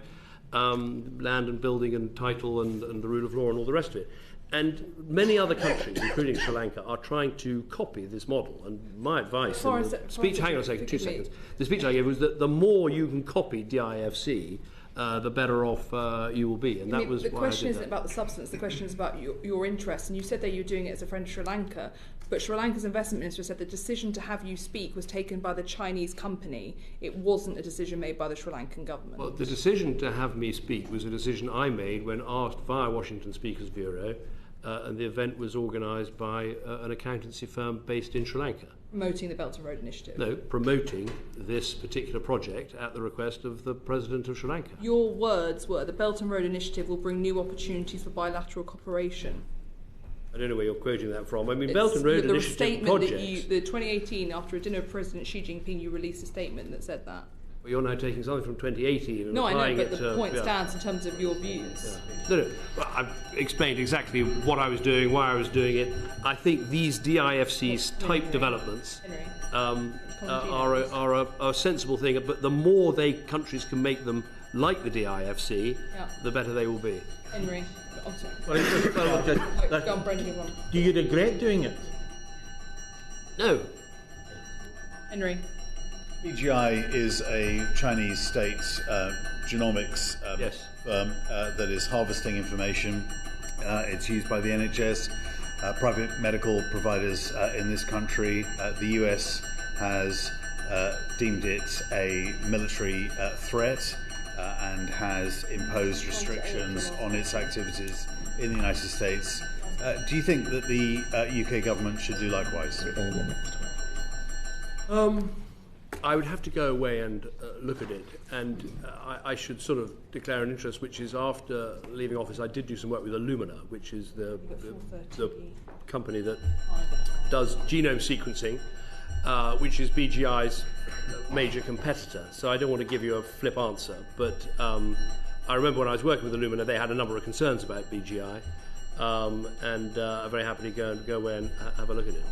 land and building and title and the rule of law and all the rest of it. And many other countries, including Sri Lanka, are trying to copy this model. And my advice in the speech, hang on a second, 2 seconds. The speech I gave was that the more you can copy DIFC, the better off you will be. And that was the question isn't about the substance. The question is about your interest. And you said that you're doing it as a friend of Sri Lanka, but Sri Lanka's investment minister said the decision to have you speak was taken by the Chinese company. It wasn't a decision made by the Sri Lankan government. Well, the decision to have me speak was a decision I made when asked via Washington Speakers Bureau, and the event was organised by an accountancy firm based in Sri Lanka. Promoting the Belt and Road Initiative? No, promoting this particular project at the request of the President of Sri Lanka. Your words were the Belt and Road Initiative will bring new opportunities for bilateral cooperation. I don't know where you're quoting that from. I mean, Belt and Road Initiative projects... The 2018, after a dinner with President Xi Jinping, you released a statement that said that. Well, you're now taking something from 2018 and applying it to... No, I know, but the point stands in terms of your views. Yeah. No. Well, I've explained exactly what I was doing, why I was doing it. I think these DIFC-type developments are a sensible thing, but the more countries can make them like the DIFC, the better they will be. Henry, I'm sorry. Do you regret doing it? No. Henry. BGI is a Chinese state genomics firm that is harvesting information. It's used by the NHS, private medical providers in this country. The US has deemed it a military threat and has imposed restrictions on its activities in the United States. Do you think that the UK government should do likewise? I would have to go away and look at it, and I should sort of declare an interest, which is after leaving office I did do some work with Illumina, which is the company that does genome sequencing, which is BGI's major competitor. So I don't want to give you a flip answer, but I remember when I was working with Illumina, they had a number of concerns about BGI, and I'm very happy to go away and have a look at it.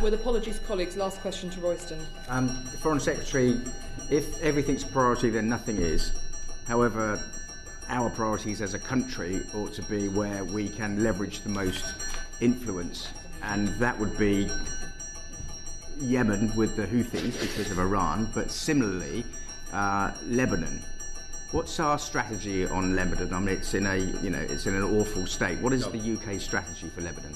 With apologies, colleagues, last question to Royston. The Foreign Secretary, if everything's a priority, then nothing is. However, our priorities as a country ought to be where we can leverage the most influence, and that would be Yemen with the Houthis because of Iran, but similarly, Lebanon. What's our strategy on Lebanon? I mean, it's in an awful state. What is the UK strategy for Lebanon?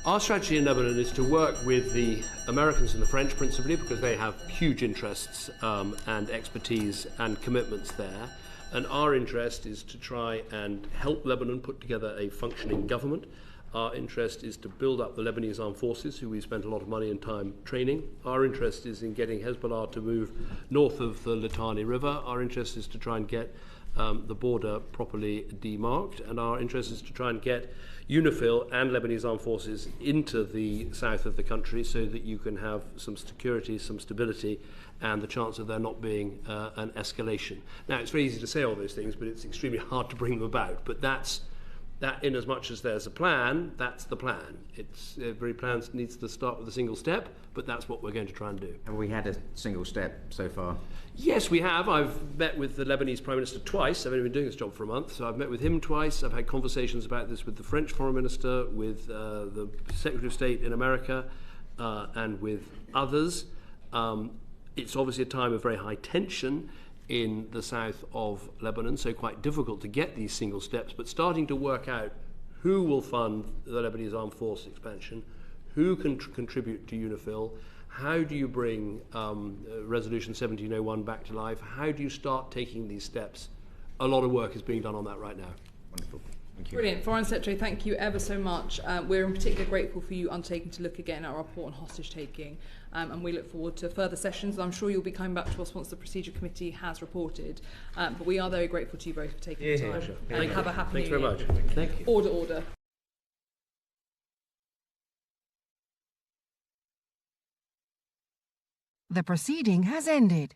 Our strategy in Lebanon is to work with the Americans and the French principally because they have huge interests and expertise and commitments there. And our interest is to try and help Lebanon put together a functioning government. Our interest is to build up the Lebanese armed forces, who we spent a lot of money and time training. Our interest is in getting Hezbollah to move north of the Litani River. Our interest is to try and get the border properly demarked. And our interest is to try and get UNIFIL and Lebanese armed forces into the south of the country so that you can have some security, some stability, and the chance of there not being an escalation. Now, it's very easy to say all those things, but it's extremely hard to bring them about. But that in as much as there's a plan, that's the plan. Every plan needs to start with a single step, but that's what we're going to try and do. Have we had a single step so far? Yes, we have. I've met with the Lebanese Prime Minister twice. I've only been doing this job for a month, so I've met with him twice. I've had conversations about this with the French Foreign Minister, with the Secretary of State in America, and with others. It's obviously a time of very high tension in the south of Lebanon, so quite difficult to get these single steps, but starting to work out who will fund the Lebanese armed force expansion, who can contribute to UNIFIL, how do you bring Resolution 1701 back to life, how do you start taking these steps? A lot of work is being done on that right now. Wonderful. Thank you. Brilliant. Foreign Secretary, thank you ever so much. We're in particular grateful for you undertaking to look again at our report on hostage taking. and we look forward to further sessions. I'm sure you'll be coming back to us once the Procedure Committee has reported. But we are very grateful to you both for taking the time. And have a happy Thanks New very Year. much. Thank you. Order, order. The proceeding has ended.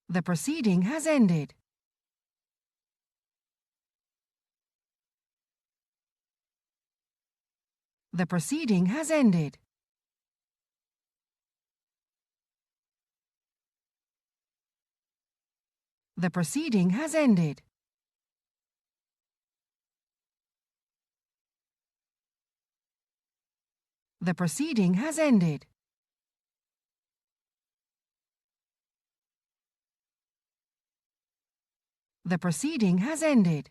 The proceeding has ended. The proceeding has ended. The proceeding has ended. The proceeding has ended. The proceeding has ended.